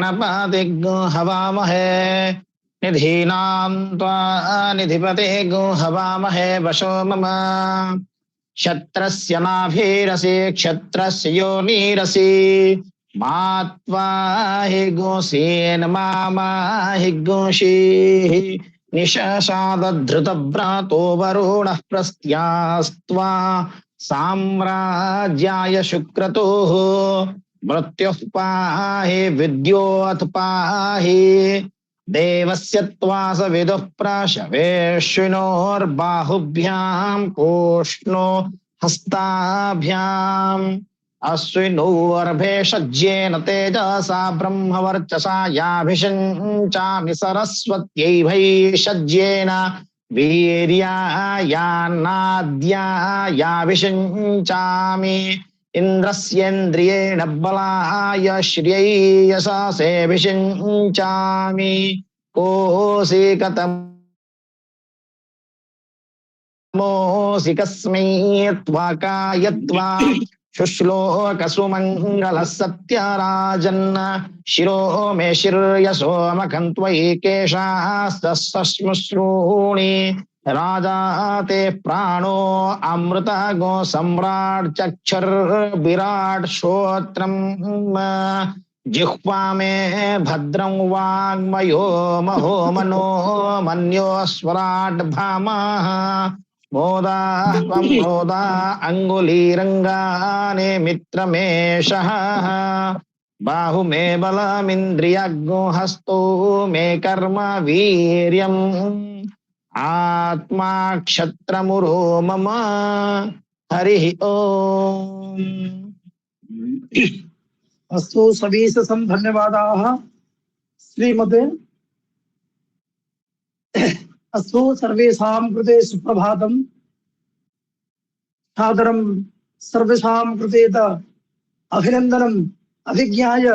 गणपतिर्गो हवामहे निधीनां त्वा निधिपतिर्गो हवामहे वशो मम क्षत्रस्य नाभिरसि क्षत्रस्य योनिरसि मात्वा हि गोसेन मामा हि गोषीः निशशादधृतभ्रातो वरुणः प्रस्त्यास्त्वा साम्राज्याय शुक्रतुः मृत्युः पाहि विद्योऽथ पाहि देवस्य त्वास विदुः प्रशवेश्विनोर्बाहुभ्यां पूष्णो हस्ताभ्याम् अश्विनोर्भे सज्येन तेजसा ब्रह्मवर्चसा याभिषिञ्चामि सरस्वत्यै वै सज्येन वीर्यायान्नाद्या याभिषिञ्चामि इन्द्रस्येन्द्रियेण बलाय श्रियैयशसे विषिञ्चामि कोऽसि कतमोऽसि कस्मै त्वा कायत्वा शुश्लोकसुमङ्गलः सत्यराजन् शिरो मे शिर्यसो मखन्त्वयि केशास्तश्मश्रूणि राजा ते प्राणो अमृत गो सम्राट चक्षुर विराट श्रोत्रम जिह्वा मे भद्रं वाङ्मयो महो मनो मन्यो स्वराट भामः मोदा त्वं मोदा अङ्गुलीरङ्गाने मित्रमेषः बाहु मे बलमिन्द्रियज्ञो हस्तो मे कर्म वीर्यम् आत्मा क्षत्रमुरो मम हरिः ओम्। अस्तु सवीसं धन्यवादाः श्रीमते। अस्तु सर्वेषां कृते सुप्रभातम्। सादरं सर्वेषां कृते अभिनन्दनम् अभिज्ञाय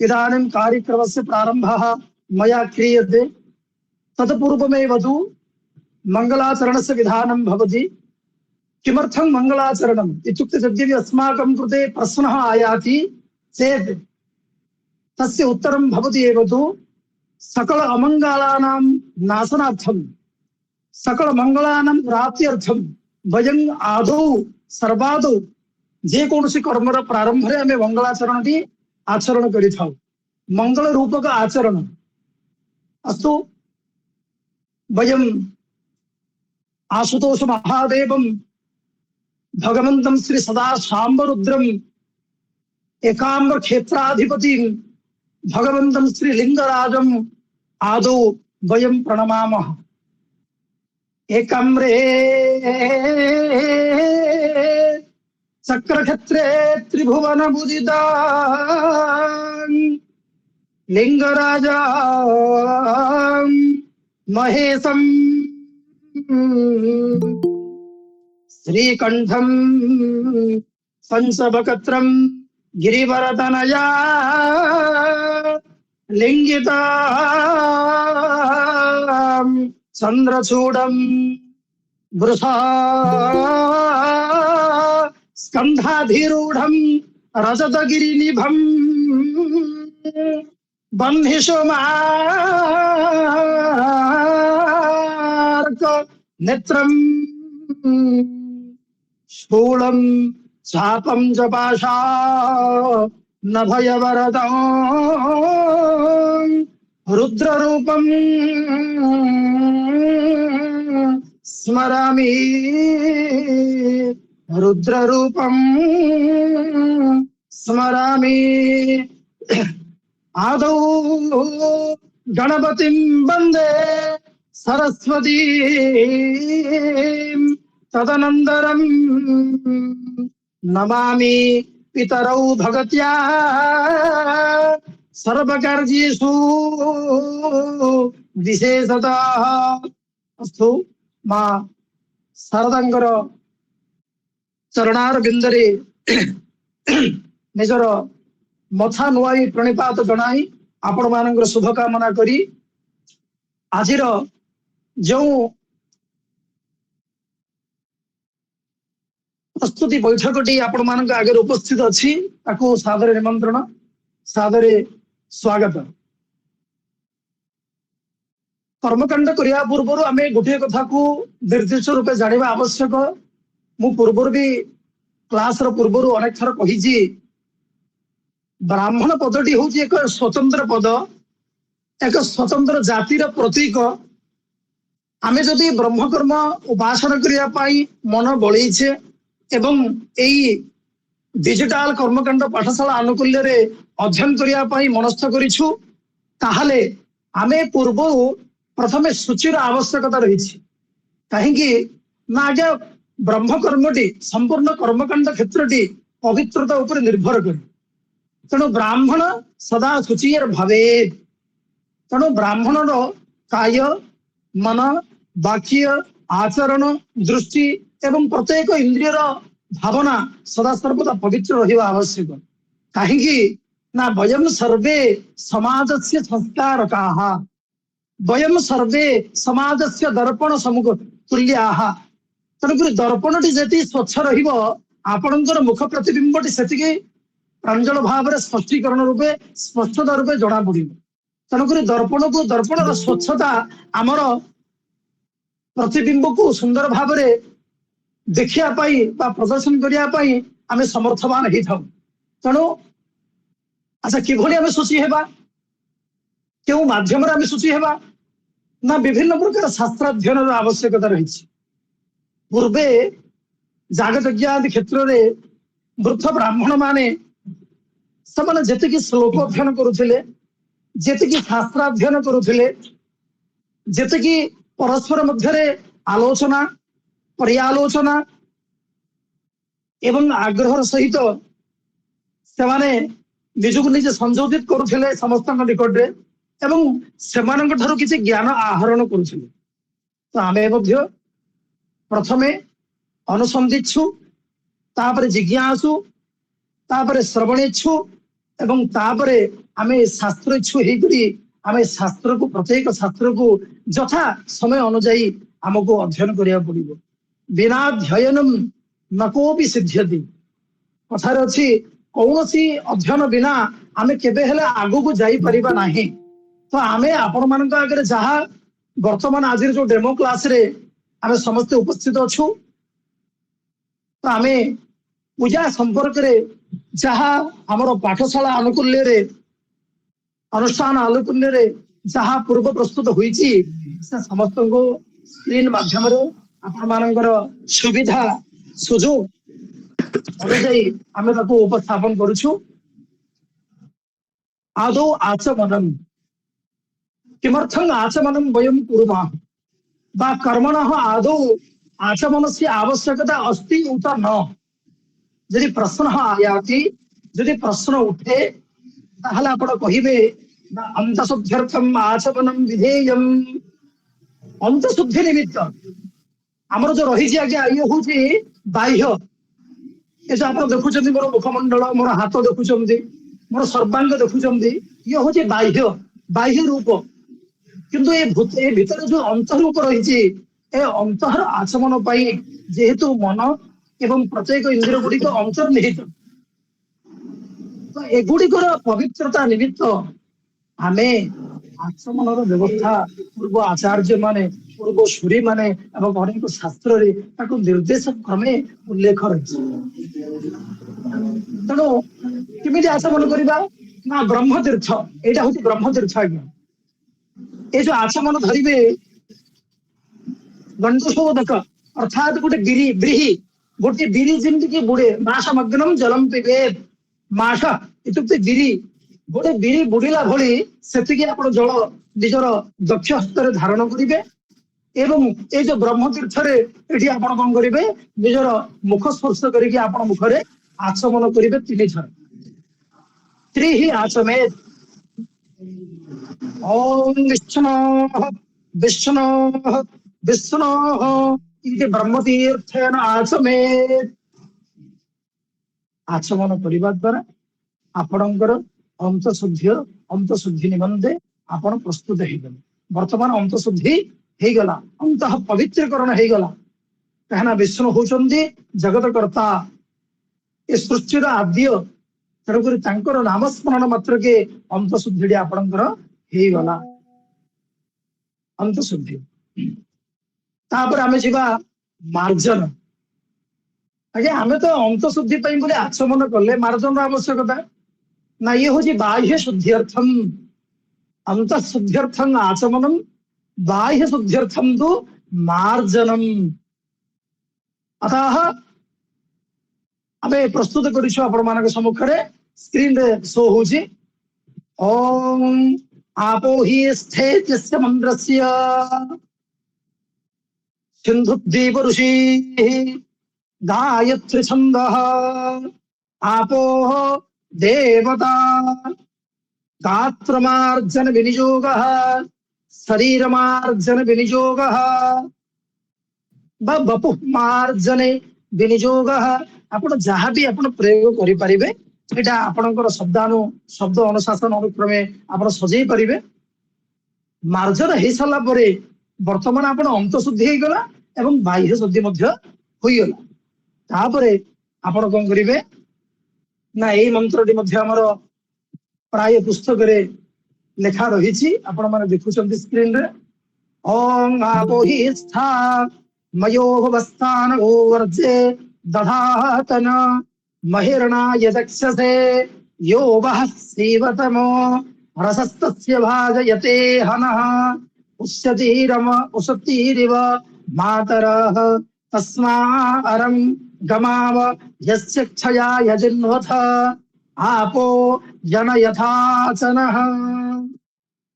इदानीं कार्यक्रमस्य प्रारम्भः मया क्रियते। तत्पूर्वमेव तु मङ्गलाचरणस्य विधानं भवति। किमर्थं मङ्गलाचरणम् इत्युक्ते यद्यपि अस्माकं कृते प्रश्नः आयाति चेत् तस्य उत्तरं भवति एव तु सकल अमङ्गलानां नाशनार्थं सकल मंगलानां प्राप्त्यर्थं वयं आदौ सर्वादौ जेकोसी कर्मर प्रारंभ में आम मंगलाचरण टी आचरण करिथाउ। मंगल रूपक आचरण। अस्तु वयं आशुतोष महादेवं भगवन्तं श्री सदा शाम्बरुद्रम एकाम्र क्षेत्राधिपति भगवन्तं श्री लिंगराजम आदौ वयं प्रणमामः। एकाम्रे चक्रक्षेत्रे त्रिभुवन बुदिता लिंगराजा महेशं श्रीकंठं पंचवक्त्रं गिरिवरतनया लिंगिता चंद्रचूडं वृषा स्कंधाधिरूढ़ं रजतगिरिनिभं बह्निशुमार्क नेत्रं शूलं चापं जपाशा नभयवरदं रुद्ररूपं स्मरामि रुद्ररूपं स्मरामि। आदौ गणपतिं वन्दे सरस्वती तदनन्तरं नमामि पितरौ भगत्या सर्वकार्येषु विशेषतः। अस्तु मा शारदांकर चरणार बिंदरे निजर मथा नुआई प्रणिपात जनाई आपण मानकर शुभकामना करी आजिर जो प्रस्तुति बैठकटी आपण मान आगे उपस्थित अच्छी ताको सादरे निमंत्रण सादरे स्वागत। कर्मकांड करिया पूर्व आम गोटे कथा को निर्दिष्ट रूपे जानिबा आवश्यक। मु पूर्व भी क्लास पूर्व अनेक थर कही ब्राह्मण पदटी हूँ एक स्वतंत्र पद, एक स्वतंत्र जातिर प्रतीक। आमे जदि ब्रह्मकर्म उपासना करने मन बलैचे एवं यही डिजिटाल कर्मकांड पाठशाला आनुकूल्य रे अध्ययन करने मनस्थ करिछु, ताहले आमे पूर्व प्रथमे सूचीर आवश्यकता रही। कहीं ना आज्ञा ब्रह्मकर्मटी संपूर्ण कर्मकांड क्षेत्रटी पवित्रता उपर निर्भर करे। तेणु ब्राह्मण सदा शुचिर भावे। तेणु ब्राह्मण काय मन वाक्य आचरण दृष्टि एवं प्रत्येक इंद्रियर भावना सदा सर्वदा पवित्र रहिबा आवश्यक। कहीं ना वयम सर्वे समाजस्य संस्कारकाः, वयम सर्वे समाजस्य दर्पण समुख तुल्याः। तेणुक दर्पणटी जी स्वच्छ रहिबो आपणकर मुख प्रतिबिंबटी सेतिके प्रांजल भाव में स्पष्टीकरण रूपे स्पष्टता रूपे जना पड़े। तेणुक दर्पण को दर्पण स्वच्छता आमर प्रतिबिंब को सुंदर भाव में देखिया प्रदर्शन करने आम समर्थवान हो। तेणु अच्छा किभली आम शुचि हेबा, क्यों माध्यम आम शुचि हेबा ना विभिन्न प्रकार शास्त्राध्ययन आवश्यकता रही। पूर्वे जागयज्ञ आदि क्षेत्र में वृद्ध ब्राह्मण माने से जेतिकी श्लोक अध्ययन करुले, जेतिकी शास्त्राध्ययन करुले, जेतिकी परस्पर मध्य आलोचना पर्यालोचना एवं आग्रह सहित से निजक निजे संशोधित करुले समस्त निकट में एवं से किसी ज्ञान आहरण करुले। तो आमे प्रथमे अनुसंधिच्छु, तापर जिज्ञासु, तापर श्रवणेच्छु एवं तापरे आमे शास्त्र इच्छु हेकरी आमे शास्त्र को प्रत्येक शास्त्र को यथा समय अनुଯାयी हमको अध्ययन करिया पड़िबो। बिना अध्ययनम न कोपि सिद्ध्यति। कथार अछि कौनसी अध्ययन बिना आमे केबे हेले आगु को जाई परिबा नाही। तो आमे आपण मानक आगे जहा वर्तमान आज जो डेमो क्लास रे आमे समस्त उपस्थित अछु, तो आमे पूजा संपर्क रे जहा हमर पाठशाला अनुकूल्य रे अनुष्ठान अनुकूल्य रे जहा पूर्व प्रस्तुत होईची से समस्त को स्क्रीन माध्यम रे आपण मानकर सुविधा सुजोग अनुଯାयी आमे ताको उपस्थापन करूछु। आदौ आचमनम, किमर्थं आचमनम वयं कुर्मः बा कर्मणः आदौ आचमनस्य आवश्यकता अस्ति उत न। यदि प्रश्न आयाति, यदि प्रश्न उठे ताहले आपण कहिबे अंतशुद्ध्यर्थम आचमनम विधेयम। अंतशुद्धि निमित्त आमर जो रही आज्ञा ये हूँ बाह्य। ये जो आप देखुं मोर मुखमंडल, मोर हाथ देखुं, मोर सर्वांग देखुं, ये हूँ बाह्य बाह्य रूप। किंतु ये भीतर जो अंतरूप रही अंतर आचमन जेहेतु मन एवं प्रत्येक इंद्रिय गुड़िक अंतर्निहित, तो एगुड़िकर पवित्रता निमित्त आमे आचमन व्यवस्था पूर्व आचार्य माने पूर्व सूरी माने एवं अनेक शास्त्र रे ताको निर्देश क्रमे उल्लेख रही। तेणु किमिति आचमन करिबा ना ब्रह्मतीर्थ, एटा होची ब्रह्मतीर्थ। आज्ञा ए जो आचमन धरिबे गंडशोधक अर्थात गोटे बिरी ब्रीही, गोटे बिरी जेमति कि बुड़े मासमग्नम जलम पिबेत। मास इत्युक्ते बिरी, गोटे बिरी बुड़ीला भली सेतिकी आपण जल निजर दक्ष हस्ତରେ धारण करिवे एवं ए जो ब्रह्मतीर्थ रे एठी आपण कोन करिवे निजर मुख स्पर्श करिके आपण मुखरे आचमन करिवे 3 थर। त्रिहि आचमेत। ओम विष्णु विष्णु विष्णु इति ब्रह्मतीर्थेन आचमेत। आचमन करिबा द्वारा आपणकर अंतशुद्धि निमंते आपण प्रस्तुत हेगले। वर्तमान अंतशुद्धि हेगला, अंत पवित्रीकरण हेगला। कहना विष्णु होचंदी जगत कर्ता, ए सृष्टिर आद्य ତେଣୁକରି ତାଙ୍କର ନାମସ୍ମରଣ ମାତ୍ରକେ ଅନ୍ତଃଶୁଦ୍ଧିଟି ଆପଣଙ୍କର ହେଇଗଲା। ଅନ୍ତଃଶୁଦ୍ଧି। ତାପରେ ଆମେ ଯିବା ମାର୍ଜନ। ଆଜ୍ଞା ଆମେ ତ ଅନ୍ତଃଶୁଦ୍ଧି ପାଇଁ ବୋଲି ଆଚମନ କଲେ ମାର୍ଜନର ଆବଶ୍ୟକତା ନା, ଇଏ ହଉଛି ବାହ୍ୟ ଶୁଦ୍ଧ୍ୟର୍ଥମ୍। ଅନ୍ତଃଶୁଦ୍ଧ୍ୟର୍ଥଂ ଆଚମନಂ, ବାହ୍ୟ ଶୁଦ୍ଧ୍ୟର୍ଥଂ ତୁ ମାର୍ଜନಂ। ଅତଃ ଆମେ ପ୍ରସ୍ତୁତ କରିଛୁ ଆପଣମାନଙ୍କ ସମ୍ମୁଖରେ, ସ୍କ୍ରିନରେ ଶୋ ହଉଛି। ଓಂ आपो हि स्थेत्यस्य मन्द्रस्य सिन्धुद्वीप ऋषिः गायत्री छन्दः आपोः देवता गात्रमार्जन विनियोगः शरीरमार्जन विनियोगः बपुः मार्जने विनियोगः। ଆପଣ ଯାହା ବି ଆପଣ ପ୍ରୟୋଗ କରିପାରିବେ ଏଇଟା ଆପଣଙ୍କର ଶବ୍ଦ ଅନୁଶାସନ ଅନୁକ୍ରମେ ଆପଣ ସଜେଇ ପାରିବେ। ମାର୍ଜନ ହେଇସାରିଲା ପରେ ବର୍ତ୍ତମାନ ଆପଣ ଅନ୍ତଃଶୁଦ୍ଧି ହେଇଗଲା ଏବଂ ବାହ୍ୟ ଶୁଦ୍ଧି ମଧ୍ୟ ହୋଇଗଲା। ତାପରେ ଆପଣ କଣ କରିବେ ନା, ଏଇ ମନ୍ତ୍ରଟି ମଧ୍ୟ ଆମର ପ୍ରାୟ ପୁସ୍ତକରେ ଲେଖା ରହିଛି, ଆପଣ ମାନେ ଦେଖୁଛନ୍ତି ସ୍କ୍ରିନରେ। ଓଂ ଆପୋ हि ସ୍ଥା ମୟୋଃ ବସ୍ତାନ ଓର୍ଜେ ଦଧାତନ महिर्णाय चक्षसे यो वः सीवतमो रसस्तस्य भाजयते हनः उषतीरिव मातरः तस्माअरं गमाव यस्य क्षया यजिन्वथ आपो जनयथाचनः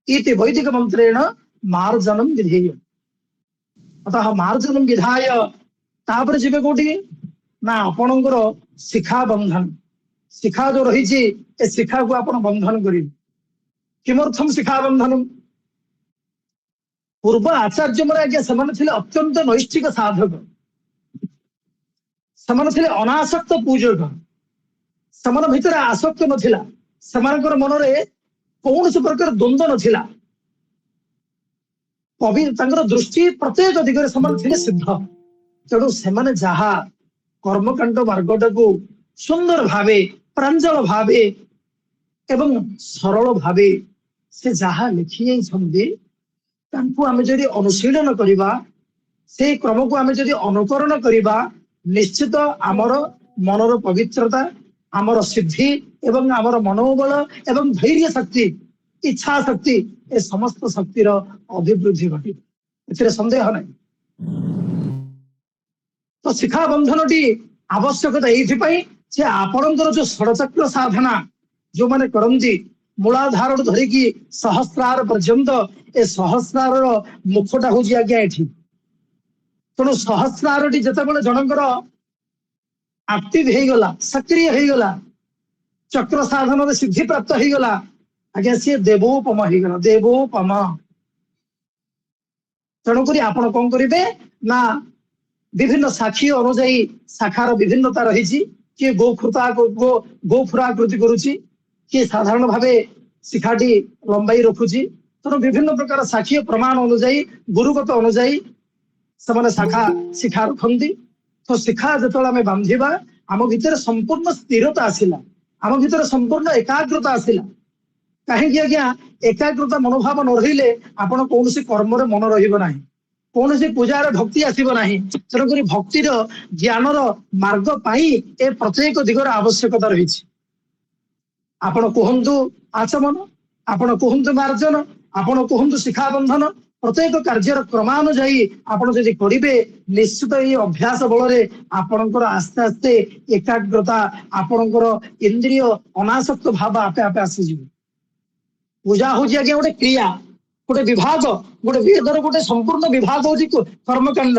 इति वैदिक मंत्रेण मार्जनं विधेयम्। अतः मार्जनं विधाय तापर जीवे कोठी ना आपणकर शिखा बंधन। शिखा जो रही ए शिखा को आपण बंधन करेंगे। किमर्थम शिखा बंधन? पूर्व आचार्य मन आज्ञा से अत्यंत नैष्ठिक साधक, से अनासक्त पूजक, से भितर आसक्त नथिला, सेमानकर मनरे कौन से प्रकार द्वंद्व नथिला। दृष्टि प्रत्येक दिगरे से सिद्ध। तेणु से जहा कर्मकांड मार्गटा को सुंदर भावे प्रांजल भावे एवं सरल भावे से जहा लिखि जदि अनुशीलन करवा, से क्रम को आम जदि अनुकरण करवा, निश्चित आमर मनर पवित्रता, आमर सिद्धि एवं आमर मनोबल एवं धैर्य शक्ति, इच्छा शक्ति, ए समस्त शक्तिर अभिवृद्धि घटे, एथिरे संदेह नहीं। तो शिखा बंधन टी आवश्यकता ये आपणकर जो षडचक्र साधना जो माने करंती मूलाधार धरिकी सहस्रार पर्यंत ए सहस्रार मुखटा हूँ आज्ञा एठी। तेणु सहस्रार टी जितेबाला जनकर एक्टिव हो गला, सक्रिय हो गला, चक्र साधन सिद्धि प्राप्त हो गला, आज्ञा सी देवोपम हो गला, देवोपम। तेणुक आपण कौन करेंगे ना, विभिन्न साखी अनुजाई शाखार विभिन्नता रही, किए गोफुराकृति करुची, किए साधारण भावे शिखाटी लंबाई रखुची। तेणु विभिन्न प्रकार साखी प्रमाण अनुजाई गुरुगत अनुजाई से शाखा शिखा रखती। तो शिखा जो आम बांधा आम भीतर संपूर्ण स्थिरता आसला, आम भीतर संपूर्ण एकाग्रता आसला। कहीं आज्ञा एकाग्रता मनोभाव न रही आपण कौन कर्म मन रहा, कौन पूजार भक्ति आसब ना। तेणुक भक्तिर ज्ञानर मार्ग पाई ए प्रत्येक दिगर आवश्यकता रही। आपण कहतु आचमन, आपण कहतु मार्जन, आपण कहतु शिखा बंधन, प्रत्येक कार्यर क्रमानुजाई आपण जदि करेंगे, निश्चित ये अभ्यास बल आपणकर आस्ते आस्ते एकाग्रता, आपणकर इंद्रिय अनासक्त भाव आपे आपे आसीज। पूजा हूँ आज्ञा गोटे क्रिया, गोटे विभाग, गोटे वेदर गोटे संपूर्ण विभाग हूँ कर्मकांड,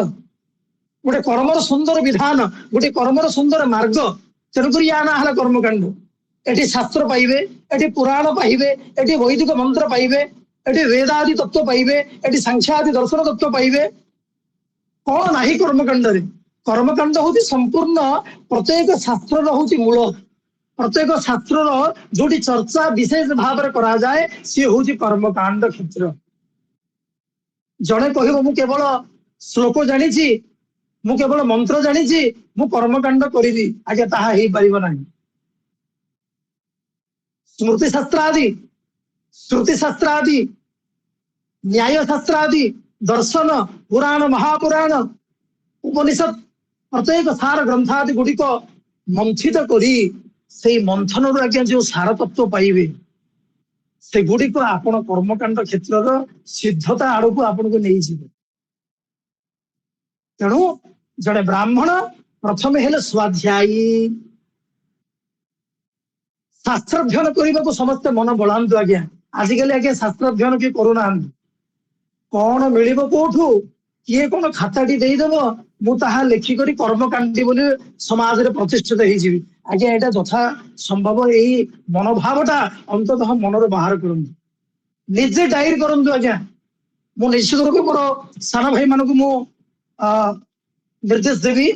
गोटे कर्मर सुंदर विधान, गोटे कर्मर सुंदर मार्ग। तेणुक या ना है कर्मकांड। एटी शास्त्र पाइबे, एटी पुराण पाइबे, एटी वैदिक मंत्र पाइबे, एटी वेदादि तत्व पाइबे, एटी सांख्यादि दर्शन तत्व पाइबे। कौन नाही कर्मकांड रे? कर्मकांड हूँ संपूर्ण प्रत्येक शास्त्र हूँ मूल। प्रत्येक शास्त्र जो चर्चा विशेष भाव में करा जाए सी हूँ कर्मकांड क्षेत्र। जड़े कह मु केवल श्लोक जानी, मु केवल मंत्र जानी, मु कर्मकांड करी, आज्ञा ताहा ही पारिबो नाही। स्मृति शास्त्र आदि, श्रुति शास्त्र आदि, न्याय शास्त्र आदि, दर्शन, पुराण, महापुराण, उपनिषद प्रत्येक सार ग्रंथादि गुड़िक मंथित करी से मंथन आज्ञा जो सार तत्व पाइबे से गुड़िक आपण कर्मकांड क्षेत्र सिद्धता आड़ को आपन को नहीं जीवे। तेणु जड़े ब्राह्मण प्रथम हेले स्वाध्यायी, शास्त्र अध्ययन करने को समस्त मन बढ़ातु आज्ञा। आजिकल आज्ञा शास्त्र अध्ययन किए करूना, कौन मिल कौठू किए कौन खाताटी देदेव मुझे लिखिकी कर्मकांडी बोली समाज में प्रतिष्ठित हो आज्ञा। यहाँ यथा संभव यही मनोभावटा अंततः मन बाहर करूँ, निजे डायरी करूँ आज्ञा। मु निश्चित रूप मोर सान भाई मान को निर्देश देवी,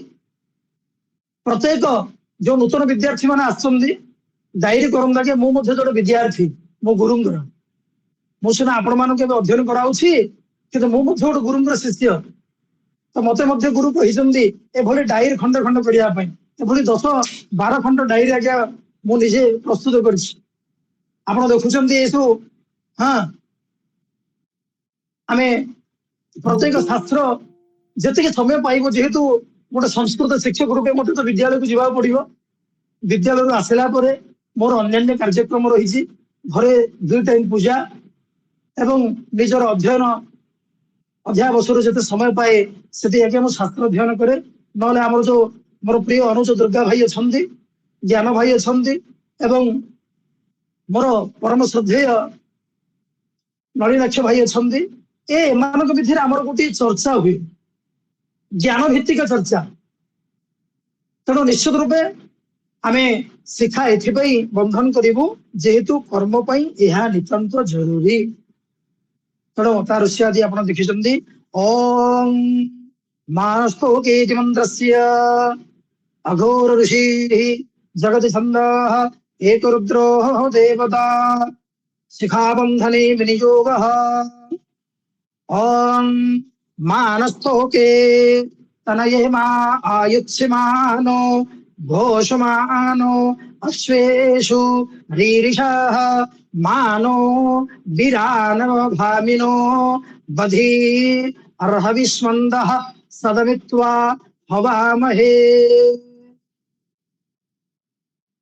प्रत्येक जो नूतन विद्यार्थी मैंने आसछन्ति डायरी करूँ आज्ञा। मु जो विद्यार्थी मो गुरुंगर मुझे आपण मान अध्ययन कराऊँगी कि मुझे गोटे गुरुंगर शिष्य, तो मत गुरु कही डायरी खंड खंड करने 10-12 खंड डायरी आज्ञा मुझे प्रस्तुत कर देखुं सब। हाँ आम प्रत्येक शास्त्र जी समय पाइब, जेहेतु गोटे संस्कृत शिक्षक रूपे मत तो विद्यालय को जावाक पड़ो। विद्यालय आसला मोर अन्य कार्यक्रम रही, घरे 2 टाइम पूजा एवं निजर अध्ययन अध्यावसर जिते समय पाए से शास्त्र अध्ययन करे। ना आमर जो मोर प्रिय अनुज दुर्गा भाई अच्छा, ज्ञान भाई अच्छा एवं मोर परम श्रद्धेय नलिनाक्ष भाई अच्छा, एमान विधि आमर गोटे चर्चा हुए, ज्ञान भित्तिक चर्चा। तेणु निश्चित रूपे आम शिक्षा एथि बंधन करूँ जेहेतु कर्म यह नितांत जरूरी। तेणु तार ऋषि आदि आप देखिए ओम मानस्तो केति मंत्रस्य अघोर ऋषि जगति छन्दः एक रुद्रो देवता शिखाबंधने विनियोगः। ओम मानस्तो के तनये मा आयुष्यमानो घोषमानो अश्वेषु रीरिषः मानो विरानव भामिनो बधी अर्हविस्मन्दः सदमित्वा हवामहे।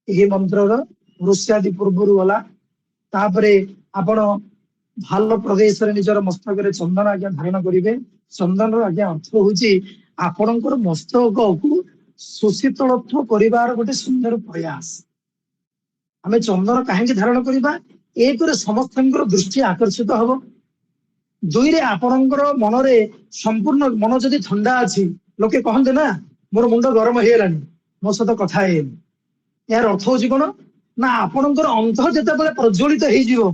यही मंत्र ऋष्यादि पूर्वर गला। तापरे आपण भाल प्रदेश रे निजर मस्तक रे चंदन आज्ञा धारण करिवे। चंदन आज्ञा अर्थ होची आपणकर मस्तक को सुशीतलत्व करिवार गोटे सुंदर प्रयास। आमे चंदन काहेकि धारण करिबा, एक रे समस्तंकर दृष्टि आकर्षित हबो, 2 रे आपणकर मन रे संपूर्ण मन जदि ठंडा अछि, लोके कहंते ना मोर मुंड गरम हेलानी मो सहित कथा हेनी। यार अर्थ होची कोन ना आपणकर अंतः जते बेले प्रज्वलित हेई जिवो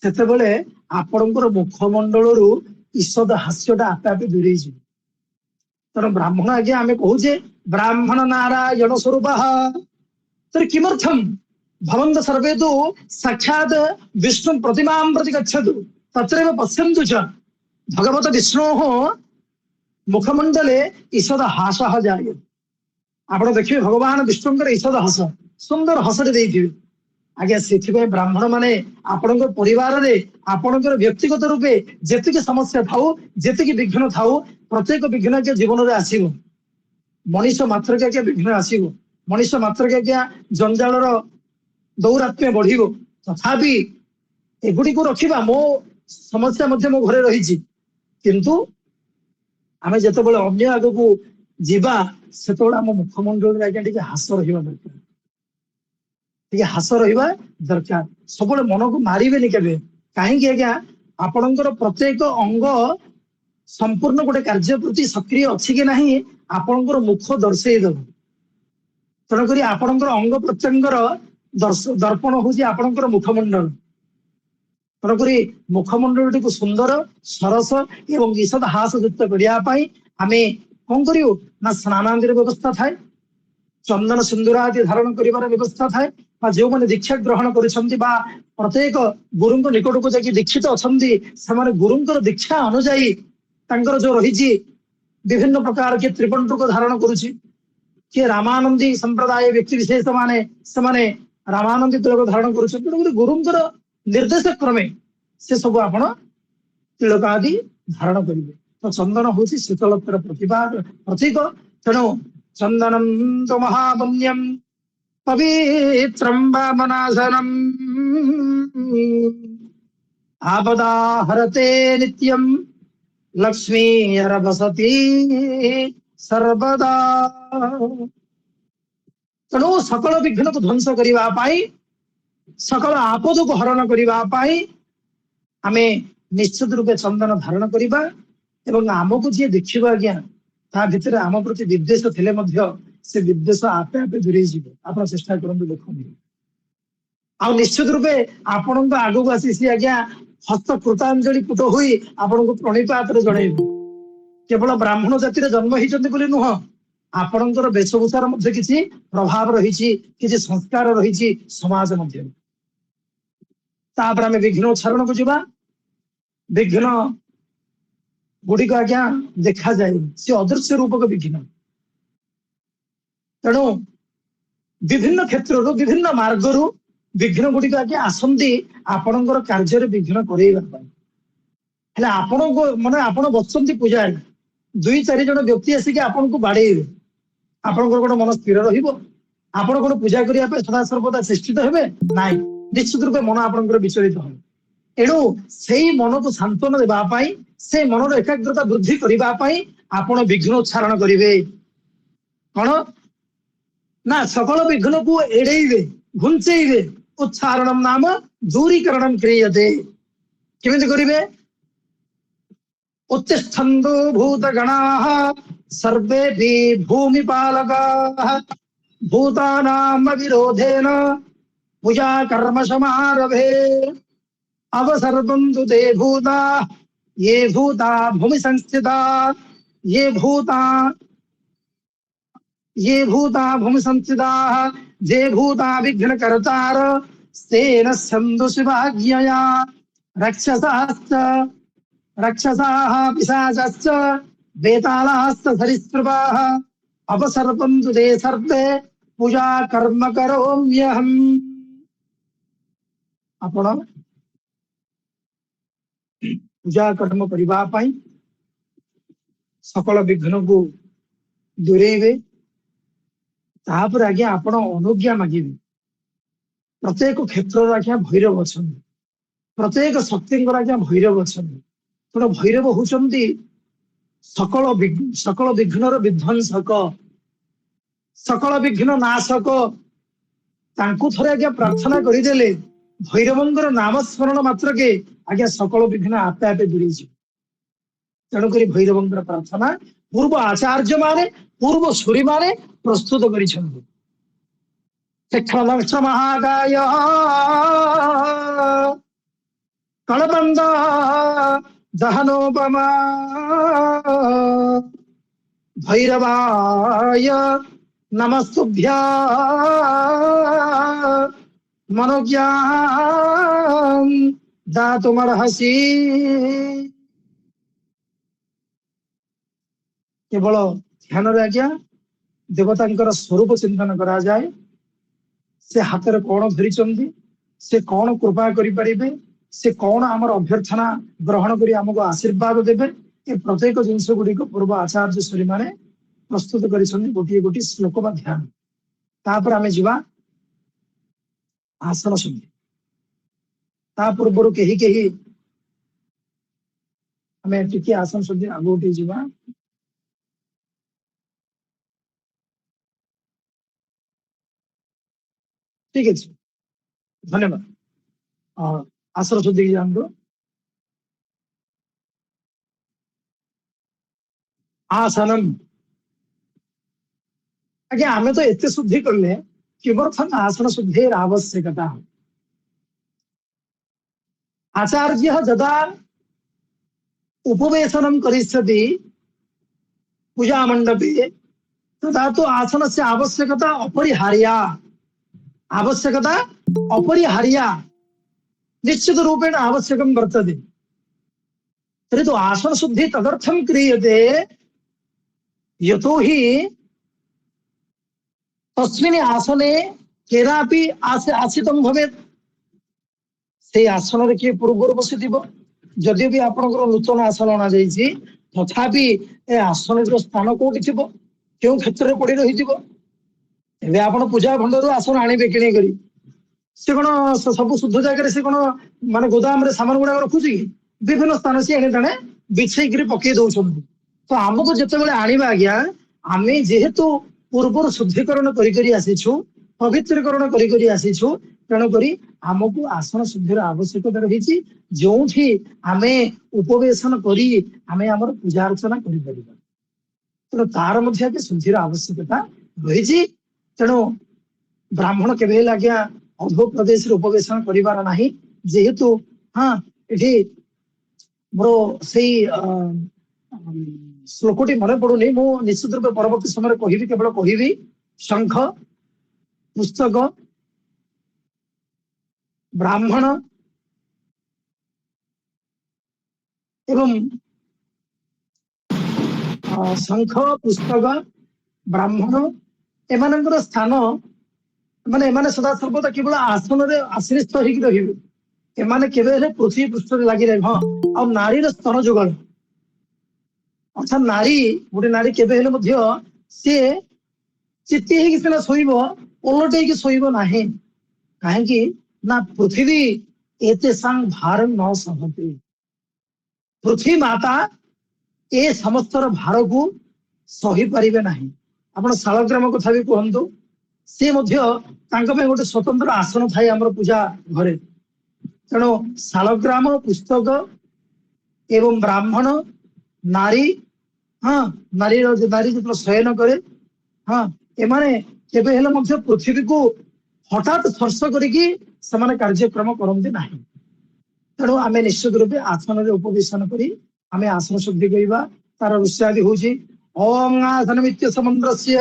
सेते बेले आपणकर मुखमंडलरू ईषद हास्यटा आपे आपे दूरे जिवो। तेणु ब्राह्मण आज्ञा आमे कहूचे ब्राह्मण नारायण स्वरूपः। तर किमर्थम भवन्त सर्वे तु साक्षात् विष्णु प्रतिमां प्रति गच्छतु तत्रैव पश्यन्तु च। भगवत विष्णोः मुखमंडले ईषद हासः जायते। आपण देखिए भगवान विष्णुंकर ईषद हस सुंदर हसटे देइथिबे आज्ञा। से ब्राह्मण माने आपण परिवार रे आपणकर व्यक्तिगत रूपे जेतिकी समस्या थाउ जेतिकी विघ्न थाउ प्रत्येक विघ्न के जीवन में आसीबो। मनीष मात्र के विघ्न आसीबो, मनीष मात्र के जंजालर दौरात्म्य बढ़िबो। तथापि एगुडी को रखिबा मो समस्या मध्य मो घरे रही, किंतु आमे जते बेले अन्य आगो को जीवा सेतोड़ा आम मुखमंडल आज्ञा टिके हास रहिबा दरकार, टिके हास रहिबा दरकार। सबले मन को मारिबेनी केबे, काहेकि आज्ञा आपणकर प्रत्येक अंग संपूर्ण गोटे कार्य प्रति सक्रिय अच्छी कि नहीं आपणकर मुख दर्शई देव। तेणुक आपणकर अंग प्रत्यंगर दर्पण हूँ आपणकर मुखमंडल। तेणुक मुखमंडल टी सुंदर सरस एवं ईषद हास युक्त करने आम कौन करूँ ना स्नानादि व्यवस्था थाए, चंदन सिंदूर आदि धारण कर व्यवस्था थाए। जो मैंने दीक्षा ग्रहण कर प्रत्येक गुरु निकट को जाकि दीक्षित अच्छा से गुरुंर दीक्षा अनुजाई तांकर जो रही विभिन्न प्रकार के त्रिपंट को धारण करुच्ची, किए रामानंदी संप्रदाय व्यक्ति विशेष माने ରାମାନନ୍ଦୀ ତିଳକ ଧାରଣ କରୁଛନ୍ତି। ତେଣୁକରି ଗୁରୁଙ୍କର ନିର୍ଦ୍ଦେଶ କ୍ରମେ ସେ ସବୁ ଆପଣ ତିଳକ ଆଦି ଧାରଣ କରିବେ। ତ ଚନ୍ଦନ ହଉଛି ଶୀତଳତାର ପ୍ରତୀକ। ତେଣୁ ଚନ୍ଦନಂ ତ ମହାପୁଣ୍ୟମ୍ ପବିତ୍ରಂ ବାମନାଶନମ୍ आपदा हरते नित्यं लक्ष्मी बसती सर्वदा। तेणु सकल विघ्न को ध्वंस करने, सकल आपद को हरण करने आमे निश्चित रूपे चंदन धारण करवा। आमको जी देखा आज्ञा ता भीतर आम प्रति विद्वेष थिले मध्य से विद्वेष आपे आपे दूरे आप चेष्टा करूँ देखो। आ निश्चित रूपे आपण आगू आसी आज्ञा हस्त कृतांजलि पुट हुई आपण को प्रणिपात जन। केवल ब्राह्मण जाति जन्म होती नुह, आपणकर वेशभूषार मध्य किसी प्रभाव रही, किसी संस्कार रही समाज मध्य। तापर आमे विघ्न उच्चारण को जीवा। विघ्न गुड़िक आज्ञा देखा जाए, सी अदृश्य रूपक विघ्न। तेणु विभिन्न क्षेत्र विभिन्न मार्गरू विघ्न गुड़िक आज्ञा आसती आपणकर कार्य विघ्न करने। आपण को माने आपण बसंती पूजा दुई चार जन व्यक्ति आसिक आपन को बाड़ेबे, आपनकर कोन मन स्थिर रहिबो? आपण कोन पूजा करिया पे सदा सर्वदा चेष्टित हेबे? नाइ, निश्चित रूपे मन आपनकर विचलित हो। एणु सेई मन को सांत्वना देबा पाई, से मनर एकाग्रता वृद्धि करिबा पाई आपण विघ्न उच्चारण करिवे। कोन ना सकल विघ्न को एड़ेइबे, घुंचेइबे। उच्चारणम नाम दूरीकरणम क्रियते। केमिति करिवे? उत्तिष्ठन्तु भूतगणाः सर्वेऽपि भूमिपालकाः भूतानां विरोधेन पूजा कर्म समारभे अवसर्पन्तु ते भूता ये भूता भूमि संस्थिता ये भूता भूमि संस्थिताः जे भूता विघ्न कर्तार तेन सन्दु शिवाज्ञया रक्षसाः पिशाचाश्च वेतालाश्च सरीसृपाः अपसर्पन्तु ते सर्वे पूजा कर्म करोम्यहम्। आपण पूजा कर्म करिबा पई सकल विघ्न को दूरेइबे। तापर आज्ञा आपण अनुज्ञा मागिबे। प्रत्येक क्षेत्र आज्ञा भैरव अछन, प्रत्येक शक्ति आज्ञा भैरव अछन। तेणु भैरव होचंती सकल विघ्नर विध्वंसक, सकल विघ्न नाशक। तांकु थरे आज्ञा प्रार्थना करिदेले भैरवंकर नाम स्मरण मात्र के आज्ञा सकल विघ्न आपे आपे दूरी जी। तेणुकरी भैरवंकर प्रार्थना पूर्व आचार्य माने पूर्व सूरी माने प्रस्तुत करिछन्ति। शिक्षणश्च महाकाय कलबंद दहनोपमा भैरवाय नमस्तुभ्यां मनोज्ञां दातुमर्हसि। केवल ध्यान आज्ञा देवतांकर स्वरूप चिंतन करा जाए। से हाथ में कौन धरी, से कौन कृपा करें, से कौन आमर अभ्यर्थना ग्रहण कर आमको आशीर्वाद देवे। ये प्रत्येक जिनस गुड़िक पूर्व आचार्य श्री माने प्रस्तुत कर गोटे गोटे श्लोक बा ध्यान। तापर आमे जीवा आसन शुद्धि। ता पूर्व कही कही आमे टिके आसन शुद्धि आगो उठी जीवा। ठीक है, धन्यवाद। आसन शुद्धि की जान दो। आसनम आज्ञा आमे तो एते शुद्धि करले किमर्थम आसन शुद्धेर आवश्यकता। आचार्य यदा उपवेशनम करिष्यति पूजा मंडपे तदा तो आसन से आवश्यकता अपरिहार्या, आवश्यकता अपरिहार्या निश्चित रूपेण आवश्यकं वर्तते। तर्हि तो आसन शुद्धि तदर्थं क्रियते यतो हि तस्मिन् आसने କେରାପି ଆସିତମ ଭବେ, ସେଇ ଆସନରେ କିଏ ପୂର୍ବରୁ ବସିଥିବ। ଯଦି ବି ଆପଣଙ୍କର ନୂତନ ଆସନ ଅଣାଯାଇଛି, ତଥାପି ଏ ଆସନର ସ୍ଥାନ କୋଉଠି ଥିବ, କେଉଁ କ୍ଷେତ୍ରରେ ପଡି ରହିଥିବ। ଏବେ ଆପଣ ପୂଜା ଭଣ୍ଡାରୁ ଆସନ ଆଣିବେ କିଣି କରି, ସେ କଣ ସବୁ ଶୁଦ୍ଧ ଜାଗାରେ ସେ କଣ ମାନେ ଗୋଦାମରେ ସାମାନ ଗୁଡାକ ରଖୁଛି କି? ବିଭିନ୍ନ ସ୍ଥାନ ସେ ଏଣେ ତେଣେ ବିଛେଇକିରି ପକେଇ ଦଉଛନ୍ତି। ତ ଆମକୁ ଯେତେବେଳେ ଆଣିବା ଆଜ୍ଞା, ଆମେ ଯେହେତୁ ପୂର୍ବରୁ ଶୁଦ୍ଧିକରଣ କରି ଆସିଛୁ, ପବିତ୍ରୀକରଣ କରି ଆସିଛୁ, ତେଣୁକରି ଆମକୁ ଆସନ ଶୁଦ୍ଧିର ଆବଶ୍ୟକତା ରହିଛି, ଯୋଉଠି ଆମେ ଉପବେଶନ କରି ଆମେ ଆମର ପୂଜା ଅର୍ଚ୍ଚନା କରିପାରିବା। ତେଣୁ ତାର ମଧ୍ୟ ଏକ ଶୁଦ୍ଧିର ଆବଶ୍ୟକତା ରହିଛି। ତେଣୁ ବ୍ରାହ୍ମଣ କେବେ ହେଲେ ଆଜ୍ଞା ଅଧୋ ପ୍ରଦେଶରେ ଉପବେଶନ କରିବାର ନାହିଁ। ଯେହେତୁ ହଁ ଏଠି ମୋର ସେଇ ଶ୍ଲୋକଟି ମନେ ପଡୁନି, ମୁଁ ନିଶ୍ଚିତ ରୂପେ ପରବର୍ତ୍ତୀ ସମୟରେ କହିବି। କେବଳ କହିବି ଶଙ୍ଖ, ପୁସ୍ତକ, ବ୍ରାହ୍ମଣ ଏବଂ ଶଙ୍ଖ, ପୁସ୍ତକ, ବ୍ରାହ୍ମଣ ଏମାନଙ୍କର ସ୍ଥାନ, ମାନେ ଏମାନେ ସଦାସର୍ବଦା କେବଳ ଆସନରେ ଆଶ୍ରିସ୍ତ ହେଇକି ରହିବେ। ଏମାନେ କେବେ ହେଲେ ପୃଥିବୀ ପୃଷ୍ଠରେ ଲାଗି ରହିବେ। ହଁ, ଆଉ ନାରୀର ସ୍ତନ ଯୁଗଳ, ଅର୍ଥାତ୍ ନାରୀ, ଗୋଟେ ନାରୀ କେବେ ହେଲେ ମଧ୍ୟ ସିଏ ଚିତି ହେଇକି ସିନା ଶୋଇବ, ଓଲଟେଇକି ଶୋଇବ ନାହିଁ। କାହିଁକି ନା ପୃଥିବୀ ଏତେ ସାଙ୍ଗ ଭାର ନ ସହନ୍ତି। ପୃଥିବୀ ମାତା ଏ ସମସ୍ତର ଭାରକୁ ସହିପାରିବେ ନାହିଁ। ଆପଣ ଶାଳଗ୍ରାମ କଥା ବି କୁହନ୍ତୁ, ସେ ମଧ୍ୟ ତାଙ୍କ ପାଇଁ ଗୋଟେ ସ୍ୱତନ୍ତ୍ର ଆସନ ଥାଏ ଆମର ପୂଜା ଘରେ। ତେଣୁ ଶାଳଗ୍ରାମ, ପୁସ୍ତକ ଏବଂ ବ୍ରାହ୍ମଣ, ନାରୀ, ହଁ ନାରୀ ଯେତେବେଳେ ଶୟନ କରେ, ହଁ ଏମାନେ କେବେ ହେଲେ ମଧ୍ୟ ପୃଥିବୀକୁ ହଠାତ୍ ସ୍ପର୍ଶ କରିକି ସେମାନେ କାର୍ଯ୍ୟକ୍ରମ କରନ୍ତି ନାହିଁ। ତେଣୁ ଆମେ ନିଶ୍ଚିତ ରୂପେ ଆସନରେ ଉପବେଶନ କରି ଆମେ ଆସନ ଶୁଦ୍ଧି କରିବା। ତାର ଋଷ୍ୟାଦି ହଉଛି ଓଂ ଆସନ ମିତ୍ୟ ସମନ୍ଦ୍ରସ୍ୟ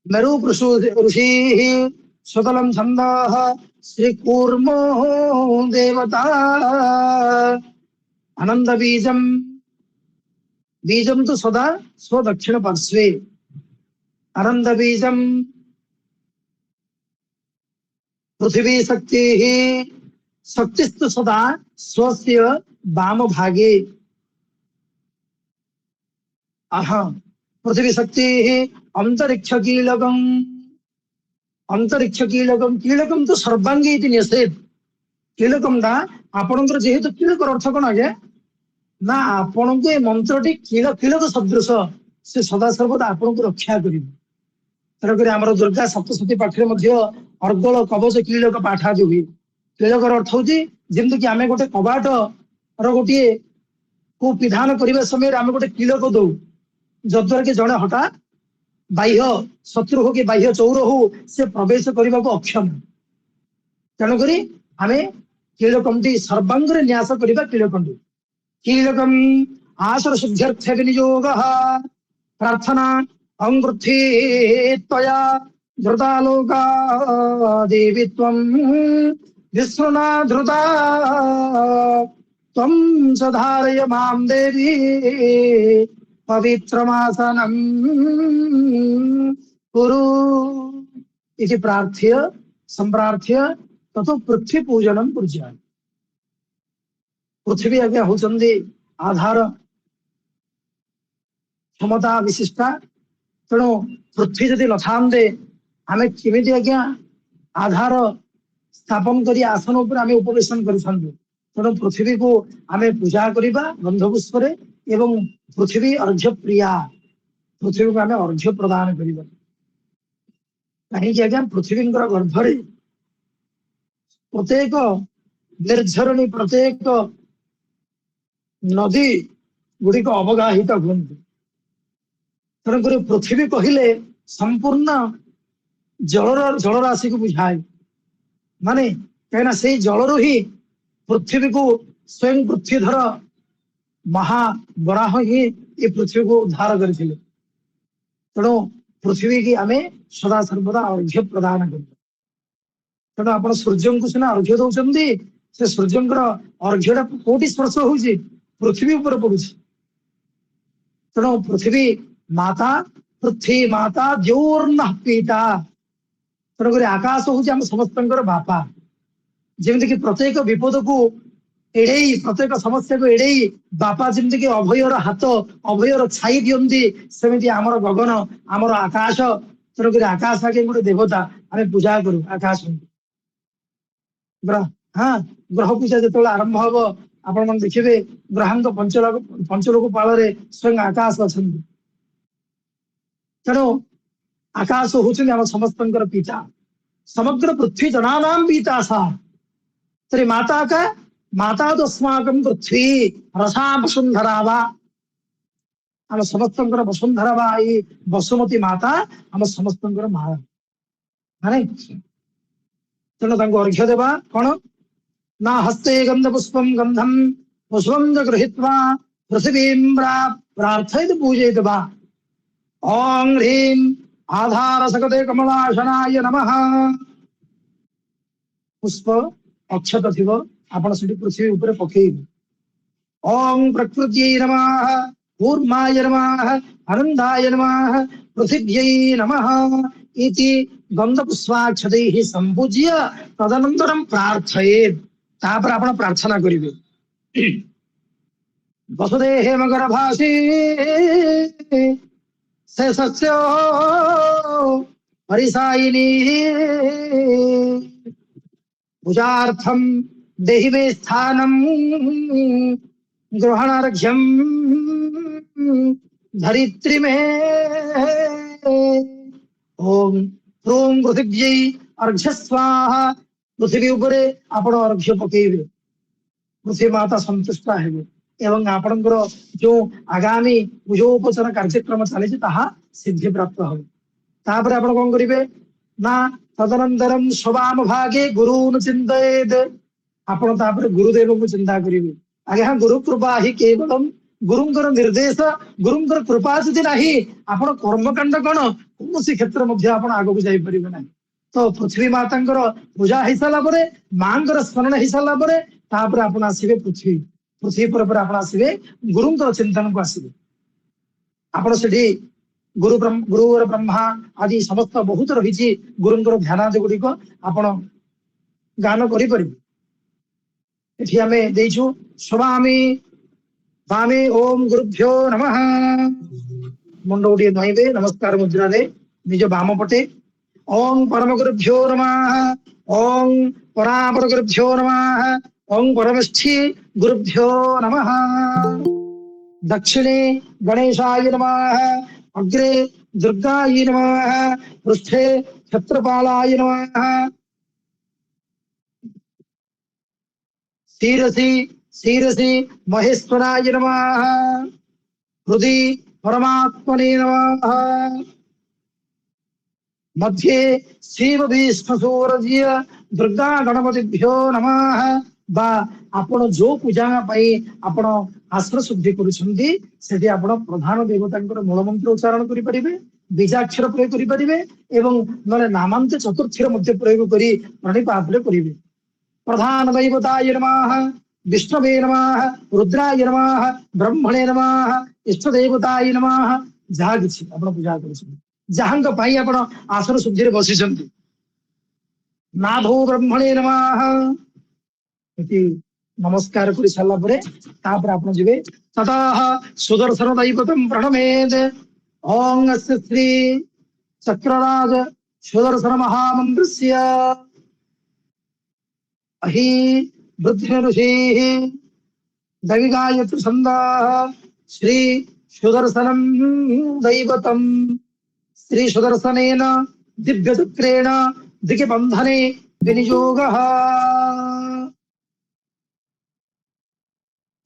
ମେରୁ ଋଷି ସୁତଲಂ ଛନ୍ଦ ଶ୍ରୀ କୂର୍ମୋ ଦେବତା ଆନନ୍ଦ ବୀଜಂ ତୁ ସଦା ସ୍ୱଦକ୍ଷିଣ ପାର୍ଶ୍वे ଆନନ୍ଦ ବୀଜಂ पृथिवी शक्ति शक्तिस्तु सदा स्वस्य वाम भागे। पृथ्वी शक्ति अंतरिक्ष कीलकम कीलकम तो सर्वांगी निषेध। कीलकम दा आपणकर जेहेतु कीलकर अर्थ कौन आगे ना आपण को ये मंत्रटी कीलक सदृश से सदा सर्वदा आपण को रक्षा करिब। तेणुक आमर दुर्गा सप्तशती पाठे अर्गल कवच कीलक पाठादि हुए। कीलकर अर्थ हूँ जमी कि आम गोटे कबाट रोटे को विधान करने समय आम गोटे कीलक दौ, जद्वारा कि जड़े हठात बाह्य शत्रु हो कि बाह्य चौर हो से प्रवेश करने को अक्षम। तेणुक आम कीलकम सर्वांग न्यास करवा। कीलकम कीलकम आसर शुद्ध्यर्थ विनियोग प्रार्थना अंगृथि त्वया धृतालोका देवी त्वं विष्णुना धृता त्वं सधारय मां देवी पवित्रमासनं कुरु इति प्रार्थ्य संप्रार्थ्य ततो पृथ्वी पूजनं कुर्यात्। पृथ्वी आज्ञा होचंदी आधार क्षमता विशिष्टा। तेणु पृथ्वी जदि नथांते आमे केमिति आज्ञा आधार स्थापन करी आसन उपर आमे उपवेशन करिसंतु। तेणु पृथ्वी को आमे पूजा करिबा गंधपुष्परे एवं पृथ्वी अर्घ्य प्रिया। पृथ्वी को आमे अर्घ्य प्रदान करिबा। कहीं आज्ञा पृथ्वी गर्भरे प्रत्येक निर्झरणी प्रत्येक नदी गुड़िक अवगाहित हुए। तेणुक पृथ्वी कहले संपूर्ण जलराशि को बुझाए। माने कहीं से जलरू ही पृथ्वी को स्वयं पृथ्वीधर महाबराह ही ये पृथ्वी को उद्धार करते। तेणु पृथ्वी की आमे सदा सर्वदा अर्घ्य प्रदान कर। तेणु आप सूर्य को सीना अर्घ्य दौरान से सूर्यंकर अर्घ्यटा कोटि स्पर्श होची पृथ्वी ऊपर पड़ुची। तेणु पृथ्वी माता पृथ्वी माता द्योर्न पीता तेणुक आकाश हूँ आम समस्त बापा जमीक प्रत्येक विपद को एड़े प्रत्येक समस्या को एड़े बापा जमीक अभयर हाथ अभयर छाई दिखती सेमती आमर गगन आमर आकाश तेणुक आकाश आगे गोटे देवता आम पूजा करूँ आकाश हाँ ग्रह पूजा जो आरंभ हम आपण मैंने देखिए ग्रहांक पंचलोक पाल स्वयं आकाश अच्छा तेणु आकाश हूँ आम समस्त पिता समग्र पृथ्वी जनानां पिता सा तरी माता का माता तो अस्माकं पृथ्वी रसा वसुंधरा वा आम समस्त वसुंधरा वा ये बसुमती माता आम समस्त माँ है तेणु अर्घ्य देवा कौन ना हस्ते गंध पुष्पम गंधम पुष्पम गृहीत्वा पृथिवीं प्रार्थयित पूजयित वा ओं ह्रीं आधार सकते कमलाशनाय नमः पुष्प अक्षत थी आपण से पृथ्वी ऊपर पकेबे ओं प्रकृत्यै नमः कूर्माय नमः आनंदाय नमः पृथिव्यै नमः इति गंध पुष्पाक्षतैः संपूज्य तदनन्तरं प्रार्थयेत् तापर आपण प्रार्थना करिवे वसुदेहे मगरभासी से सस्यो हरिसायिनी पूजार्थम देहि मे स्थानम ग्रहणार्घ्यम धरित्री में ओम ह्रूं पृथिव्यै अर्घ्य स्वाहा पृथ्वी उपरे आपण अर्घ्य पकेबे पृथ्वी माता संतुष्टा हेबे एवं आपणकर जो आगामी पूजोपचार कार्यक्रम चली सिद्धि प्राप्त हो तापर आपण कौन करेंगे ना तदनंतरम स्ववाम भागे गुरुन चिंतित आपण तापर गुरुदेव को चिंता करेंगे आगे हाँ गुरु कृपा ही केवलम गुरुंकर निर्देश गुरुंकर कृपा जदि नहीं आपण कर्मकांड कौन कौन क्षेत्र मध्य आपण आगो को जाई परिबे नहीं तो पृथ्वी मातांकर पूजा हो सारा पर मांकर स्मरण हो सारा पर तापर आपण आसीबे पृथ्वी पृथ्वी पर आपण आसीबे गुरुंकर चिंतन को आसीबे आपण सेठी गुरुवर ब्रह्मा आदि समस्त बहुत रही गुरुंकर ध्यान गुड़िक आपण गान करें आम देचु स्वामी वामे ओम गुरुभ्यो नमः मुंड गोटे नईबे नमस्कार मुद्रा रे निज बाम पटे ओम परम गुरुभ्यो नमः ओम परापर गुरुभ्यो नमः ओम परमेष्ठी गुरुभ्यो नमः दक्षिणे गणेशाय नमः अग्रे दुर्गाय नमः पृष्ठे छत्रपालाय नमः शीरसि शीरसि महेश्वराय नमः हृदि परमात्मने नमः मध्ये शिव विष्णुसूर्य दुर्गा गणपतिभ्यो नमः बा आपण जो पूजा आपण आश्र शुद्धि करुछंती सेठी आपण प्रधान देवतांकर मूल मंत्र उच्चारण करि परिबे बीजाक्षर प्रयोग करि परिबे एवं नले नामांत चतुर्थीर मध्य प्रयोग करि प्रणिपात करिवे प्रधान दैवताय नमः विष्णवे नमः रुद्राय नमः ब्रह्मणे नमः इष्ट देवताय नमः जहा किछि आपण पूजा करिछन जहांग पाई आपण आश्र शुद्धि रे बसिछंती नाभो ब्रह्मणे नमः इति नमस्कार कर सारा पर आप ततः सुदर्शन दैवतम प्रणमेद ओं अस्य श्री चक्रराज सुदर्शन महामंत्रस्य अहि वृद्धि ऋषि दैविकायत्र छन्दः श्री सुदर्शनम दैवतम श्री सुदर्शनेन दिव्यचक्रेण दिग्बन्धने विनियोगः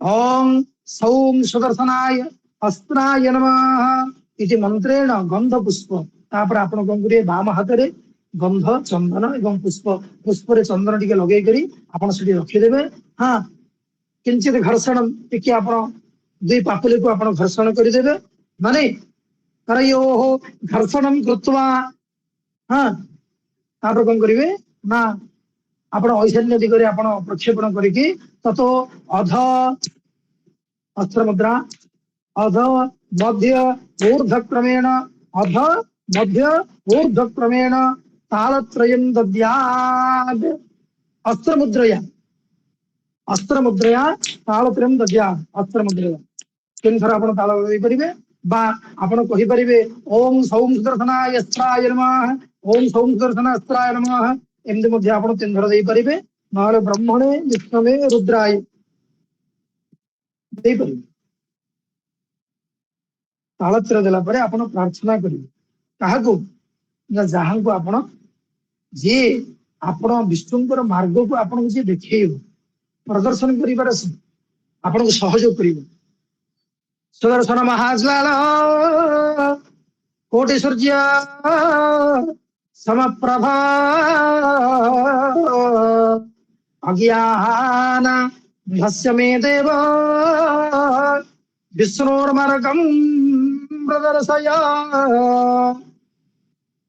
ओं सौं सुदर्शनाय अस्त्राय नमः इति मंत्रेण गंध पुष्प तापर आपण कोन करिए बाम हाथ रे गंध चंदन एवं पुष्प पुष्प रे चंदन टिके लगै करी आपण सेठी रखि देबे हां किंचित घर्षण टिके आपण दुई पापुली को आपण घर्षण करि देबे माने करयो घर्षणम कृत्वा हां तापर कोन करिवे ना आपण ऐशन्य दिगरे आपण प्रक्षेपण करिकि ततो अध अस्त्र मुद्रा अध मध्य ऊर्ध्व क्रमेण अध मध्य ऊर्ध्व क्रमेण तालत्रयं दद्यात् अस्त्र मुद्रया तालत्रयं दद्यात् अस्त्र मुद्रया तीन थर आपण ताल करिवे बा आपण कहि परिबे ओम सौम सुदर्शनाय अस्त्राय नमः ओम सौम सुदर्शन अस्त्राय नमः एमदि मध्ये आपण तीन थर देई परिबे नहले ब्रह्मणे विष्णुवे रुद्राय देई परिबे तालत्र देला परे आपण प्रार्थना करिवे काहाकू ना जहां को आपण जे आपण विष्णुଙ୍କର मार्ग को आपण जे देखैयो प्रदर्शन करिबार आपण को सहयोग करिवे सुदर्शन महाज्वाल कोटि सूर्य समप्रभा अज्ञान भस्य मे देव विष्णोर्मार्गं प्रदर्शय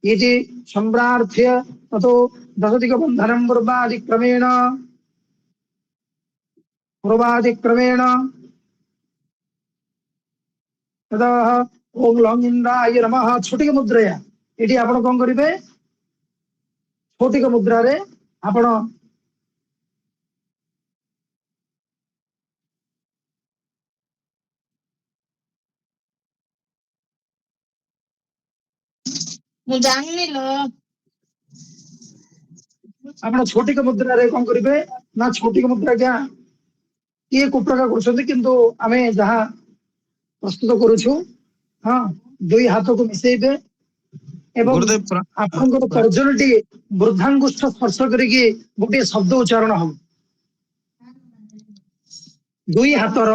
इति सम्प्रार्थ्य ततो दशदिक्बन्धनं पूर्वादिक्रमेण तदा ओम लंग इंद्राय नमः छोटी मुद्रया एटी आपण कोन करिवे छोटी मुद्रा रे आपण ମୁଁ ଜାଣିନି ଲୋ आपण छोटी मुद्रा रे कोन करिवे ना छोटी मुद्रा क्या ये को प्रकार करछन्ती किंतु आमे जहा प्रस्तुत करूछु हां दुई हाथ को मिसेइबे एवं आपनकर तर्जनटी वृद्धांगुष्ठ स्पर्श करिके गोटे शब्द उच्चारण हो दुई हाथर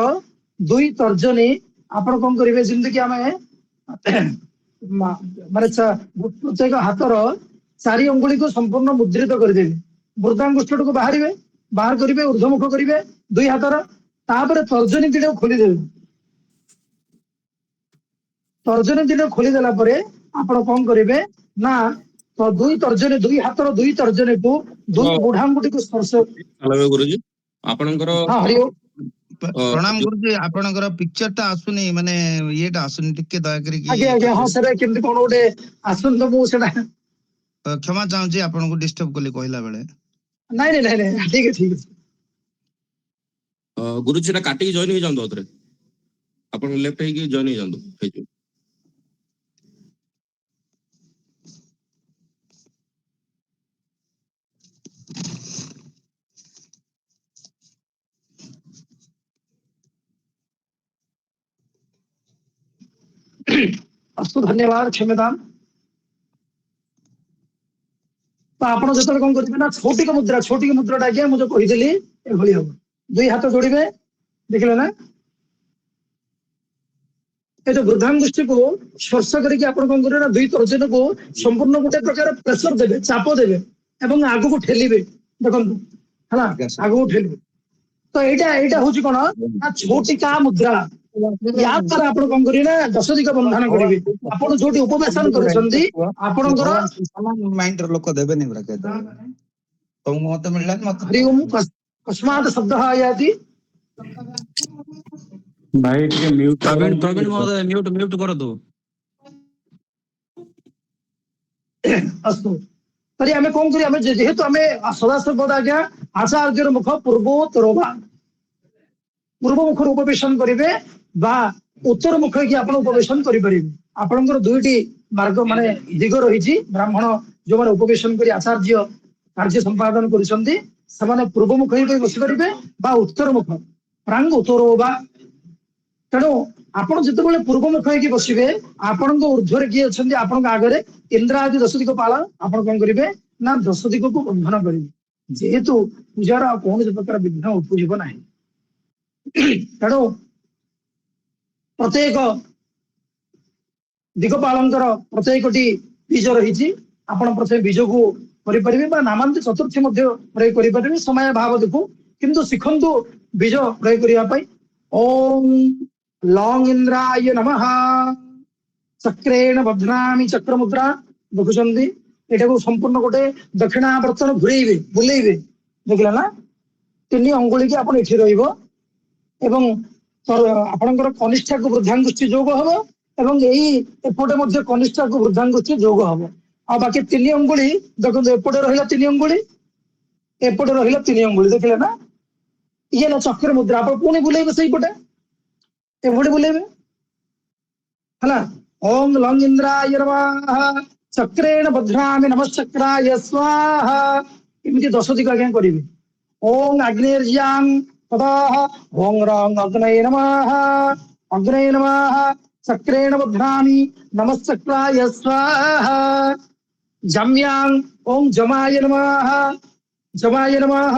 दुई तर्जनी आपण कोन करिवे जिंदगी कि आमे माने प्रत्येक हाथर चारि अंगुली को संपूर्ण मुद्रित कर देबे वृद्धांगुष्ठ को बाहर करिवे ऊर्ध्वमुख करिवे दुई हाथर तापर तर्जनी दिले खोली देबे तर्जनी दिले खोली देला परे आपण कोन करिवे ना तो दुई हाथर दुई तर्जनी को दुई बुढ़ांगुटी को स्पर्श गुरुजी आपनकर हां हरि ओम प्रणाम गुरुजी आपनकर पिक्चर ता आसुनी माने येटा आसुनी टिके दया करी आगे आगे हां सर केमति कोन ओडे आसुन तो मु सेडा क्षमा चाहूची आपनको डिस्टर्ब कली कहला बेले नहीं ठीक है गुरुजी सेटा काटी जॉइन हो जांदो अतरे आपन लेफ्ट है कि जॉइन हो जांदो हेजो अस्तु धन्यवाद क्षम्यताम तो आपण जतले कोन करबे ना छोटी मुद्रा आज्ञा मुझे कहिदेली ए भली हम दुई हाथ जोड़िबे देखले ना ए जो वृद्धांगुष्ठी को स्पर्श करके आपण कोन करबे ना दुई तर्जन को संपूर्ण गोटे प्रकार प्रेशर देबे चाप देबे एवं आगु को ठेलिबे देखंतु हला आगु को ठेलिबे तो एटा होची कोन ना छोटी का मुद्रा या पर आपण कोन करी ना दशदिक बंधन करिवे आपण जोटी उपवेशन करछंती आपणकर समान माइंड रो लोक देबे नै बरा के तो मत मिलला मत हरि ओम कस्मात शब्द आयाति भाई के म्यूट प्रवीण महोदय म्यूट कर दो अस्तु तरी आमे कोन करी आमे जेहेतु आमे सदासर्वदा आज्ञा आचार्यर मुख पूर्वोत्तरोवा पूर्व मुख उपवेशन करिवे बा उत्तर मुख की आपण उपवेशन करि परिबे आपनकर दुईटी मार्ग माने दिग रहिछि ब्राह्मण जो माने उपवेशन करी आचार्य कार्य संपादन करिसंती समान पूर्व मुख ही बसि परिबे बा उत्तर मुख प्रांग उत्तरोवा तेणु आपण जितेबाला पूर्व मुख होगी बसवे आपण ऊर्ध्वर किए अच्छा आपण आगे इंद्र आदि दशदिक पाल आपण कौन करेंगे ना दशदिक को बंधन करेंगे जेहेतु पूजार कौन प्रकार विघ्न उपजीव ना तेणु प्रत्येक दिगपालंकर प्रत्येक बीज रही आपण प्रथम बीज को करें नामांत चतुर्थी प्रयोग करें समय भाव देखू किंतु शिखंतु बीज प्रयोग करने ओम लॉन्ग इंद्राय नमः चक्रेण बध्नामि चक्र मुद्रा देखुଛନ୍ତି एटा को संपूर्ण गोटे दक्षिणावर्तन घुरेइबे बुलेइबे देखला ना तीन अंगुली की आपण एठी रहइबो एवं आपणकर कनिष्ठा को वृद्धांगुष्ठी जोग हबो এবং এই ଏପଟେ ମଧ୍ୟ କନିଷ୍ଠକୁ ବୃଦ୍ଧାଙ୍ଗୁଷ୍ଠି ଯୋଗ ହବ। ଆଉ ବାକି 3 ଅଙ୍ଗୁଳି ଦେଖନ୍ତୁ, ଏପଟେ ରହିଲା 3 ଅଙ୍ଗୁଳି, ଏପଟେ ରହିଲା 3 ଅଙ୍ଗୁଳି, ଦେଖିଲେ ନା? ଇଏ ହେଲା ଚକ୍ର ମୁଦ୍ରା। ଆପଣ ପୁଣି ବୁଲେଇବେ ସେଇପଟେ, ଏଭଳି ବୁଲେଇବେ ହେଲା। ଓಂ ଲଂ ଇନ୍ଦ୍ରାୟ ନମଃ ଚକ୍ରେଣ ବଧ୍ନାମି ନମଶ୍ଚକ୍ରାୟ ସ୍ୱାହା, ଏମିତି 10 ଦିଗ ଆଜ୍ଞା କରିବେ। ଓಂ ଅଗ୍ନିର୍ଜ୍ୟାଂ ତଦାଃ ଓಂ ରଂ ଅଗ୍ନये ନମଃ ଅଗ୍ନये ନମଃ ଚକ୍ରେଣ ବଧ୍ନାମି ନମଶ୍ଚକ୍ରାୟ ସ୍ୱାହା। जम्यां ओम जमाय नमः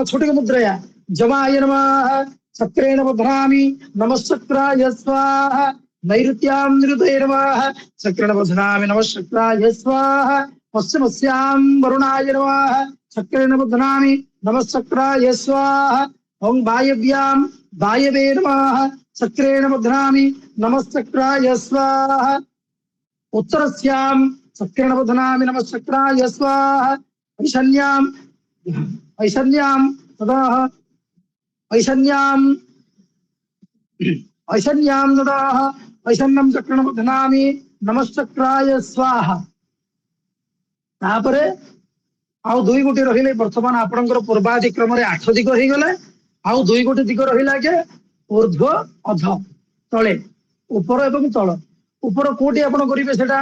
छोटी मुद्रया जमाय नमः चक्रेण बध्नामि नमश्चक्राय स्वाहा। नैऋत्यां निरुते नमः चक्रेण बध्नामि नमश्चक्राय स्वाहा। पश्चिमस्यां वरुणाय नमः चक्रेण बध्नामि नमश्चक्राय स्वाहा। ओम वायव्यां वायवे नमः चक्रेण बध्नामि नमश्चक्राय स्वाहा। उत्तरस्यां चक्रेण बध्नामि नमश्चक्राय स्वाहा। ईशान्यां तदाः ऐशान्यां तदाः ऐशान्यं चक्रेण बध्नामि नमश्चक्राय स्वाहा। तापरे आउ 2 गोटी रहिले। वर्तमान आपणकर पूर्वाधिक्रम रे 8 दिग हो गले। आउ 2 गोटी दिग रहिला के ऊर्ध्व अध तळे, ऊपर एवं तळ। ऊपर कोटी आपण करिवे सेटा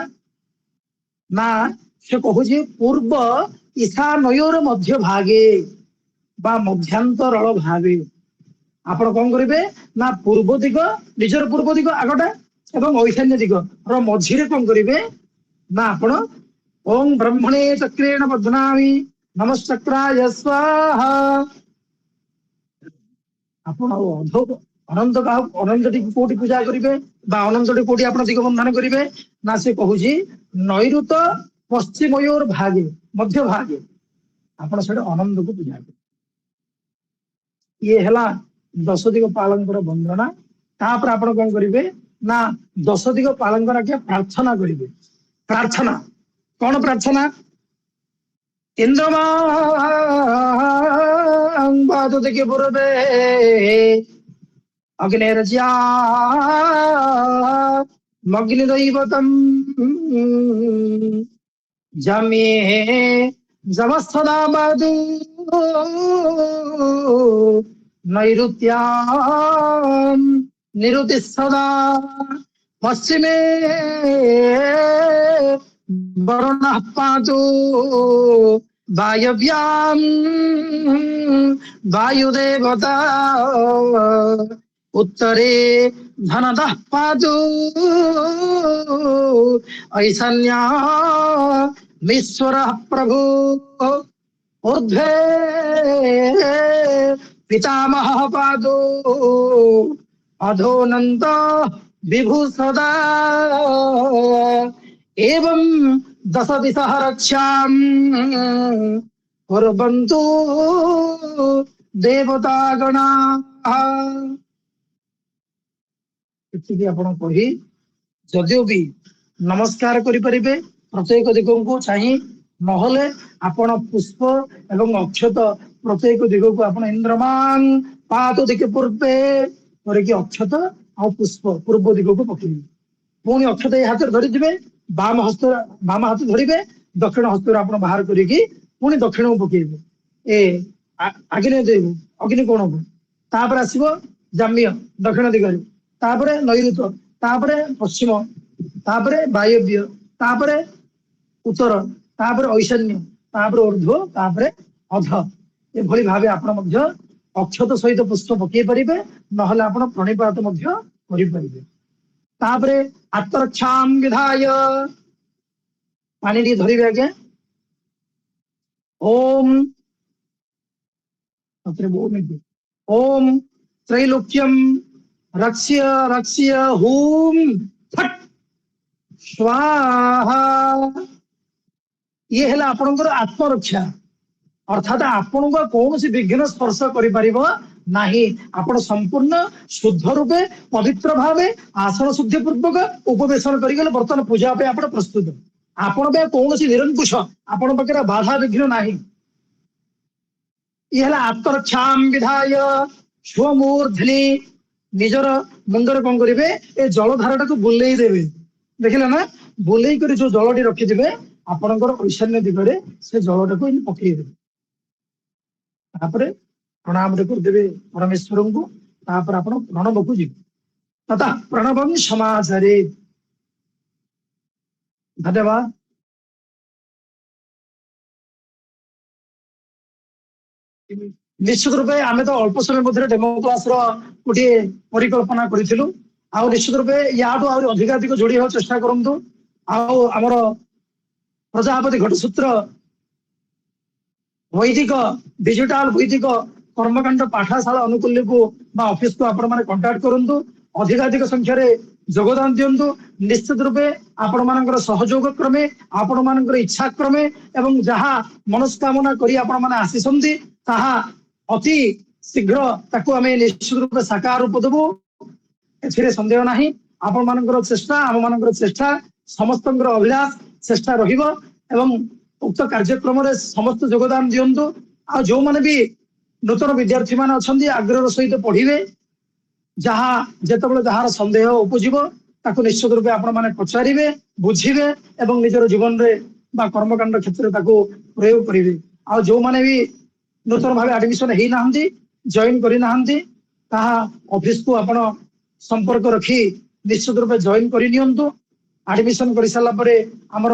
ना, से कहूँ पूर्व ईशानयर मध्य भागे बा मध्यांतरल भागे आपण कौन करेंगे ना, पूर्व दिग निजर पूर्व दिग आगटा एवं ईशान्य दिग मझिरे कौन करेंगे ना, आपण ओं ब्रह्मणे चक्रेण बध्नामि नमश्चक्राय स्वाहा। आपण अनंत अनंतटी कोटी पूजा करेंगे बा अनंतटी कोटी आपण दिग बंधन करेंगे ना, से कहूँ नैऋत पश्चिमयोर भागे मध्य भागे आपण से अनंत को पूजा करें। ये है 10 दिग पालंकर वंदना। तापर आपण कौन करेंगे ना, 10 दिग पालंकर आज्ञा प्रार्थना करेंगे। प्रार्थना कौन प्रार्थना? इंद्रमां बातु दिगे पूर्वे अग्निर्ज्या मग्निदैवतं जमे जमस्तदा बादु नैऋत्यां निरुति सदा पश्चिमे वरुणः पातु वायव्यां वायुदेवता उत्तरे धनदः पातु ऐशान्यामीश्वरः प्रभु ऊर्ध्वे पितामहः पातु अधोनन्त विभु सदा एवं 10 दिशः रक्षां कुर्वन्तु देवतागणाः। एतिକି ଆପଣ କହି ଯଦିଓ ବି ନମସ୍କାର କରିପାରିବେ ପ୍ରତ୍ୟେକ ଦିଗକୁ ଚାହିଁ, ନହେଲେ ଆପଣ ପୁଷ୍ପ ଏବଂ ଅକ୍ଷତ ପ୍ରତ୍ୟେକ ଦିଗକୁ ଆପଣ ଇନ୍ଦ୍ରମାଂ ପାତ ଦିକେ ପୂର୍ବେ କରିକି ଅକ୍ଷତ ଆଉ ପୁଷ୍ପ ପୂର୍ବ ଦିଗକୁ ପକେଇବେ। ପୁଣି ଅକ୍ଷତ ଏ ହାତରେ ଧରିଥିବେ, ବାମ ହାତ ଧରିବେ, ଦକ୍ଷିଣ ହସ୍ତରେ ଆପଣ ବାହାର କରିକି ପୁଣି ଦକ୍ଷିଣକୁ ପକେଇବେ। ଏ ଆଗ୍ନେୟ ଦେବୁ ଅଗ୍ନି କୋଣକୁ, ତାପରେ ଆସିବ ଜାମ୍ୟ ଦକ୍ଷିଣ ଦିଗରେ, ତାପରେ ନୈଋତ, ତାପରେ ପଶ୍ଚିମ, ତାପରେ ବାୟବ୍ୟ, ତାପରେ ଉତ୍ତର, ତାପରେ ଐଶାନ୍ୟ, ତାପରେ ଊର୍ଧ୍ୱ, ତାପରେ ଅଧ। ଏଭଳି ଭାବେ ଆପଣ ମଧ୍ୟ ଅକ୍ଷତ ସହିତ ପୁଷ୍ପ ପକେଇ ପାରିବେ, ନହେଲେ ଆପଣ ପ୍ରଣିପାତ ମଧ୍ୟ କରିପାରିବେ। ତାପରେ ଆତ୍ମରକ୍ଷାଂ ବିଧାୟ ପାଣି ଟିକେ ଧରିବେ ଆଜ୍ଞା। ओम ओम त्रैलोक्यम रक्ष्य रक्ष्य हूम फट स्वाहा। ये है आपणकर आत्मरक्षा, अर्थात आपण को कौन विघ्न स्पर्श करि नाही। आपण संपूर्ण शुद्ध रूपे पवित्र भावे आसन शुद्धि पूर्वक उपवेशन करिगले बर्तमान पूजा पे आपण प्रस्तुत। आपण पे कौन निरंकुश, आपण पाखे बाधा विघ्न नाही। ये आत्मरक्षां विधाय स्वमूर्धनि निजर मुंडर कौन करेंगे, ए जलधारा को बुले देवे। ଦେଖିଲେ ନା ବୁଲେଇ କରି ଯୋଉ ଜଳଟି ରଖିଥିବେ ଆପଣଙ୍କର ଈଶାନ୍ୟ ଦିଗରେ ସେ ଜଳଟାକୁ ଏମିତି ପକେଇଦେବେ। ତାପରେ ପ୍ରଣାମଟେ କରିଦେବେ ପରମେଶ୍ୱରଙ୍କୁ। ତାପରେ ଆପଣ ପ୍ରଣବକୁ ଯିବେ। ତଥା ପ୍ରଣବଂ ସମାଚାରେ। ଧନ୍ୟବାଦ। ନିଶ୍ଚିତ ରୂପେ ଆମେ ତ ଅଳ୍ପ ସମୟ ମଧ୍ୟରେ ଡେମୋ କ୍ଲାସର ଗୋଟିଏ ପରିକଳ୍ପନା କରିଥିଲୁ। ଆଉ ନିଶ୍ଚିତ ରୂପେ ୟାଠୁ ଆହୁରି ଅଧିକାଧିକ ଯୋଡି ହେବାକୁ ଚେଷ୍ଟା କରନ୍ତୁ। ଆଉ ଆମର ପ୍ରଜାପତି ଘଟସୂତ୍ର ବୈଦିକ ଡିଜିଟାଲ ବୈଦିକ କର୍ମକାଣ୍ଡ ପାଠଶାଳା ଅନୁକୂଲ୍ୟକୁ ବା ଅଫିସକୁ ଆପଣ ମାନେ କଣ୍ଟାକ୍ଟ କରନ୍ତୁ। ଅଧିକାଧିକ ସଂଖ୍ୟାରେ ଯୋଗଦାନ ଦିଅନ୍ତୁ। ନିଶ୍ଚିତ ରୂପେ ଆପଣ ମାନଙ୍କର ସହଯୋଗ କ୍ରମେ, ଆପଣ ମାନଙ୍କର ଇଚ୍ଛା କ୍ରମେ ଏବଂ ଯାହା ମନସ୍କାମନା କରି ଆପଣ ମାନେ ଆସିଛନ୍ତି ତାହା ଅତି ଶୀଘ୍ର ତାକୁ ଆମେ ନିଶ୍ଚିତ ରୂପେ ସାକାର ରୂପ ଦେବୁ। ଏଥିରେ ସନ୍ଦେହ ନାହିଁ। ଆପଣ ମାନଙ୍କର ଚେଷ୍ଟା, ଆମ ମାନଙ୍କର ଚେଷ୍ଟା, ସମସ୍ତଙ୍କର ଅଭିଳାଷ ଚେଷ୍ଟା ରହିବ ଏବଂ ଉକ୍ତ କାର୍ଯ୍ୟକ୍ରମରେ ସମସ୍ତ ଯୋଗଦାନ ଦିଅନ୍ତୁ। ଆଉ ଯୋଉମାନେ ବି ନୂତନ ବିଦ୍ୟାର୍ଥୀ ମାନେ ଅଛନ୍ତି ଆଗ୍ରହର ସହିତ ପଢିବେ, ଯାହା ଯେତେବେଳେ ଯାହାର ସନ୍ଦେହ ଉପୁଜିବ ତାକୁ ନିଶ୍ଚିତ ରୂପେ ଆପଣ ମାନେ ପଚାରିବେ, ବୁଝିବେ ଏବଂ ନିଜର ଜୀବନରେ ବା କର୍ମକାଣ୍ଡ କ୍ଷେତ୍ରରେ ତାକୁ ପ୍ରୟୋଗ କରିବେ। ଆଉ ଯୋଉମାନେ ବି ନୂତନ ଭାବେ ଆଡମିସନ ହେଇନାହାନ୍ତି, ଜଏନ କରିନାହାନ୍ତି, ତାହା ଅଫିସକୁ ଆପଣ ସମ୍ପର୍କ ରଖି ନିଶ୍ଚିତ ରୂପେ ଜଏନ କରିନିଅନ୍ତୁ। ଆଡମିସନ କରିସାରିଲା ପରେ ଆମର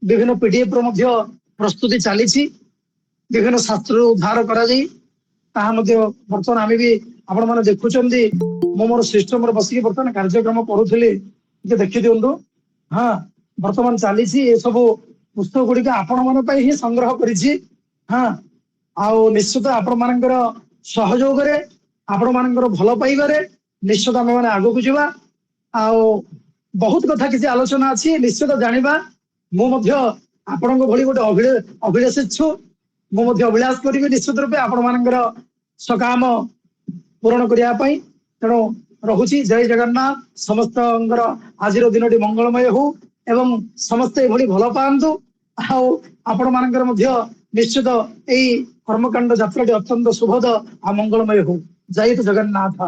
ବିଭିନ୍ନ PDF ର ମଧ୍ୟ ପ୍ରସ୍ତୁତି ଚାଲିଛି। ବିଭିନ୍ନ ଶାସ୍ତ୍ରରୁ ଉଦ୍ଧାର କରାଯାଇ ତାହା ମଧ୍ୟ ବର୍ତ୍ତମାନ ଆମେ ବି ଆପଣ ମାନେ ଦେଖୁଛନ୍ତି। ମୁଁ ମୋର ସିଷ୍ଟମରେ ବସିକି ବର୍ତ୍ତମାନ କାର୍ଯ୍ୟକ୍ରମ କରୁଥିଲି, ଟିକେ ଦେଖି ଦିଅନ୍ତୁ। ହଁ, ବର୍ତ୍ତମାନ ଚାଲିଛି ଏସବୁ ପୁସ୍ତକ ଗୁଡିକ ଆପଣ ମାନଙ୍କ ପାଇଁ ହିଁ ସଂଗ୍ରହ କରିଛି। ହଁ, ଆଉ ନିଶ୍ଚିତ ଆପଣ ମାନଙ୍କର ସହଯୋଗରେ, ଆପଣ ମାନଙ୍କର ଭଲ ପାଇବାରେ ନିଶ୍ଚିତ ଆମେ ମାନେ ଆଗକୁ ଯିବା। ଆଉ ବହୁତ କଥା କିଛି ଆଲୋଚନା ଅଛି, ନିଶ୍ଚିତ ଜାଣିବା। ମୁଁ ମଧ୍ୟ ଆପଣଙ୍କ ଭଳି ଗୋଟେ ଅଭିଳାଷ ଇଚ୍ଛୁ। ମୁଁ ମଧ୍ୟ ଅଭିଳାଷ କରିବି ନିଶ୍ଚିତ ରୂପେ ଆପଣ ମାନଙ୍କର ସକାମ ପୂରଣ କରିବା ପାଇଁ। ତେଣୁ ରହୁଛି, ଜୟ ଜଗନ୍ନାଥ। ସମସ୍ତଙ୍କର ଆଜିର ଦିନଟି ମଙ୍ଗଳମୟ ହଉ ଏବଂ ସମସ୍ତେ ଏଭଳି ଭଲ ପାଆନ୍ତୁ। ଆଉ ଆପଣ ମାନଙ୍କର ମଧ୍ୟ ନିଶ୍ଚିତ ଏଇ କର୍ମକାଣ୍ଡ ଯାତ୍ରାଟି ଅତ୍ୟନ୍ତ ଶୁଭଦ ଆଉ ମଙ୍ଗଳମୟ ହଉ। ଜୟ ଜଗନ୍ନାଥ।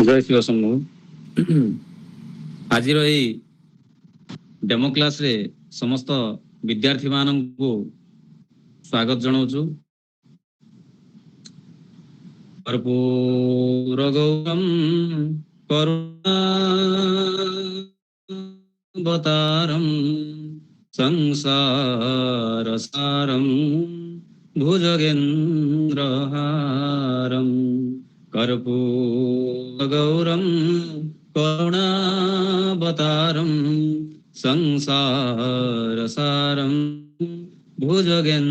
ଜୟ ଶିବ ଶମ୍ଭୁ। ଆଜିର ଏଇ ଡେମୋ କ୍ଲାସରେ ସମସ୍ତ ବିଦ୍ୟାର୍ଥୀ ମାନଙ୍କୁ ସ୍ୱାଗତ ଜଣାଉଛୁ। କର୍ପୂର ଗୌରମ୍ କରୁଣାବତାରମ୍ ସଂସାର ସାରମ୍ ଭୁଜଗେନ୍ଦ୍ରହାରମ୍ कर्पूर गौरम करुणावतारम संसार सारम भुजगेन्द्रहारम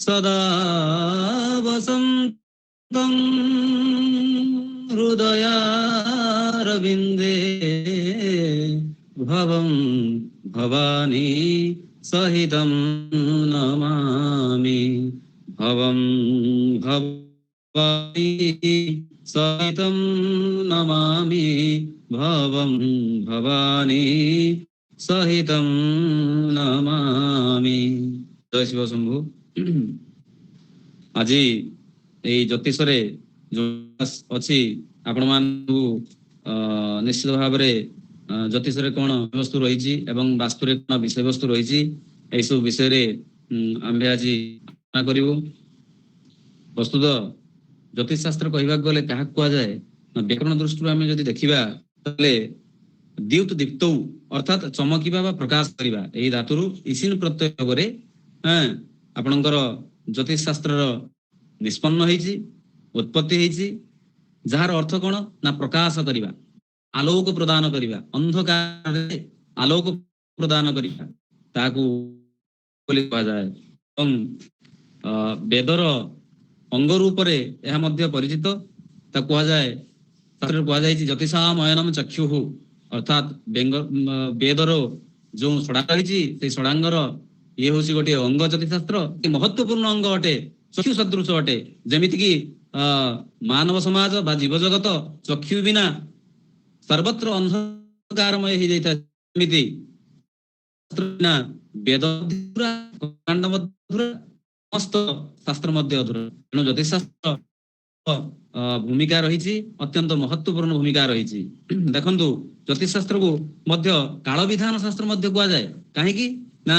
सदा वसन्तं हृदयारविन्दे भवं भवानी सहितं नमामि भवं भवानी सहितं नमामि भवं भवानी सहितं नमामि। जय शिव शंभु। आज এই জ্যোତିଷରେ ଅଛି ଆପଣ ମାନଙ୍କୁ ନିଶ୍ଚିତ ଭାବରେ ଜ୍ୟୋତିଷରେ କ'ଣ ବିଷୟବସ୍ତୁ ରହିଛି ଏବଂ ବାସ୍ତୁରେ କ'ଣ ବିଷୟବସ୍ତୁ ରହିଛି ଏଇସବୁ ବିଷୟରେ ଆମେ ଆଜି ଆଲୋଚନା କରିବୁ। ପ୍ରସ୍ତୁତ ଜ୍ୟୋତିଷ ଶାସ୍ତ୍ର କହିବାକୁ ଗଲେ କାହାକୁ କୁହାଯାଏ ନା ବ୍ୟାକରଣ ଦୃଷ୍ଟିରୁ ଆମେ ଯଦି ଦେଖିବା ତାହେଲେ ଦ୍ୟୁତ୍ ଦୀପ୍ତୌ ଅର୍ଥାତ୍ ଚମକିବା ବା ପ୍ରକାଶ କରିବା ଏହି ଧାତୁରୁ ଇସିନ୍ ପ୍ରତ୍ୟୟ ଯୋଗରେ ଆପଣଙ୍କର ଜ୍ୟୋତିଷ ଶାସ୍ତ୍ରର ନିଷ୍ପନ୍ନ ହେଇଛି, ଉତ୍ପତ୍ତି ହେଇଛି, ଯାହାର ଅର୍ଥ କ'ଣ ନା ପ୍ରକାଶ କରିବା, ଆଲୋକ ପ୍ରଦାନ କରିବା, ଅନ୍ଧକାରରେ ଆଲୋକ ପ୍ରଦାନ କରିବା ତାହାକୁ ବୋଲି କୁହାଯାଏ। ଏବଂ ବେଦର ଅଙ୍ଗ ରୂପରେ ଏହା ମଧ୍ୟ ପରିଚିତ। ତାକୁ କୁହାଯାଏ, ଶାସ୍ତ୍ରରେ କୁହାଯାଇଛି ଜ୍ୟୋତିଷାମୟନମ୍ ଚକ୍ଷୁଃ, ଅର୍ଥାତ୍ ବେଦର ଯୋଉ ଷଡ଼ାଙ୍ଗ ରହିଛି ସେଇ ଷଡ଼ାଙ୍ଗର ଇଏ ହଉଛି ଗୋଟିଏ ଅଙ୍ଗ ଜ୍ୟୋତିଷଶାସ୍ତ୍ର, ମହତ୍ୱପୂର୍ଣ୍ଣ ଅଙ୍ଗ ଅଟେ ଚକ୍ଷୁ ସଦୃଶ ଅଟେ। ଯେମିତି କି ମାନବ ସମାଜ ବା ଜୀବ ଜଗତ ଚକ୍ଷୁ ବିନା ସର୍ବତ୍ର ଅନ୍ଧକାରମୟ ହେଇଯାଇଥାଏ, ସେମିତି ବିନା ବେଦ ଅଧୁରା, କାଣ୍ଡ ମଧ୍ୟ ଅଧୁରା, ସମସ୍ତ ଶାସ୍ତ୍ର ମଧ୍ୟ ଅଧୁରା। ତେଣୁ ଜ୍ୟୋତିଷଶାସ୍ତ୍ର ଭୂମିକା ରହିଛି, ଅତ୍ୟନ୍ତ ମହତ୍ୱପୂର୍ଣ୍ଣ ଭୂମିକା ରହିଛି। ଦେଖନ୍ତୁ ଜ୍ୟୋତିଷଶାସ୍ତ୍ରକୁ ମଧ୍ୟ କାଳ ବିଧାନ ଶାସ୍ତ୍ର ମଧ୍ୟ କୁହାଯାଏ। କାହିଁକି ନା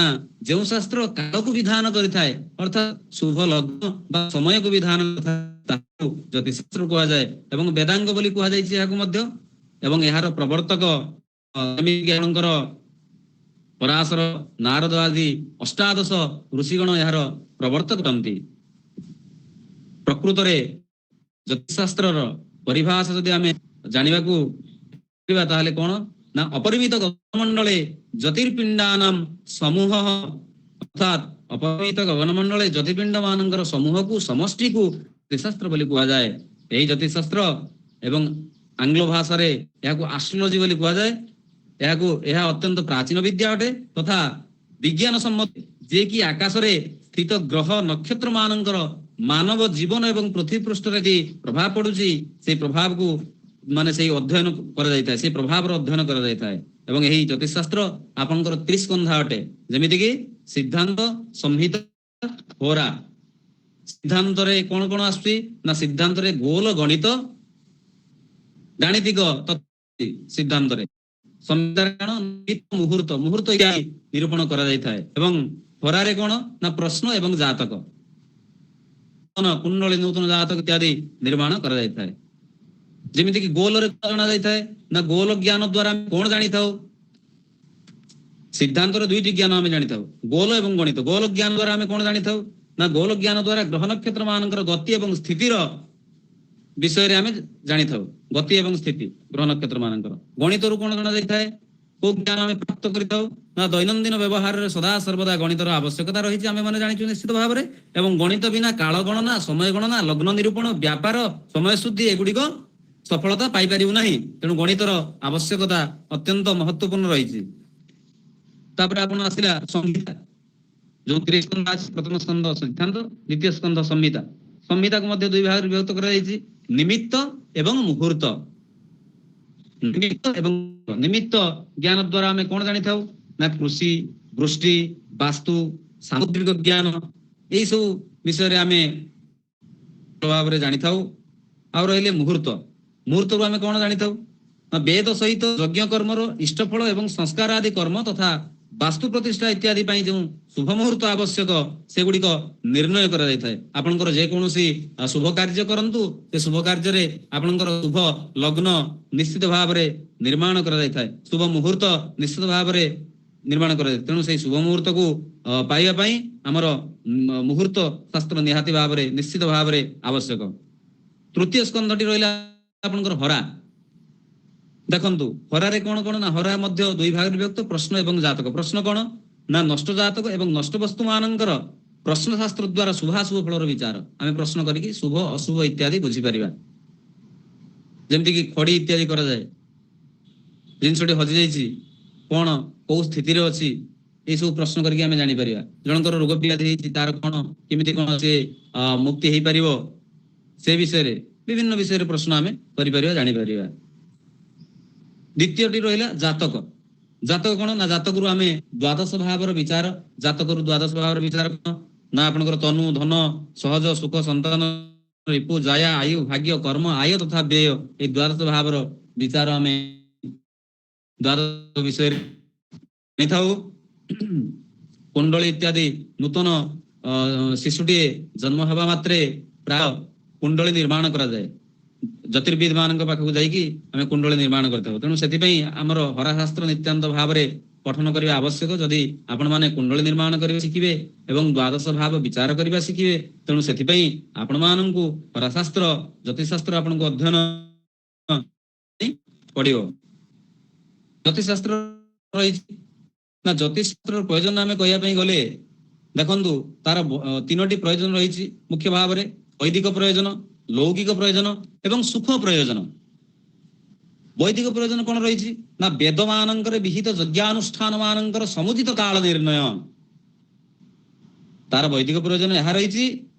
ଯେଉଁ ଶାସ୍ତ୍ର କାଳକୁ ବିଧାନ କରିଥାଏ, ଅର୍ଥାତ୍ ଶୁଭ ଲଗ୍ନ ବା ସମୟକୁ ବିଧାନ କରିଥାଏ, ତାକୁ ଜ୍ୟୋତିଷଶାସ୍ତ୍ର କୁହାଯାଏ ଏବଂ ବେଦାଙ୍ଗ ବୋଲି କୁହାଯାଇଛି ଏହାକୁ ମଧ୍ୟ। ଏବଂ ଏହାର ପ୍ରବର୍ତ୍ତକ ଆପଣଙ୍କର ପରାଶର, ନାରଦ ଆଦି ଅଷ୍ଟାଦଶ ଋଷିଗଣ ଏହାର ପ୍ରବର୍ତ୍ତକ ଅଟନ୍ତି। ପ୍ରକୃତରେ ଜ୍ୟୋତିଷଶାସ୍ତ୍ରର ପରିଭାଷା ଯଦି ଆମେ ଜାଣିବାକୁ କରିବା ତାହେଲେ କଣ ନା ଅପରିମିତ ଗଗନମଣ୍ଡଳେ ଜ୍ୟୋତିର୍ପିଣ୍ଡାନାಂ ସମୂହ, ଅର୍ଥାତ୍ ଅପରିମିତ ଗଗନମଣ୍ଡଳେ ଜ୍ୟୋତିର୍ପିଣ୍ଡ ମାନଙ୍କର ସମୂହକୁ, ସମଷ୍ଟିକୁ ଜ୍ୟୋତିଷଶାସ୍ତ୍ର ବୋଲି କୁହାଯାଏ। ଏହି ଜ୍ୟୋତିଷଶାସ୍ତ୍ର ଏବଂ ଆଙ୍ଗ୍ଲ ଭାଷାରେ ଏହାକୁ ଆଷ୍ଟ୍ରୋଲୋଜି ବୋଲି କୁହାଯାଏ। ଏହା ଅତ୍ୟନ୍ତ ପ୍ରାଚୀନ ବିଦ୍ୟା ଅଟେ ତଥା ବିଜ୍ଞାନ ସମ୍ମତ, ଯିଏକି ଆକାଶରେ ସ୍ଥିତ ଗ୍ରହ ନକ୍ଷତ୍ର ମାନଙ୍କର ମାନବ ଜୀବନ ଏବଂ ପୃଥିବୀ ପୃଷ୍ଠରେ କି ପ୍ରଭାବ ପଡୁଛି, ସେଇ ପ୍ରଭାବକୁ ମାନେ ସେଇ ଅଧ୍ୟୟନ କରାଯାଇଥାଏ, ସେଇ ପ୍ରଭାବର ଅଧ୍ୟୟନ କରାଯାଇଥାଏ। ଏବଂ ଏହି ଜ୍ୟୋତିଷଶାସ୍ତ୍ର ଆପଣଙ୍କର 30 ସ୍କନ୍ଧା ଅଟେ, ଯେମିତିକି ସିଦ୍ଧାନ୍ତ, ସଂହିତା, ହୋରା। ସିଦ୍ଧାନ୍ତରେ କଣ କଣ ଆସୁଛି ନା ସିଦ୍ଧାନ୍ତରେ ଗୋଲ ଗଣିତ, ଗାଣିତିକ ସିଦ୍ଧାନ୍ତରେ, ସଂହିତାରେ କଣ ମୁହୂର୍ତ୍ତ, ମୁହୂର୍ତ୍ତ ଇତ୍ୟାଦି ନିରୂପଣ କରାଯାଇଥାଏ। ଏବଂ ହୋରାରେ କଣ ନା ପ୍ରଶ୍ନ ଏବଂ ଜାତକ, କୁଣ୍ଡଳୀ, ନୂତନ ଜାତକ ଇତ୍ୟାଦି ନିର୍ମାଣ କରାଯାଇଥାଏ। ଯେମିତିକି ଗୋଲରେ ଜଣା ଯାଇଥାଏ ନା ଗୋଲ ଜ୍ଞାନ ଦ୍ଵାରା ଆମେ କଣ ଜାଣିଥାଉ? ସିଦ୍ଧାନ୍ତର 2ଟି ଜ୍ଞାନ ଆମେ ଜାଣିଥାଉ, ଗୋଲ ଏବଂ ଗଣିତ। ଗୋଲ ଜ୍ଞାନ ଦ୍ଵାରା ଆମେ କଣ ଜାଣିଥାଉ ନା ଗୋଲ ଜ୍ଞାନ ଦ୍ଵାରା ଗ୍ରହ ନକ୍ଷତ୍ର ମାନଙ୍କର ଗତି ଏବଂ ସ୍ଥିତିର ବିଷୟରେ ଆମେ ଜାଣିଥାଉ, ଗତି ଏବଂ ସ୍ଥିତି ଗ୍ରହ ନକ୍ଷତ୍ର ମାନଙ୍କର। ଗଣିତରୁ କଣ ଜଣା ଯାଇଥାଏ? କୋଉ ଜ୍ଞାନ ଆମେ ପ୍ରାପ୍ତ କରିଥାଉ ନା ଦୈନନ୍ଦିନ ବ୍ୟବହାରରେ ସଦା ସର୍ବଦା ଗଣିତର ଆବଶ୍ୟକତା ରହିଛି, ଆମେ ମାନେ ଜାଣିଛୁ ନିଶ୍ଚିତ ଭାବରେ। ଏବଂ ଗଣିତ ବିନା କାଳ ଗଣନା, ସମୟ ଗଣନା, ଲଗ୍ନ ନିରୂପଣ, ବ୍ୟାପାର, ସମୟ ଶୁଦ୍ଧି ଏଗୁଡିକ ସଫଳତା ପାଇପାରିବୁ ନାହିଁ। ତେଣୁ ଗଣିତର ଆବଶ୍ୟକତା ଅତ୍ୟନ୍ତ ମହତ୍ୱପୂର୍ଣ୍ଣ ରହିଛି। ତାପରେ ଆପଣ ଆସିଲା ସଂହିତା, ଯୋଉ 30 ସ୍କନ୍ଧ ଅଛି। ପ୍ରଥମ ସ୍କନ୍ଧ ସିଦ୍ଧାନ୍ତ, ଦ୍ୱିତୀୟ ସ୍କନ୍ଧ ସଂହିତା। ସଂହିତାକୁ ମଧ୍ୟ 2 ଭାଗରେ ବିଭକ୍ତ କରାଯାଇଛି, ନିମିତ୍ତ ଏବଂ ମୁହୂର୍ତ୍ତ। ନିମିତ୍ତ ଜ୍ଞାନ ଦ୍ଵାରା ଆମେ କଣ ଜାଣିଥାଉ ନା କୃଷି, ବୃଷ୍ଟି, ବାସ୍ତୁ, ସାମୁଦ୍ରିକ ଜ୍ଞାନ, ଏଇ ସବୁ ବିଷୟରେ ଆମେ ଭାବରେ ଜାଣିଥାଉ। ଆଉ ରହିଲେ ମୁହୂର୍ତ୍ତ, ମୁହୂର୍ତ୍ତରୁ ଆମେ କଣ ଜାଣିଥାଉ ନା ବେଦ ସହିତ ଯଜ୍ଞ କର୍ମର ଇଷ୍ଟଫଳ ଏବଂ ସଂସ୍କାର ଆଦି କର୍ମ ତଥା ବାସ୍ତୁ ପ୍ରତିଷ୍ଠା ଇତ୍ୟାଦି ପାଇଁ ଯେଉଁ ଶୁଭ ମୁହୂର୍ତ୍ତ ଆବଶ୍ୟକ, ସେଗୁଡିକ ନିର୍ଣ୍ଣୟ କରାଯାଇଥାଏ। ଆପଣଙ୍କର ଯେକୌଣସି ଶୁଭ କାର୍ଯ୍ୟ କରନ୍ତୁ, ସେ ଶୁଭ କାର୍ଯ୍ୟରେ ଆପଣଙ୍କର ଶୁଭ ଲଗ୍ନ ନିଶ୍ଚିତ ଭାବରେ ନିର୍ମାଣ କରାଯାଇଥାଏ, ଶୁଭ ମୁହୂର୍ତ୍ତ ନିଶ୍ଚିତ ଭାବରେ ନିର୍ମାଣ କରାଯାଇଥାଏ। ତେଣୁ ସେଇ ଶୁଭ ମୁହୂର୍ତ୍ତକୁ ପାଇବା ପାଇଁ ଆମର ମୁହୂର୍ତ୍ତ ଶାସ୍ତ୍ର ନିହାତି ଭାବରେ ନିଶ୍ଚିତ ଭାବରେ ଆବଶ୍ୟକ। ତୃତୀୟ ସ୍କନ୍ଧଟି ରହିଲା ଆପଣଙ୍କର ହରା। ଦେଖନ୍ତୁ ହରାରେ କଣ କଣ ନା ହରା ମଧ୍ୟ 2 ଭାଗରେ ବିଭକ୍ତ, ପ୍ରଶ୍ନ ଏବଂ ଜାତକ। ପ୍ରଶ୍ନ କଣ ନା ନଷ୍ଟ ଜାତକ ଏବଂ ନଷ୍ଟ ବସ୍ତୁ ମାନଙ୍କର ପ୍ରଶ୍ନ ଶାସ୍ତ୍ର ଦ୍ଵାରା ଶୁଭାଶୁଭ ଫଳର ବିଚାର। ଆମେ ପ୍ରଶ୍ନ କରିକି ଶୁଭ ଅଶୁଭ ଇତ୍ୟାଦି ବୁଝିପାରିବା। ଯେମିତିକି ଖଡି ଇତ୍ୟାଦି କରାଯାଏ, ଜିନିଷଟି ହଜି ଯାଇଛି, କଣ କୋଉ ସ୍ଥିତିରେ ଅଛି, এই ସବୁ ପ୍ରଶ୍ନ କରିକି ଆମେ ଜାଣିପାରିବା। ଜଣଙ୍କର ରୋଗ ବ୍ୟାଧି ହେଇଛି, ତାର କଣ କେମିତି କଣ ସେ ମୁକ୍ତି ହେଇପାରିବ, ସେ ବିଷୟରେ ବିଭିନ୍ନ ବିଷୟରେ ପ୍ରଶ୍ନ ଆମେ କରିପାରିବା, ଜାଣିପାରିବା। ଦ୍ୱିତୀୟଟି ରହିଲା ଜାତକ। ଜାତକ କଣ ନା ଜାତକରୁ ଆମେ ଦ୍ୱାଦଶ ଭାବର ବିଚାର। ଜାତକରୁ ଦ୍ୱାଦଶ ଭାବର ବିଚାର କଣ ନା ଆପଣଙ୍କର ତନୁ, ଧନ, ସହଜ, ସୁଖ, ସନ୍ତାନ, ରିପୁ, ଜାୟା, ଆୟୁ, ଭାଗ୍ୟ, କର୍ମ, ଆୟ ତଥା ବ୍ୟୟ, এই ଦ୍ୱାଦଶ ଭାବର ବିଚାର ଆମେ ଦ୍ୱାଦଶ ବିଷୟରେ ଜାଣିଥାଉ। କୁଣ୍ଡଳୀ ଇତ୍ୟାଦି ନୂତନ ଶିଶୁଟିଏ ଜନ୍ମ ହେବା ମାତ୍ରେ ପ୍ରାୟ କୁଣ୍ଡଳୀ ନିର୍ମାଣ କରାଯାଏ। ଜ୍ୟୋତିର୍ବିଦ ମାନଙ୍କ ପାଖକୁ ଯାଇକି ଆମେ କୁଣ୍ଡଳୀ ନିର୍ମାଣ କରିଥାଉ। ତେଣୁ ସେଥିପାଇଁ ଆମର ହରାଶାସ୍ତ୍ର ନିତ୍ୟାନ୍ତ ଭାବରେ ପଠନ କରିବା ଆବଶ୍ୟକ। ଯଦି ଆପଣମାନେ କୁଣ୍ଡଳୀ ନିର୍ମାଣ କରିବା ଶିଖିବେ ଏବଂ ଦ୍ୱାଦଶ ଭାବ ବିଚାର କରିବା ଶିଖିବେ, ତେଣୁ ସେଥିପାଇଁ ଆପଣମାନଙ୍କୁ ହରାଶାସ୍ତ୍ର, ଜ୍ୟୋତିଷଶାସ୍ତ୍ର ଆପଣଙ୍କୁ ଅଧ୍ୟୟନ ପଡିବ। ଜ୍ୟୋତିଷଶାସ୍ତ୍ର ରହିଛି ନା ଜ୍ୟୋତିଷଶାସ୍ତ୍ରର ପ୍ରয়োଜନ ଆମେ କହିବା ପାଇଁ ଗଲେ, ଦେଖନ୍ତୁ ତାର 3ଟି ପ୍ରয়োଜନ ରହିଛି ମୁଖ୍ୟ ଭାବରେ। ବୈଦିକ ପ୍ରୟୋଜନ, ଲୌକିକ ପ୍ରୟୋଜନ ଏବଂ ସୂକ୍ଷ୍ମ ପ୍ରୟୋଜନ। ବୈଦିକ ପ୍ରୟୋଜନ କଣ ରହିଛି ନା ବେଦ ମାନଙ୍କର ବିହିତ ଯଜ୍ଞାନୁଷ୍ଠାନ ମାନଙ୍କର ସମୁଚିତ କାଳ ନିର୍ଣ୍ଣୟ। ତାର ବୈଦିକ ପ୍ରୟୋଜନ ଏହା ରହିଛି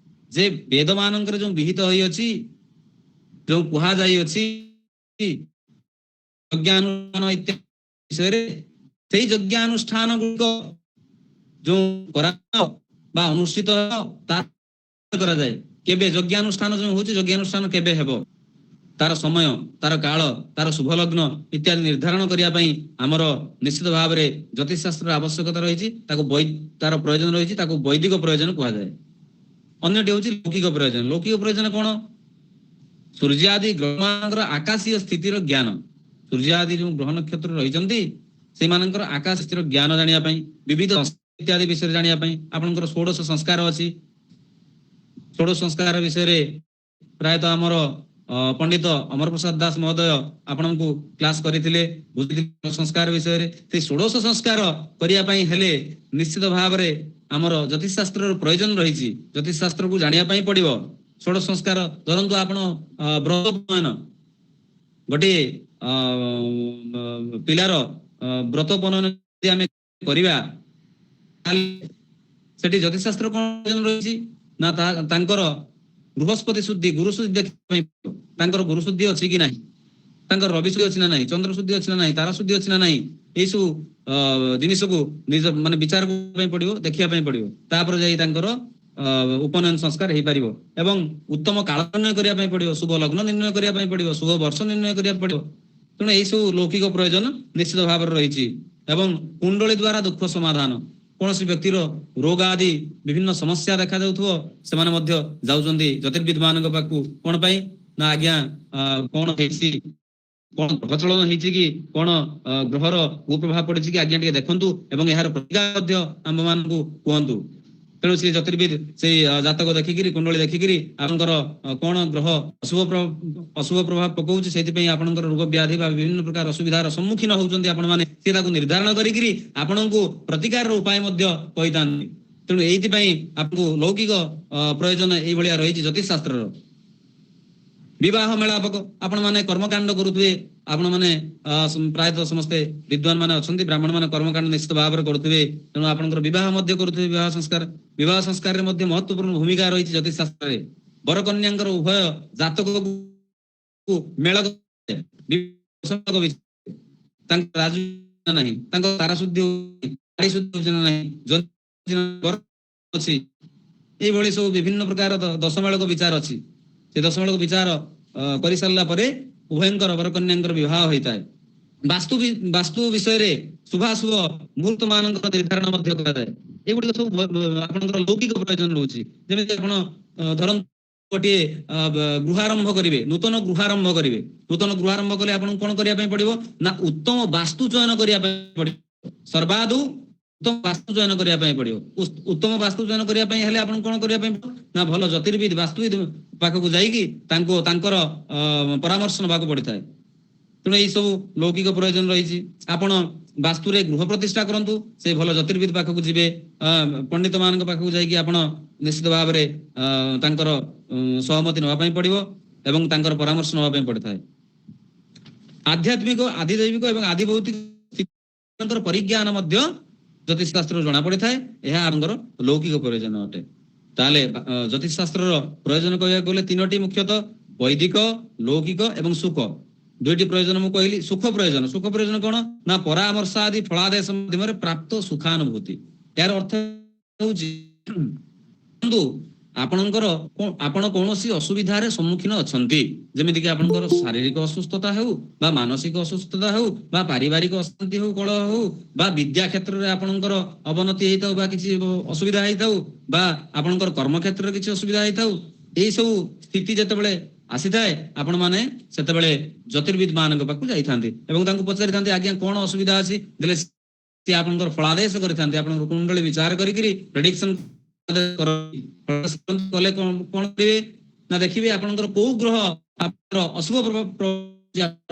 ଯେ ବେଦ ମାନଙ୍କର ଯୋଉ ବିହିତ ହୋଇଅଛି, ଯୋଉ କୁହାଯାଇଅଛି ଯଜ୍ଞାନୁଷ୍ଠାନ ଇତ୍ୟାଦି ବିଷୟରେ, ସେଇ ଯଜ୍ଞାନୁଷ୍ଠାନ ଗୁଡ଼ିକ ଯୋଉ କରାଯାଏ ବା ଅନୁଷ୍ଠିତ ତାର କରାଯାଏ। କେବେ ଯଜ୍ଞାନୁଷ୍ଠାନ ଯୋଉ ହଉଛି, ଯଜ୍ଞାନୁଷ୍ଠାନ କେବେ ହେବ, ତାର ସମୟ, ତାର କାଳ, ତାର ଶୁଭ ଲଗ୍ନ ଇତ୍ୟାଦି ନିର୍ଦ୍ଧାରଣ କରିବା ପାଇଁ ଆମର ନିଶ୍ଚିତ ଭାବରେ ଜ୍ୟୋତିଷଶାସ୍ତ୍ରର ଆବଶ୍ୟକତା ରହିଛି। ତାର ପ୍ରୟୋଜନ ରହିଛି, ତାକୁ ବୈଦିକ ପ୍ରୟୋଜନ କୁହାଯାଏ। ଅନ୍ୟଟି ହଉଛି ଲୌକିକ ପ୍ରୟୋଜନ। ଲୌକିକ ପ୍ରୟୋଜନ କଣ? ସୂର୍ଯ୍ୟ ଆଦି ଗ୍ରହମାନଙ୍କର ଆକାଶୀୟ ସ୍ଥିତିର ଜ୍ଞାନ। ସୂର୍ଯ୍ୟ ଆଦି ଯୋଉ ଗ୍ରହ ନକ୍ଷତ୍ର ରହିଛନ୍ତି ସେମାନଙ୍କର ଆକାଶ ସ୍ଥିତିର ଜ୍ଞାନ ଜାଣିବା ପାଇଁ, ବିବିଧ ଇତ୍ୟାଦି ବିଷୟରେ ଜାଣିବା ପାଇଁ। ଆପଣଙ୍କର 16 ସଂସ୍କାର ଅଛି। 16 ସଂସ୍କାର ବିଷୟରେ ପ୍ରାୟତଃ ଆମର ପଣ୍ଡିତ ଅମର ପ୍ରସାଦ ଦାସ ମହୋଦୟ ଆପଣଙ୍କୁ କ୍ଲାସ କରିଥିଲେ, ବୁଝିଥିଲେ ସଂସ୍କାର ବିଷୟରେ। ସେ 16 ସଂସ୍କାର କରିବା ପାଇଁ ହେଲେ ନିଶ୍ଚିତ ଭାବରେ ଆମର ଜ୍ୟୋତିଷଶାସ୍ତ୍ରର ପ୍ରୟୋଜନ ରହିଛି। ଜ୍ୟୋତିଷଶାସ୍ତ୍ରକୁ ଜାଣିବା ପାଇଁ ପଡିବ। 16 ସଂସ୍କାର ଧରନ୍ତୁ ଆପଣ ବ୍ରତ ଉପନୟନ, ଗୋଟିଏ ପିଲାର ବ୍ରତ ଉପନୟନ ଯଦି ଆମେ କରିବା, ସେଠି ଜ୍ୟୋତିଷଶାସ୍ତ୍ର କଣ ରହିଛି ନା ତାଙ୍କର ବୃହସ୍ପତି ଶୁଦ୍ଧି, ଗୁରୁ ଶୁଦ୍ଧି ଦେଖିବା ପାଇଁ, ତାଙ୍କର ଗୁରୁ ଶୁଦ୍ଧି ଅଛି କି ନାହିଁ, ତାଙ୍କର ରବି ଶୁଦ୍ଧି ଅଛି ନା ନାହିଁ, ଚନ୍ଦ୍ର ଶୁଦ୍ଧି ଅଛି ନା ନାହିଁ, ତାରା ଶୁଦ୍ଧି ଅଛି ନା ନାହିଁ, ଏଇସବୁ ଜିନିଷକୁ ନିଜ ମାନେ ବିଚାର କରିବା ପାଇଁ ପଡିବ, ଦେଖିବା ପାଇଁ ପଡିବ। ତାପରେ ଯାଇ ତାଙ୍କର ଉପନୟନ ସଂସ୍କାର ହେଇପାରିବ। ଏବଂ ଉତ୍ତମ କାଳ ନିର୍ଣ୍ଣୟ କରିବା ପାଇଁ ପଡିବ, ଶୁଭ ଲଗ୍ନ ନିର୍ଣ୍ଣୟ କରିବା ପାଇଁ ପଡିବ, ଶୁଭ ବର୍ଷ ନିର୍ଣ୍ଣୟ କରିବାକୁ ପଡିବ। ତେଣୁ ଏଇ ସବୁ ଲୌକିକ ପ୍ରୟୋଜନ ନିଶ୍ଚିତ ଭାବରେ ରହିଛି। ଏବଂ କୁଣ୍ଡଳୀ ଦ୍ଵାରା ଦୁଃଖ ସମାଧାନ, କୌଣସି ବ୍ୟକ୍ତିର ରୋଗ ଆଦି ବିଭିନ୍ନ ସମସ୍ୟା ଦେଖାଯାଉଥିବ, ସେମାନେ ମଧ୍ୟ ଯାଉଛନ୍ତି ଜ୍ୟୋତିର୍ବିଦ ମାନଙ୍କ ପାଖକୁ। କଣ ପାଇଁ ନା ଆଜ୍ଞା କଣ ହେଇଛି, କଣ ପ୍ରଚଳନ ହେଇଛି କି, କଣ ଗ୍ରହର କୁପ୍ରଭାବ ପଡିଛି କି, ଆଜ୍ଞା ଟିକେ ଦେଖନ୍ତୁ ଏବଂ ଏହାର ପ୍ରତିକାର ମଧ୍ୟ ଆମ ମାନଙ୍କୁ କୁହନ୍ତୁ। ତେଣୁ ସେ ଜ୍ୟୋତିର୍ବିଦ ସେଇ ଜାତକ ଦେଖିକିରି, କୁଣ୍ଡଳୀ ଦେଖିକିରି ଆପଣଙ୍କର କଣ ଗ୍ରହ ଅଶୁଭ ପ୍ରଭାବ ପକଉଛି, ସେଇଥିପାଇଁ ଆପଣଙ୍କର ରୋଗ ବ୍ୟାଧି ବା ବିଭିନ୍ନ ପ୍ରକାର ଅସୁବିଧାର ସମ୍ମୁଖୀନ ହଉଛନ୍ତି ଆପଣମାନେ, ସେ ତାକୁ ନିର୍ଦ୍ଧାରଣ କରିକିରି ଆପଣଙ୍କୁ ପ୍ରତିକାରର ଉପାୟ ମଧ୍ୟ କହିଥାନ୍ତି। ତେଣୁ ଏଇଥିପାଇଁ ଆପଣଙ୍କୁ ଲୌକିକ ପ୍ରୟୋଜନ ଏଇଭଳିଆ ରହିଛି ଜ୍ୟୋତିଷଶାସ୍ତ୍ରର। ବିବାହ ମେଳାପକ, ଆପଣ ମାନେ କର୍ମକାଣ୍ଡ କରୁଥିବେ, ଆପଣ ମାନେ ପ୍ରାୟତଃ ସମସ୍ତେ ବିଦ୍ୱାନ ମାନେ ଅଛନ୍ତି, ବ୍ରାହ୍ମଣ ମାନେ କର୍ମକାଣ୍ଡ ନିଶ୍ଚିତ ଭାବରେ କରୁଥିବେ। ତେଣୁ ଆପଣଙ୍କର ବିବାହ ମଧ୍ୟ କରୁଥିବେ, ବିବାହ ସଂସ୍କାର। ବିବାହ ସଂସ୍କାରରେ ମଧ୍ୟ ମହତ୍ୱପୂର୍ଣ୍ଣ ଭୂମିକା ରହିଛି ଜ୍ୟୋତିଷଶାସ୍ତ୍ରରେ। ବର କନ୍ୟାଙ୍କର ଉଭୟ ଜାତକକୁ ମେଳ ତାଙ୍କ ରାଜୁ ନାହିଁ, ତାଙ୍କ ତାରା ଶୁଦ୍ଧି ନାହିଁ, ଅଛି, ଏଇଭଳି ସବୁ ବିଭିନ୍ନ ପ୍ରକାର ଦଶମେଳକ ବିଚାର ଅଛି। ସେ ଦଶମେଳକ ବିଚାର କରିସାରିଲା ପରେ ଉଭୟଙ୍କର ବରକନ୍ୟାଙ୍କର ବିବାହ ହୋଇଥାଏ। ବାସ୍ତୁ ବିଷୟରେ ଶୁଭାଶୁଭ ମୁହୂର୍ତ୍ତ ମାନଙ୍କର ନିର୍ଦ୍ଧାରଣ ମଧ୍ୟ କରାଯାଏ। ଏଗୁଡିକ ସବୁ ଆପଣଙ୍କର ଲୌକିକ ପ୍ରୟୋଜନ ରହୁଛି। ଯେମିତି ଆପଣ ଧରନ୍ତୁ ଗୋଟିଏ ଗୃହାରମ୍ଭ କରିବେ, ନୂତନ ଗୃହାରମ୍ଭ କରିବେ। ନୂତନ ଗୃହାରମ୍ଭ କଲେ ଆପଣଙ୍କୁ କଣ କରିବା ପାଇଁ ପଡିବ ନା ଉତ୍ତମ ବାସ୍ତୁ ଚୟନ କରିବା ପାଇଁ ପଡିବ। ସର୍ବାଦୁ ଉତ୍ତମ ବାସ୍ତୁ ଚୟନ କରିବା ପାଇଁ ପଡିବ। ଉତ୍ତମ ବାସ୍ତୁ ଚୟନ କରିବା ପାଇଁ ହେଲେ ଆପଣଙ୍କୁ କଣ କରିବା ପାଇଁ ପଡିବ ନା ଭଲ ଜ୍ୟୋତିର୍ବିଦ ବାସ୍ତୁବିଦ ପାଖକୁ ଯାଇକି ତାଙ୍କର ପରାମର୍ଶ ନେବାକୁ ପଡିଥାଏ। ତେଣୁ ଏଇ ସବୁ ଲୌକିକ ପ୍ରୟୋଜନ ରହିଛି। ଆପଣ ବାସ୍ତୁରେ ଗୃହ ପ୍ରତିଷ୍ଠା କରନ୍ତୁ, ସେ ଭଲ ଜ୍ୟୋତିର୍ବିଦ ପାଖକୁ ଯିବେ, ପଣ୍ଡିତ ମାନଙ୍କ ପାଖକୁ ଯାଇକି ଆପଣ ନିଶ୍ଚିତ ଭାବରେ ତାଙ୍କର ସହମତି ନେବା ପାଇଁ ପଡିବ ଏବଂ ତାଙ୍କର ପରାମର୍ଶ ନେବା ପାଇଁ ପଡିଥାଏ। ଆଧ୍ୟାତ୍ମିକ, ଆଦିଦୈବିକ ଏବଂ ଆଦିଭୌତିକ ପରିଜ୍ଞାନ ମଧ୍ୟ ଜ୍ୟୋତିଷଶାସ୍ତ୍ରରୁ ଜଣା ପଡିଥାଏ। ଏହା ଆମର ଲୌକିକ ପ୍ରୟୋଜନ ଅଟେ। ତାହେଲେ ଜ୍ୟୋତିଷଶାସ୍ତ୍ରର ପ୍ରୟୋଜନ କହିବାକୁ ଗଲେ ତିନୋଟି ମୁଖ୍ୟତଃ, ବୈଦିକ, ଲୌକିକ ଏବଂ ସୁଖ। ଦୁଇଟି ପ୍ରୟୋଜନ ମୁଁ କହିଲି। ସୁଖ ପ୍ରୟୋଜନ, ସୁଖ ପ୍ରୟୋଜନ କଣ ନା ପରାମର୍ଶ ଆଦି ଫଳାଦେଶ ମାଧ୍ୟମରେ ପ୍ରାପ୍ତ ସୁଖାନୁଭୂତି। ଏହାର ଅର୍ଥ ହେଉଛି ଆପଣ କୌଣସି ଅସୁବିଧାରେ ସମ୍ମୁଖୀନ ଅଛନ୍ତି, ଯେମିତିକି ଆପଣଙ୍କର ଶାରୀରିକ ଅସୁସ୍ଥତା ହେଉ ବା ମାନସିକ ଅସୁସ୍ଥତା ହେଉ ବା ପାରିବାରିକ ଅଶାନ୍ତି ହେଉ, କଳହ ହେଉ ବା ବିଦ୍ୟା କ୍ଷେତ୍ରରେ ଆପଣଙ୍କର ଅବନତି ହେଇଥାଉ ବା କିଛି ଅସୁବିଧା ହେଇଥାଉ ବା ଆପଣଙ୍କର କର୍ମକ୍ଷେତ୍ରରେ କିଛି ଅସୁବିଧା ହେଇଥାଉ, ଏଇ ସବୁ ସ୍ଥିତି ଯେତେବେଳେ ଆସିଥାଏ ଆପଣ ମାନେ ସେତେବେଳେ ଜ୍ୟୋତିର୍ବିଦ ମାନଙ୍କ ପାଖକୁ ଯାଇଥାନ୍ତି ଏବଂ ତାଙ୍କୁ ପଚାରିଥାନ୍ତି ଆଜ୍ଞା କଣ ଅସୁବିଧା ଅଛି, ଦେଲେ ସେ ଆପଣଙ୍କର ଫଳାଦେଶ କରିଥାନ୍ତି। ଆପଣଙ୍କର କୁଣ୍ଡଳୀ ବିଚାର କରିକିରି ପ୍ରେଡିକ୍ସନ କଲେ କଣ କରିବେ ନା ଦେଖିବେ ଆପଣଙ୍କର କୋଉ ଗ୍ରହ ଆପଣଙ୍କର ଅଶୁଭ ପ୍ରଭାବ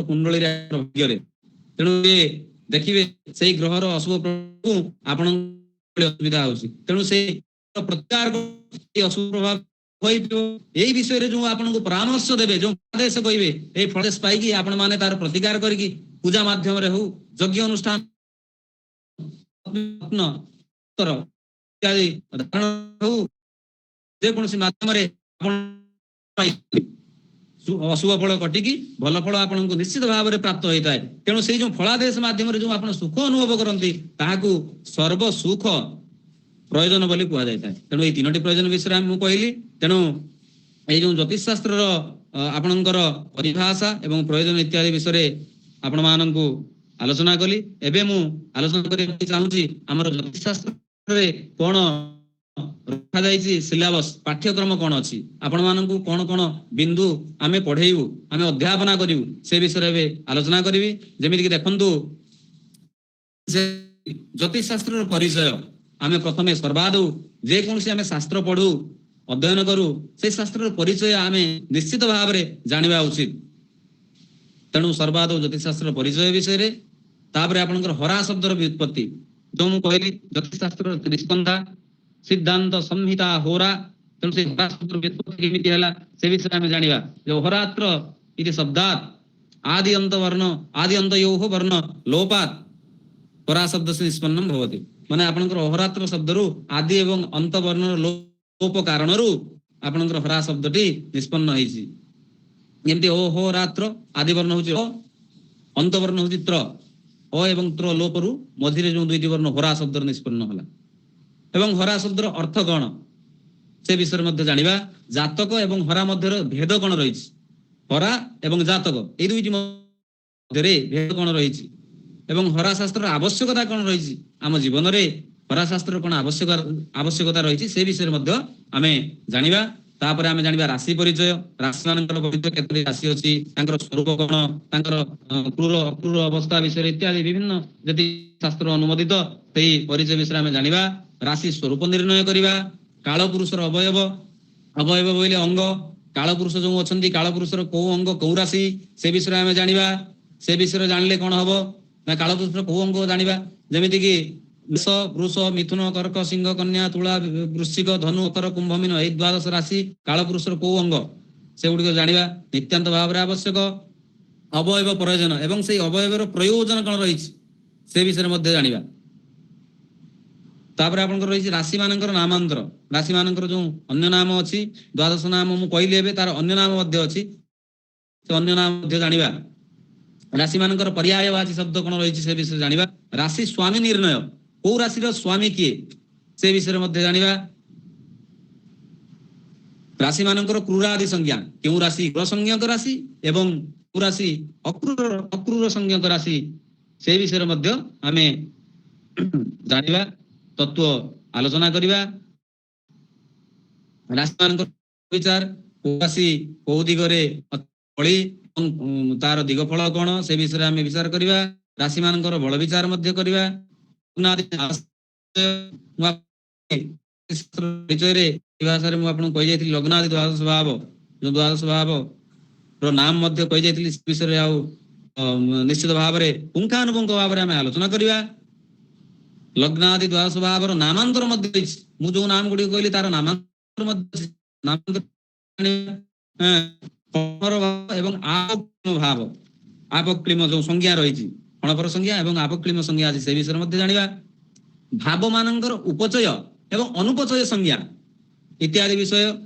କୁଣ୍ଡଳୀରେ ଭାଗ୍ୟରେ। ତେଣୁ ଦେଖିବେ ସେଇ ଗ୍ରହର ଅଶୁଭ ପ୍ରଭାବକୁ ଆପଣଙ୍କ ଅସୁବିଧା ହଉଛି, ତେଣୁ ସେଇ ପ୍ରତିକାର ଅଶୁଭ ପ୍ରଭାବ ହୋଇଥିବ। ଏଇ ବିଷୟରେ ଯୋଉ ଆପଣଙ୍କୁ ପରାମର୍ଶ ଦେବେ, ଯୋଉ ଫଳାଦେଶ କହିବେ, ଏଇ ଫଳାଦେଶ ପାଇକି ଆପଣ ମାନେ ତାର ପ୍ରତିକାର କରିକି ପୂଜା ମାଧ୍ୟମରେ ହଉ, ଯଜ୍ଞ ଅନୁଷ୍ଠାନ ହଉ ଯେକୌଣସି ମାଧ୍ୟମରେ ଆପଣ ଅଶୁଭ ଫଳ କଟିକି ଭଲ ଫଳ ଆପଣଙ୍କୁ ନିଶ୍ଚିତ ଭାବରେ ପ୍ରାପ୍ତ ହୋଇଥାଏ। ତେଣୁ ସେଇ ଯୋଉ ଫଳାଦେଶ ମାଧ୍ୟମରେ ଯୋଉ ଆପଣ ସୁଖ ଅନୁଭବ କରନ୍ତି ତାହାକୁ ସର୍ବ ସୁଖ ପ୍ରୟୋଜନ ବୋଲି କୁହାଯାଇଥାଏ। ତେଣୁ ଏଇ ତିନୋଟି ପ୍ରୟୋଜନ ବିଷୟରେ ମୁଁ କହିଲି। ତେଣୁ ଏଇ ଯୋଉ ଜ୍ୟୋତିଷ ଶାସ୍ତ୍ରର ଆପଣଙ୍କର ପରିଭାଷା ଏବଂ ପ୍ରୟୋଜନ ଇତ୍ୟାଦି ବିଷୟରେ ଆପଣମାନଙ୍କୁ ଆଲୋଚନା କଲି। ଏବେ ମୁଁ ଆଲୋଚନା କରିବାକୁ ଚାହୁଁଛି ଆମର ଜ୍ୟୋତିଷ ଶାସ୍ତ୍ରରେ କଣ ରଖାଯାଇଛି, ସିଲାବସ ପାଠ୍ୟକ୍ରମ କଣ ଅଛି, ଆପଣମାନଙ୍କୁ କଣ କଣ ବିନ୍ଦୁ ଆମେ ପଢେଇବୁ, ଆମେ ଅଧ୍ୟାପନା କରିବୁ, ସେ ବିଷୟରେ ଏବେ ଆଲୋଚନା କରିବି। ଯେମିତିକି ଦେଖନ୍ତୁ, ଜ୍ୟୋତିଷ ଶାସ୍ତ୍ରର ପରିଚୟ ଆମେ ପ୍ରଥମେ ସର୍ବାଦୌ ଯେକୌଣସି ଆମେ ଶାସ୍ତ୍ର ପଢୁ ଅଧ୍ୟୟନ କରୁ ସେଇ ଶାସ୍ତ୍ରର ପରିଚୟ ଆମେ ନିଶ୍ଚିତ ଭାବରେ ଜାଣିବା ଉଚିତ। ତେଣୁ ସର୍ବାଦୌ ଜ୍ୟୋତିଷ ଶାସ୍ତ୍ରର ପରିଚୟ ବିଷୟରେ, ତାପରେ ଆପଣଙ୍କର ହରା ଶବ୍ଦର ବ୍ୟୁତ୍ପତ୍ତି, ଯୋଉ ମୁଁ କହିଲି ଜ୍ୟୋତିଷ ଶାସ୍ତ୍ରର ତ୍ରିସ୍କନ୍ଧା, ସିଦ୍ଧାନ୍ତ, ସଂହିତା, ହୋରା। ତେଣୁ ସେ ହରା ଶବ୍ଦର ବ୍ୟୁତ୍ପତ୍ତି କେମିତି ହେଲା ସେ ବିଷୟରେ ଆମେ ଜାଣିବା। ଯୋଉ ହୋରାତ୍ର ଇତି ଶବ୍ଦାତ୍ ଆଦି ଅନ୍ତ ବର୍ଣ୍ଣ ଆଦି ଅନ୍ତୟୋଃ ବର୍ଣ୍ଣ ଲୋପାତ୍ ହରା ଶବ୍ଦ ସେ ନିଷ୍ପନ୍ନମ୍ ଭବତି। ମାନେ ଆପଣଙ୍କର ଅହରାତ୍ର ଶବ୍ଦରୁ ଆଦି ଏବଂ ଅନ୍ତ ବର୍ଣ୍ଣର ଲୋପ କାରଣରୁ ଆପଣଙ୍କର ହରା ଶବ୍ଦଟି ନିଷ୍ପନ୍ନ ହେଇଛି। ଯେମିତି ହୋ ରାତ୍ର ଆଦି ବର୍ଣ୍ଣ ହଉଛି ଅ, ଅନ୍ତ ବର୍ଣ୍ଣ ହଉଛି ତ୍ର, ଅ ଏବଂ ତ୍ର ଲୋପରୁ ମଝିରେ ଯୋଉ ଦୁଇଟି ବର୍ଣ୍ଣ ହରା ଶବ୍ଦର ନିଷ୍ପନ୍ନ ହେଲା। ଏବଂ ହରା ଶବ୍ଦର ଅର୍ଥ କଣ ସେ ବିଷୟରେ ମଧ୍ୟ ଜାଣିବା। ଜାତକ ଏବଂ ହରା ମଧ୍ୟରେ ଭେଦ କଣ ରହିଛି, ହରା ଏବଂ ଜାତକ ଏଇ ଦୁଇଟି ମଧ୍ୟରେ ଭେଦ କଣ ରହିଛି, ଏବଂ ହରା ଶାସ୍ତ୍ରର ଆବଶ୍ୟକତା କଣ ରହିଛି ଆମ ଜୀବନରେ, ହରା ଶାସ୍ତ୍ରର କଣ ଆବଶ୍ୟକତା ରହିଛି ସେ ବିଷୟରେ ମଧ୍ୟ ଆମେ ଜାଣିବା। ତାପରେ ଆମେ ଜାଣିବା ରାଶି ପରିଚୟ, ରାଶି ମାନଙ୍କର ପରିଚୟ, କେତୋଟି ରାଶି ଅଛି, ତାଙ୍କର ସ୍ୱରୂପ କଣ, ତାଙ୍କର କ୍ରୂର ଅକ୍ରୂର ଅବସ୍ଥା ବିଷୟରେ ଇତ୍ୟାଦି ବିଭିନ୍ନ ଯଦି ଶାସ୍ତ୍ର ଅନୁମୋଦିତ ସେଇ ପରିଚୟ ବିଷୟରେ ଆମେ ଜାଣିବା। ରାଶି ସ୍ୱରୂପ ନିର୍ଣ୍ଣୟ କରିବା, କାଳପୁରୁଷର ଅବୟବ, ଅବୟବ ବୋଇଲେ ଅଙ୍ଗ, କାଳପୁରୁଷ ଯୋଉ ଅଛନ୍ତି କାଳପୁରୁଷର କୋଉ ଅଙ୍ଗ କୋଉ ରାଶି ସେ ବିଷୟରେ ଆମେ ଜାଣିବା। ସେ ବିଷୟରେ ଜାଣିଲେ କଣ ହବ ନା କାଳପୁରୁଷର କୋଉ ଅଙ୍ଗ ଜାଣିବା, ଯେମିତିକି ବୃଷ, ବୃଷ, ମିଥୁନ, କର୍କ, ସିଂହ, କନ୍ୟା, ତୁଳା, ବୃଶ୍ଚିକ, ଧନୁ, ମକର, କୁମ୍ଭ, ମୀନ ଏଇ ଦ୍ୱାଦଶ ରାଶି କାଳପୁରୁଷର କୋଉ ଅଙ୍ଗ ସେଗୁଡିକ ଜାଣିବା ନିତ୍ୟାନ୍ତ ଭାବରେ ଆବଶ୍ୟକ। ଅବୟବ ପ୍ରୟୋଜନ ଏବଂ ସେଇ ଅବୟବର ପ୍ରୟୋଜନ କଣ ରହିଛି ସେ ବିଷୟରେ ମଧ୍ୟ ଜାଣିବା। ତାପରେ ଆପଣଙ୍କର ରହିଛି ରାଶି ମାନଙ୍କର ନାମାନ୍ତର, ରାଶି ମାନଙ୍କର ଯୋଉ ଅନ୍ୟ ନାମ ଅଛି, ଦ୍ୱାଦଶ ନାମ ମୁଁ କହିଲି ଏବେ, ତାର ଅନ୍ୟ ନାମ ମଧ୍ୟ ଅଛି, ସେ ଅନ୍ୟ ନାମ ମଧ୍ୟ ଜାଣିବା। ରାଶି ମାନଙ୍କର ପର୍ୟାୟବାଚୀ ଶବ୍ଦ କଣ ରହିଛି ସେ ବିଷୟରେ ଜାଣିବା। ରାଶି ସ୍ୱାମୀ ନିର୍ଣ୍ଣୟ, କୋଉ ରାଶିର ସ୍ୱାମୀ କିଏ ସେ ବିଷୟରେ ମଧ୍ୟ ଜାଣିବା। ରାଶି ମାନଙ୍କର କ୍ରୂରାଦି ସଂଜ୍ଞା, କେଉଁ ରାଶି କ୍ରୂର ସଂଜ୍ଞକ ରାଶି ଏବଂ କେଉଁ ରାଶି ଅକ୍ରୂର ସଂଜ୍ଞକ ରାଶି ସେ ବିଷୟରେ ମଧ୍ୟ ଆମେ ଜାଣିବା, ତତ୍ତ୍ୱ ଆଲୋଚନା କରିବା। ରାଶି ମାନଙ୍କର ବିଚାର, କୋଉ ରାଶି କୋଉ ଦିଗରେ ଫଳି ଏବଂ ତାର ଦିଗ ଫଳ କଣ ସେ ବିଷୟରେ ଆମେ ବିଚାର କରିବା। ରାଶି ମାନଙ୍କର ବଳ ବିଚାର ମଧ୍ୟ କରିବା। ପରିଚୟରେ ଭାଷାରେ ମୁଁ ଆପଣଙ୍କୁ କହିଯାଇଥିଲି ଲଗ୍ନାଦି ଦ୍ୱାଦଶ ଭାବ, ଯୋଉ ଦ୍ୱାଦଶ ଭାବ ର ନାମ ମଧ୍ୟ କହିଯାଇଥିଲି, ସେ ବିଷୟରେ ଆଉ ନିଶ୍ଚିତ ଭାବରେ ପୁଙ୍ଖାନୁପୁଙ୍ଖ ଭାବରେ ଆମେ ଆଲୋଚନା କରିବା। ଲଗ୍ନାଦି ଦ୍ୱାଦଶ ଭାବର ନାମାନ୍ତର ମଧ୍ୟ ରହିଛି, ମୁଁ ଯୋଉ ନାମ ଗୁଡିକ କହିଲି ତାର ନାମାନ୍ତର ମଧ୍ୟ ଏବଂ ଭାବ ଆପକ୍ଳିମ ଯୋଉ ସଂଜ୍ଞା ରହିଛି, ଅଣପର ସଂଜ୍ଞା ଏବଂ ଆପକ୍ଳିମ ସଂଜ୍ଞା ଅଛି ସେ ବିଷୟରେ ମଧ୍ୟ ଜାଣିବା। ଭାବ ମାନଙ୍କର ଉପଚୟ ଏବଂ ଅନୁପଚୟ ସଂଜ୍ଞା ଇତ୍ୟାଦି ବିଷୟ,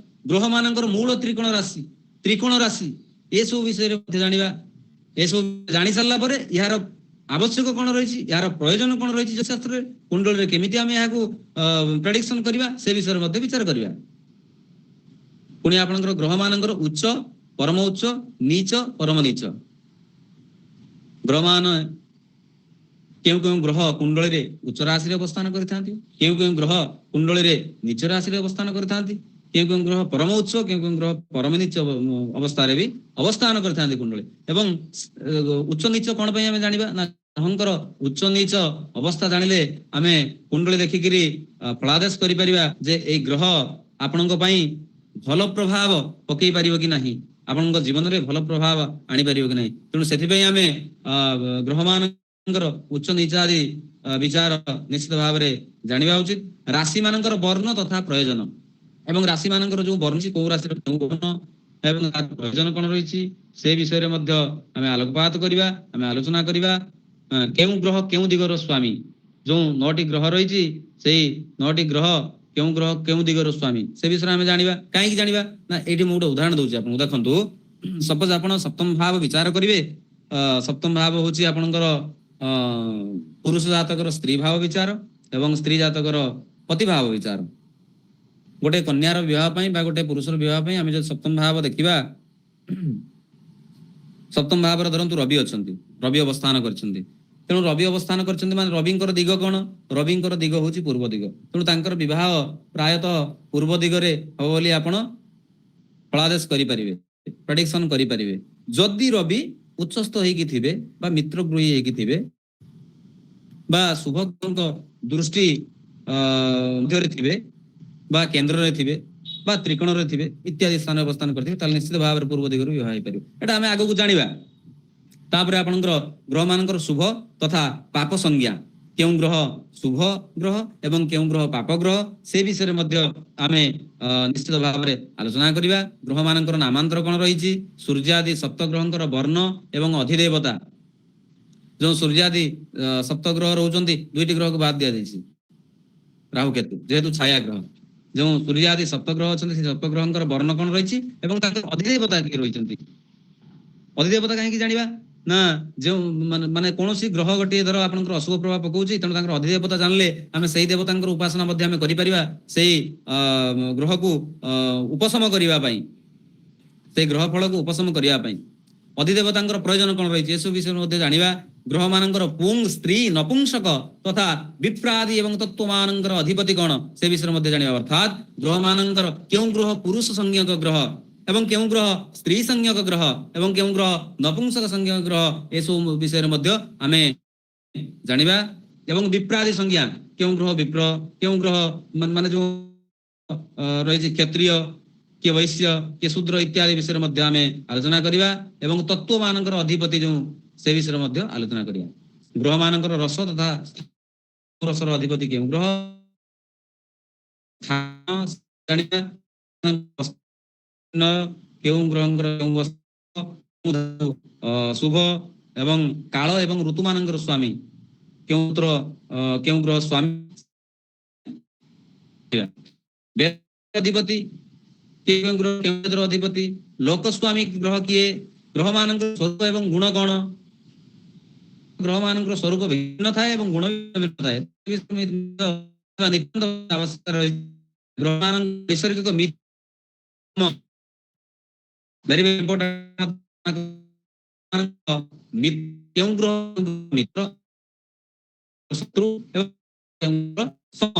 ଗ୍ରହ ମାନଙ୍କର ମୂଳ ତ୍ରିକୋଣ ରାଶି, ତ୍ରିକୋଣ ରାଶି ଏସବୁ ବିଷୟରେ ମଧ୍ୟ ଜାଣିବା। ଏସବୁ ଜାଣି ସାରିଲା ପରେ ଏହାର ଆବଶ୍ୟକ କଣ ରହିଛି, ଏହାର ପ୍ରୟୋଜନ କଣ ରହିଛି ଜ୍ୟୋତିଷଶାସ୍ତ୍ରରେ, କୁଣ୍ଡଳୀରେ କେମିତି ଆମେ ଏହାକୁ ପ୍ରେଡିକ୍ସନ କରିବା ସେ ବିଷୟରେ ମଧ୍ୟ ବିଚାର କରିବା। ପୁଣି ଆପଣଙ୍କର ଗ୍ରହ ମାନଙ୍କର ଉଚ୍ଚ, ପରମ ଉଚ୍ଚ, ନୀଚ, ପରମ ନୀଚ। ଗ୍ରହ ମାନ କେଉଁ କେଉଁ ଗ୍ରହ କୁଣ୍ଡଳୀରେ ଉଚ୍ଚ ରାଶିରେ ଅବସ୍ଥାନ କରିଥାନ୍ତି, କେଉଁ କେଉଁ ଗ୍ରହ କୁଣ୍ଡଳୀରେ ନୀଚ ରାଶିରେ ଅବସ୍ଥାନ କରିଥାନ୍ତି, କେଉଁ କେଉଁ ଗ୍ରହ ପରମ ଉଚ୍ଚ, କେଉଁ କେଉଁ ଗ୍ରହ ପରମ ନୀଚ ଅବସ୍ଥାରେ ବି ଅବସ୍ଥାନ କରିଥାନ୍ତି କୁଣ୍ଡଳୀ। ଏବଂ ଉଚ୍ଚ ନୀଚ କଣ ପାଇଁ ଆମେ ଜାଣିବା ନା ଗ୍ରହଙ୍କର ଉଚ୍ଚ ନୀଚ ଅବସ୍ଥା ଜାଣିଲେ ଆମେ କୁଣ୍ଡଳୀ ଦେଖିକିରି ଫଳାଦେଶ କରିପାରିବା ଯେ ଏଇ ଗ୍ରହ ଆପଣଙ୍କ ପାଇଁ ଭଲ ପ୍ରଭାବ ପକେଇ ପାରିବ କି ନାହିଁ, ଆପଣଙ୍କ ଜୀବନରେ ଭଲ ପ୍ରଭାବ ଆଣିପାରିବ କି ନାହିଁ। ତେଣୁ ସେଥିପାଇଁ ଆମେ ଗ୍ରହ ମାନଙ୍କର ଉଚ୍ଚ ନୀଚ ଆଦି ବିଚାର ନିଶ୍ଚିତ ଭାବରେ ଜାଣିବା ଉଚିତ। ରାଶି ମାନଙ୍କର ବର୍ଣ୍ଣ ତଥା ପ୍ରୟୋଜନ ଏବଂ ରାଶି ମାନଙ୍କର ଯୋଉ ବର୍ଣ୍ଣ କୋଉ ରାଶିର କେଉଁ ବର୍ଣ୍ଣ ଏବଂ ତାର ପ୍ରୟୋଜନ କଣ ରହିଛି ସେ ବିଷୟରେ ମଧ୍ୟ ଆମେ ଆଲୋକପାତ କରିବା, ଆମେ ଆଲୋଚନା କରିବା। କେଉଁ ଗ୍ରହ କେଉଁ ଦିଗର ସ୍ୱାମୀ, ଯୋଉ 9ଟି ଗ୍ରହ ରହିଛି ସେଇ 9ଟି ଗ୍ରହ କେଉଁ ଗ୍ରହ କେଉଁ ଦିଗର ସ୍ୱାମୀ ସେ ବିଷୟରେ ଆମେ ଜାଣିବା। କାହିଁକି ଜାଣିବା ନା ଏଇଠି ମୁଁ ଗୋଟେ ଉଦାହରଣ ଦଉଛି ଆପଣଙ୍କୁ। ଦେଖନ୍ତୁ ସପୋଜ ଆପଣ ସପ୍ତମ ଭାବ ବିଚାର କରିବେ। ସପ୍ତମ ଭାବ ହଉଛି ଆପଣଙ୍କର ପୁରୁଷ ଜାତକର ସ୍ତ୍ରୀ ଭାବ ବିଚାର ଏବଂ ସ୍ତ୍ରୀ ଜାତକର ପତି ଭାବ ବିଚାର। ଗୋଟେ କନ୍ୟାର ବିବାହ ପାଇଁ ବା ଗୋଟେ ପୁରୁଷର ବିବାହ ପାଇଁ ଆମେ ଯଦି ସପ୍ତମ ଭାବ ଦେଖିବା, ସପ୍ତମ ଭାବରେ ଧରନ୍ତୁ ରବି ଅଛନ୍ତି, ରବି ଅବସ୍ଥାନ କରିଛନ୍ତି। ତେଣୁ ରବି ଅବସ୍ଥାନ କରିଛନ୍ତି ମାନେ ରବିଙ୍କର ଦିଗ କ'ଣ? ରବିଙ୍କର ଦିଗ ହଉଛି ପୂର୍ବ ଦିଗ। ତେଣୁ ତାଙ୍କର ବିବାହ ପ୍ରାୟତଃ ପୂର୍ବ ଦିଗରେ ହବ ବୋଲି ଆପଣ ଫଳାଦେଶ କରିପାରିବେ, ପ୍ରେଡିକ୍ସନ କରିପାରିବେ। ଯଦି ରବି ଉଚ୍ଚସ୍ଥ ହେଇକି ଥିବେ ବା ମିତ୍ର ଗୃହୀ ହେଇକି ଥିବେ ବା ଶୁଭଙ୍କ ଦୃଷ୍ଟି ମଧ୍ୟରେ ଥିବେ ବା କେନ୍ଦ୍ରରେ ଥିବେ ବା ତ୍ରିକୋଣରେ ଥିବେ ଇତ୍ୟାଦି ସ୍ଥାନରେ ଅବସ୍ଥାନ କରିଥିବେ, ତାହେଲେ ନିଶ୍ଚିତ ଭାବରେ ପୂର୍ବ ଦିଗରୁ ବିବାହ ହେଇପାରିବ। ଏଟା ଆମେ ଆଗକୁ ଜାଣିବା। ତାପରେ ଆପଣଙ୍କର ଗ୍ରହ ମାନଙ୍କର ଶୁଭ ତଥା ପାପ ସଂଜ୍ଞା, କେଉଁ ଗ୍ରହ ଶୁଭ ଗ୍ରହ ଏବଂ କେଉଁ ଗ୍ରହ ପାପ ଗ୍ରହ, ସେ ବିଷୟରେ ମଧ୍ୟ ଆମେ ନିଶ୍ଚିତ ଭାବରେ ଆଲୋଚନା କରିବା। ଗ୍ରହ ମାନଙ୍କର ନାମାନ୍ତର କ'ଣ ରହିଛି, ସୂର୍ଯ୍ୟାଦି ସପ୍ତ ଗ୍ରହଙ୍କର ବର୍ଣ୍ଣ ଏବଂ ଅଧିଦେବତା। ଯେଉଁ ସୂର୍ଯ୍ୟାଦି ସପ୍ତ ଗ୍ରହ ରହୁଛନ୍ତି, 2ଟି ଗ୍ରହକୁ ବାଦ ଦିଆଯାଇଛି, ରାହୁ କେତୁ ଯେହେତୁ ଛାୟା ଗ୍ରହ। ଯେଉଁ ସୂର୍ଯ୍ୟାଦି ସପ୍ତ ଗ୍ରହ ଅଛନ୍ତି ସେ ସପ୍ତ ଗ୍ରହଙ୍କର ବର୍ଣ୍ଣ କ'ଣ ରହିଛି ଏବଂ ତାଙ୍କର ଅଧିଦେବତା କିଏ ରହିଛନ୍ତି। ଅଧିଦେବତା କାହିଁକି ଜାଣିବା ନା ଯେଉଁ ମାନେ କୌଣସି ଗ୍ରହ ଗୋଟିଏ ଧର ଆପଣଙ୍କର ଅଶୁଭ ପ୍ରଭାବ ପକାଉଛି, ତେଣୁ ତାଙ୍କର ଅଧିଦେବତା ଜାଣିଲେ ଆମେ ସେଇ ଦେବତାଙ୍କର ଉପାସନା ମଧ୍ୟ ଆମେ କରିପାରିବା, ସେଇ ଗ୍ରହକୁ ଉପଶମ କରିବା ପାଇଁ, ସେଇ ଗ୍ରହ ଫଳକୁ ଉପଶମ କରିବା ପାଇଁ ଅଧିଦେବତାଙ୍କର ପ୍ରୟୋଜନ କ'ଣ ରହିଛି ଏସବୁ ବିଷୟରେ ମଧ୍ୟ ଜାଣିବା। ଗ୍ରହ ମାନଙ୍କର ପୁଂ ସ୍ତ୍ରୀ ନପୁଂସକ ତଥା ବିପ୍ରାଦି ଏବଂ ତତ୍ତ୍ୱ ମାନଙ୍କର ଅଧିପତି କ'ଣ ସେ ବିଷୟରେ ମଧ୍ୟ ଜାଣିବା। ଅର୍ଥାତ୍ ଗ୍ରହ ମାନଙ୍କର କେଉଁ ଗ୍ରହ ପୁରୁଷ ସଂଜ୍ଞକ ଗ୍ରହ ଏବଂ କେଉଁ ଗ୍ରହ ସ୍ତ୍ରୀ ସଂଜ୍ଞକ ଗ୍ରହ ଏବଂ କେଉଁ ଗ୍ରହ ନପୁଂସକ ସଂଜ୍ଞକ ଗ୍ରହ, ଏସବୁ ବିଷୟରେ ମଧ୍ୟ ଆମେ ଜାଣିବା। ଏବଂ ବିପ୍ରାଦି ସଂଜ୍ଞା, କେଉଁ ଗ୍ରହ ବିପ୍ର, କେଉଁ ଗ୍ରହ ମାନେ ଯୋଉ ରହିଛି କ୍ଷତ୍ରିୟ, କିଏ ବୈଶ୍ୟ, କିଏ ଶୂଦ୍ର ଇତ୍ୟାଦି ବିଷୟରେ ମଧ୍ୟ ଆମେ ଆଲୋଚନା କରିବା। ଏବଂ ତତ୍ତ୍ୱ ମାନଙ୍କର ଅଧିପତି ଯେଉଁ ସେ ବିଷୟରେ ମଧ୍ୟ ଆଲୋଚନା କରିବା। ଗ୍ରହ ମାନଙ୍କର ରସ ତଥା ରସର ଅଧିପତି କେଉଁ ଗ୍ରହ ଜାଣିବା। କେଉଁ ଗ୍ରହଙ୍କର ଶୁଭ ଏବଂ କାଳ ଏବଂ ଋତୁ ମାନଙ୍କର ସ୍ୱାମୀ କେଉଁ ଗ୍ରହ ସ୍ୱାମୀ ଅଧିପତି, କେଉଁ ଗ୍ରହ ଅଧିପତି, ଲୋକସ୍ୱାମୀ ଗ୍ରହ କିଏ, ଗ୍ରହ ମାନଙ୍କର ସ୍ୱରୂପ ଏବଂ ଗୁଣ କ'ଣ। ଗ୍ରହ ମାନଙ୍କର ସ୍ୱରୂପ ଭିନ୍ନ ଥାଏ ଏବଂ ଗୁଣ ଭିନ୍ନ ଥାଏ, ଆବଶ୍ୟକତା ରହିଛି। ଗ୍ରହ ମାନଙ୍କ ନୈସର୍ଗିକ very important, କେଉଁ ଗ୍ରହ ମିତ୍ର ଶତ୍ରୁ ଏବଂ ସମ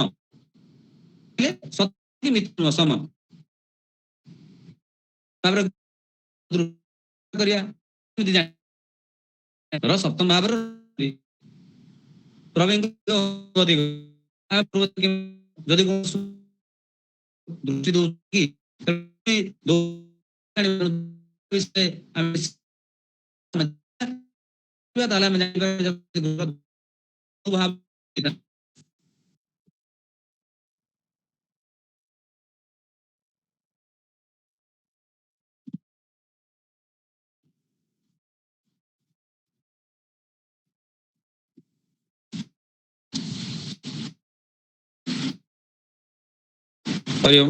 ମିତ୍ର ସମ। ତାପରେ କରିବା ସପ୍ତମ ଭାବରେ ଯଦି ଦୃଷ୍ଟି ଦଉଛି ତାହେଲେ ଆମେ ଜାଣିପାରିବା। हरि ओम।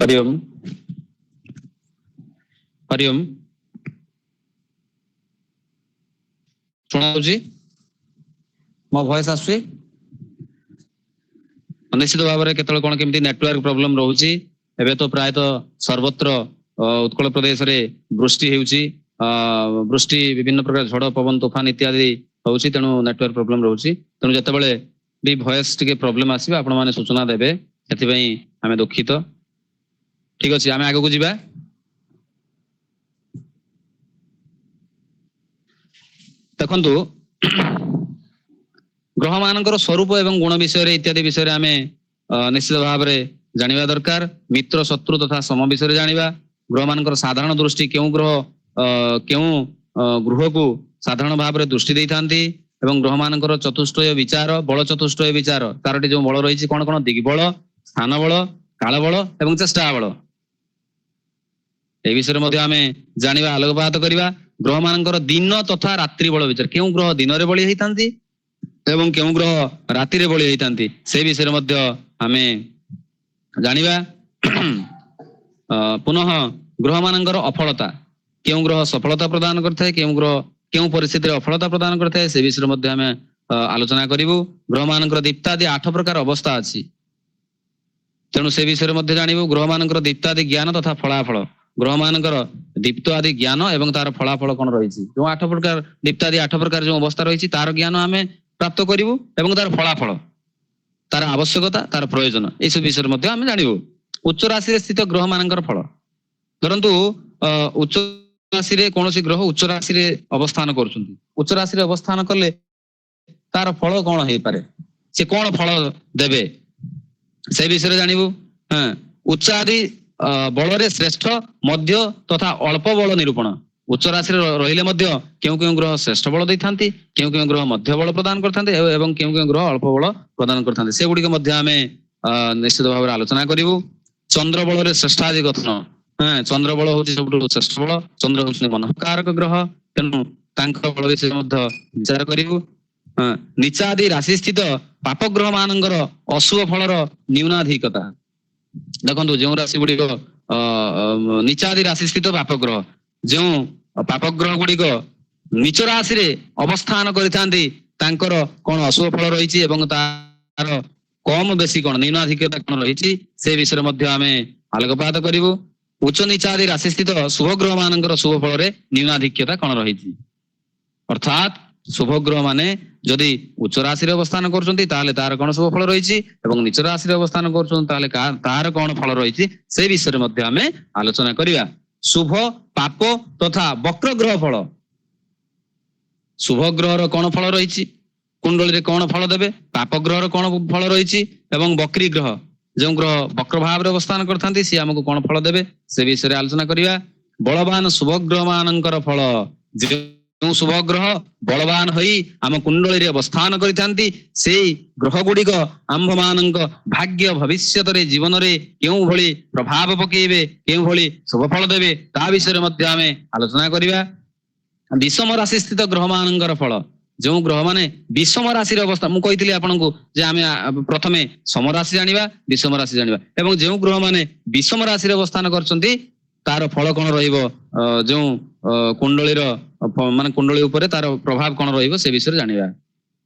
हरि ओम। हरि ओम। ଶୁଣାଯାଉଛି ମୋ ଭଏସ ଆସୁଛି? ନିଶ୍ଚିତ ଭାବରେ କେତେବେଳେ କ'ଣ କେମିତି ନେଟୱାର୍କ ପ୍ରୋବ୍ଲେମ ରହୁଛି। ଏବେ ତ ପ୍ରାୟତଃ ସର୍ବତ୍ର ଉତ୍କଳ ପ୍ରଦେଶରେ ବୃଷ୍ଟି ହେଉଛି, ବୃଷ୍ଟି ବିଭିନ୍ନ ପ୍ରକାର ଝଡ଼ ପବନ ତୋଫାନ ଇତ୍ୟାଦି ହଉଛି, ତେଣୁ ନେଟୱାର୍କ ପ୍ରୋବ୍ଲେମ ରହୁଛି। ତେଣୁ ଯେତେବେଳେ ବି ଭଏସ ଟିକେ ପ୍ରୋବ୍ଲେମ ଆସିବ ଆପଣ ମାନେ ସୂଚନା ଦେବେ, ସେଥିପାଇଁ ଆମେ ଦୁଃଖିତ। ଠିକ ଅଛି, ଆମେ ଆଗକୁ ଯିବା। ଦେଖନ୍ତୁ ଗ୍ରହ ମାନଙ୍କର ସ୍ୱରୂପ ଏବଂ ଗୁଣ ବିଷୟରେ ଇତ୍ୟାଦି ବିଷୟରେ ଆମେ ନିଶ୍ଚିତ ଭାବରେ ଜାଣିବା ଦରକାର। ମିତ୍ର ଶତ୍ରୁ ତଥା ସମ ବିଷୟରେ ଜାଣିବା। ଗ୍ରହ ମାନଙ୍କର ସାଧାରଣ ଦୃଷ୍ଟି କେଉଁ ଗ୍ରହ କେଉଁ ଗୃହକୁ ସାଧାରଣ ଭାବରେ ଦୃଷ୍ଟି ଦେଇଥାନ୍ତି ଏବଂ ଗ୍ରହ ମାନଙ୍କର ଚତୁଷ୍ଟୟ ବିଚାର, ବଳ ଚତୁଷ୍ଟୟ ବିଚାର, ତାରଟି ଯୋଉ ବଳ ରହିଛି କଣ କଣ? ଦିଗ୍ବଳ, ସ୍ଥାନ ବଳ, କାଳ ବଳ ଏବଂ ଚେଷ୍ଟା ବଳ। এই ବିଷୟରେ ମଧ୍ୟ ଆମେ ଜାଣିବା, ଆଲୋକପାତ କରିବା। ଗ୍ରହ ମାନଙ୍କର ଦିନ ତଥା ରାତ୍ରି ବଳ ବିଚାର, କେଉଁ ଗ୍ରହ ଦିନରେ ବଳି ହେଇଥାନ୍ତି ଏବଂ କେଉଁ ଗ୍ରହ ରାତିରେ ବଳି ହେଇଥାନ୍ତି ସେ ବିଷୟରେ ମଧ୍ୟ ଆମେ ଜାଣିବା। ପୁନଃ ଗ୍ରହ ମାନଙ୍କର ଅଫଳତା, କେଉଁ ଗ୍ରହ ସଫଳତା ପ୍ରଦାନ କରିଥାଏ, କେଉଁ ଗ୍ରହ କେଉଁ ପରିସ୍ଥିତିରେ ଅଫଳତା ପ୍ରଦାନ କରିଥାଏ ସେ ବିଷୟରେ ମଧ୍ୟ ଆମେ ଆଲୋଚନା କରିବୁ। ଗ୍ରହ ମାନଙ୍କର ଦୀପ୍ତାଦି 8 ପ୍ରକାର ଅବସ୍ଥା ଅଛି, ତେଣୁ ସେ ବିଷୟରେ ମଧ୍ୟ ଜାଣିବୁ। ଗ୍ରହ ମାନଙ୍କର ଦୀପ୍ତାଦି ଜ୍ଞାନ ତଥା ଫଳାଫଳ, ଗ୍ରହ ମାନଙ୍କର ଦୀପ୍ତ ଆଦି ଜ୍ଞାନ ଏବଂ ତାର ଫଳାଫଳ କଣ ରହିଛି। ଯୋଉ 8 ପ୍ରକାର ଦୀପ୍ତାଦି 8 ପ୍ରକାର ଯୋଉ ଅବସ୍ଥା ରହିଛି ତାର ଜ୍ଞାନ ଆମେ ପ୍ରାପ୍ତ କରିବୁ ଏବଂ ତାର ଫଳାଫଳ, ତାର ଆବଶ୍ୟକତା, ତାର ପ୍ରୟୋଜନ, ଏସବୁ ବିଷୟରେ ମଧ୍ୟ ଆମେ ଜାଣିବୁ। ଉଚ୍ଚ ରାଶିରେ ସ୍ଥିତ ଗ୍ରହ ମାନଙ୍କର ଫଳ, ଧରନ୍ତୁ ଉଚ୍ଚ ରାଶିରେ କୌଣସି ଗ୍ରହ ଉଚ୍ଚ ରାଶିରେ ଅବସ୍ଥାନ କରୁଛନ୍ତି, ଉଚ୍ଚ ରାଶିରେ ଅବସ୍ଥାନ କଲେ ତାର ଫଳ କଣ ହେଇପାରେ, ସେ କଣ ଫଳ ଦେବେ ସେ ବିଷୟରେ ଜାଣିବୁ। ଉଚ୍ଚ ଆଦି ବଳରେ ଶ୍ରେଷ୍ଠ, ମଧ୍ୟ ତଥା ଅଳ୍ପ ବଳ ନିରୂପଣ। ଉଚ୍ଚ ରାଶିରେ ରହିଲେ ମଧ୍ୟ କେଉଁ କେଉଁ ଗ୍ରହ ଶ୍ରେଷ୍ଠ ବଳ ଦେଇଥାନ୍ତି, କେଉଁ କେଉଁ ଗ୍ରହ ମଧ୍ୟ ବଳ ପ୍ରଦାନ କରିଥାନ୍ତି ଏବଂ କେଉଁ କେଉଁ ଗ୍ରହ ଅଳ୍ପ ବଳ ପ୍ରଦାନ କରିଥାନ୍ତି ସେଗୁଡିକ ମଧ୍ୟ ଆମେ ନିଶ୍ଚିତ ଭାବରେ ଆଲୋଚନା କରିବୁ। ଚନ୍ଦ୍ର ବଳରେ ଶ୍ରେଷ୍ଠାଦି ଗଠନ, ଚନ୍ଦ୍ର ବଳ ହଉଛି ସବୁଠୁ ଶ୍ରେଷ୍ଠ ବଳ। ଚନ୍ଦ୍ର ହଉଛନ୍ତି ମନଃକାରକ ଗ୍ରହ, ତେଣୁ ତାଙ୍କ ବଳ ବିଷୟରେ ମଧ୍ୟ ବିଚାର କରିବୁ। ନିଚାଦି ରାଶି ସ୍ଥିତ ପାପ ଗ୍ରହ ମାନଙ୍କର ଅଶୁଭ ଫଳର ନ୍ୟୁନାଧିକତା, ଦେଖନ୍ତୁ ଯେଉଁ ରାଶି ଗୁଡିକ ନିଚାଦି ରାଶି ସ୍ଥିତ ପାପ ଗ୍ରହ, ଯେଉଁ ପାପ ଗ୍ରହ ଗୁଡିକ ନିଚ ରାଶିରେ ଅବସ୍ଥାନ କରିଥାନ୍ତି ତାଙ୍କର କଣ ଅଶୁଭ ଫଳ ରହିଛି ଏବଂ ତାର କମ ବେଶୀ କଣ ନ୍ୟୁନାଧିକତା କଣ ରହିଛି ସେ ବିଷୟରେ ମଧ୍ୟ ଆମେ ଆଲୋକପାତ କରିବୁ। ଉଚ୍ଚ ନିଚାଦି ରାଶି ସ୍ଥିତ ଶୁଭ ଗ୍ରହ ମାନଙ୍କର ଶୁଭ ଫଳରେ ନ୍ୟୁନାଧିକ୍ୟତା କଣ ରହିଛି, ଅର୍ଥାତ୍ ଶୁଭ ଗ୍ରହ ମାନେ ଯଦି ଉଚ୍ଚ ରାଶିରେ ଅବସ୍ଥାନ କରୁଛନ୍ତି ତାହେଲେ ତାର କଣ ଶୁଭ ଫଳ ରହିଛି ଏବଂ ନିଚ ରାଶିରେ ଅବସ୍ଥାନ କରୁଛନ୍ତି ତାହେଲେ ତାହାର କଣ ଫଳ ରହିଛି ସେ ବିଷୟରେ ମଧ୍ୟ ଆମେ ଆଲୋଚନା କରିବା। ଶୁଭ, ପାପ ତଥା ବକ୍ର ଗ୍ରହ ଫଳ, ଶୁଭ ଗ୍ରହର କଣ ଫଳ ରହିଛି, କୁଣ୍ଡଳୀରେ କଣ ଫଳ ଦେବେ, ପାପ ଗ୍ରହର କଣ ଫଳ ରହିଛି ଏବଂ ବକ୍ରୀ ଗ୍ରହ ଯେଉଁ ଗ୍ରହ ବକ୍ର ଭାବରେ ଅବସ୍ଥାନ କରିଥାନ୍ତି ସିଏ ଆମକୁ କଣ ଫଳ ଦେବେ ସେ ବିଷୟରେ ଆଲୋଚନା କରିବା। ବଳବାନ ଶୁଭ ଗ୍ରହ ମାନଙ୍କର ଫଳ, ଯେଉଁ ଶୁଭ ଗ୍ରହ ବଳବାନ ହୋଇ ଆମ କୁଣ୍ଡଳୀରେ ଅବସ୍ଥାନ କରିଥାନ୍ତି ସେଇ ଗ୍ରହ ଗୁଡିକ ଆମ୍ଭ ମାନଙ୍କ ଭାଗ୍ୟ ଭବିଷ୍ୟତରେ ଜୀବନରେ କେଉଁ ଭଳି ପ୍ରଭାବ ପକେଇବେ, କେଉଁ ଭଳି ଶୁଭ ଫଳ ଦେବେ ତା ବିଷୟରେ ମଧ୍ୟ ଆମେ ଆଲୋଚନା କରିବା। ବିଷମ ରାଶି ସ୍ଥିତ ଗ୍ରହ ମାନଙ୍କର ଫଳ, ଯେଉଁ ଗ୍ରହ ମାନେ ବିଷମ ରାଶିର ଅବସ୍ଥା, ମୁଁ କହିଥିଲି ଆପଣଙ୍କୁ ଯେ ଆମେ ପ୍ରଥମେ ସମରାଶି ଜାଣିବା, ବିଷମ ରାଶି ଜାଣିବା ଏବଂ ଯେଉଁ ଗ୍ରହ ମାନେ ବିଷମ ରାଶିରେ ଅବସ୍ଥାନ କରିଛନ୍ତି ତାର ଫଳ କଣ ରହିବ, ଯେଉଁ କୁଣ୍ଡଳୀର ମାନେ କୁଣ୍ଡଳୀ ଉପରେ ତାର ପ୍ରଭାବ କଣ ରହିବ ସେ ବିଷୟରେ ଜାଣିବା।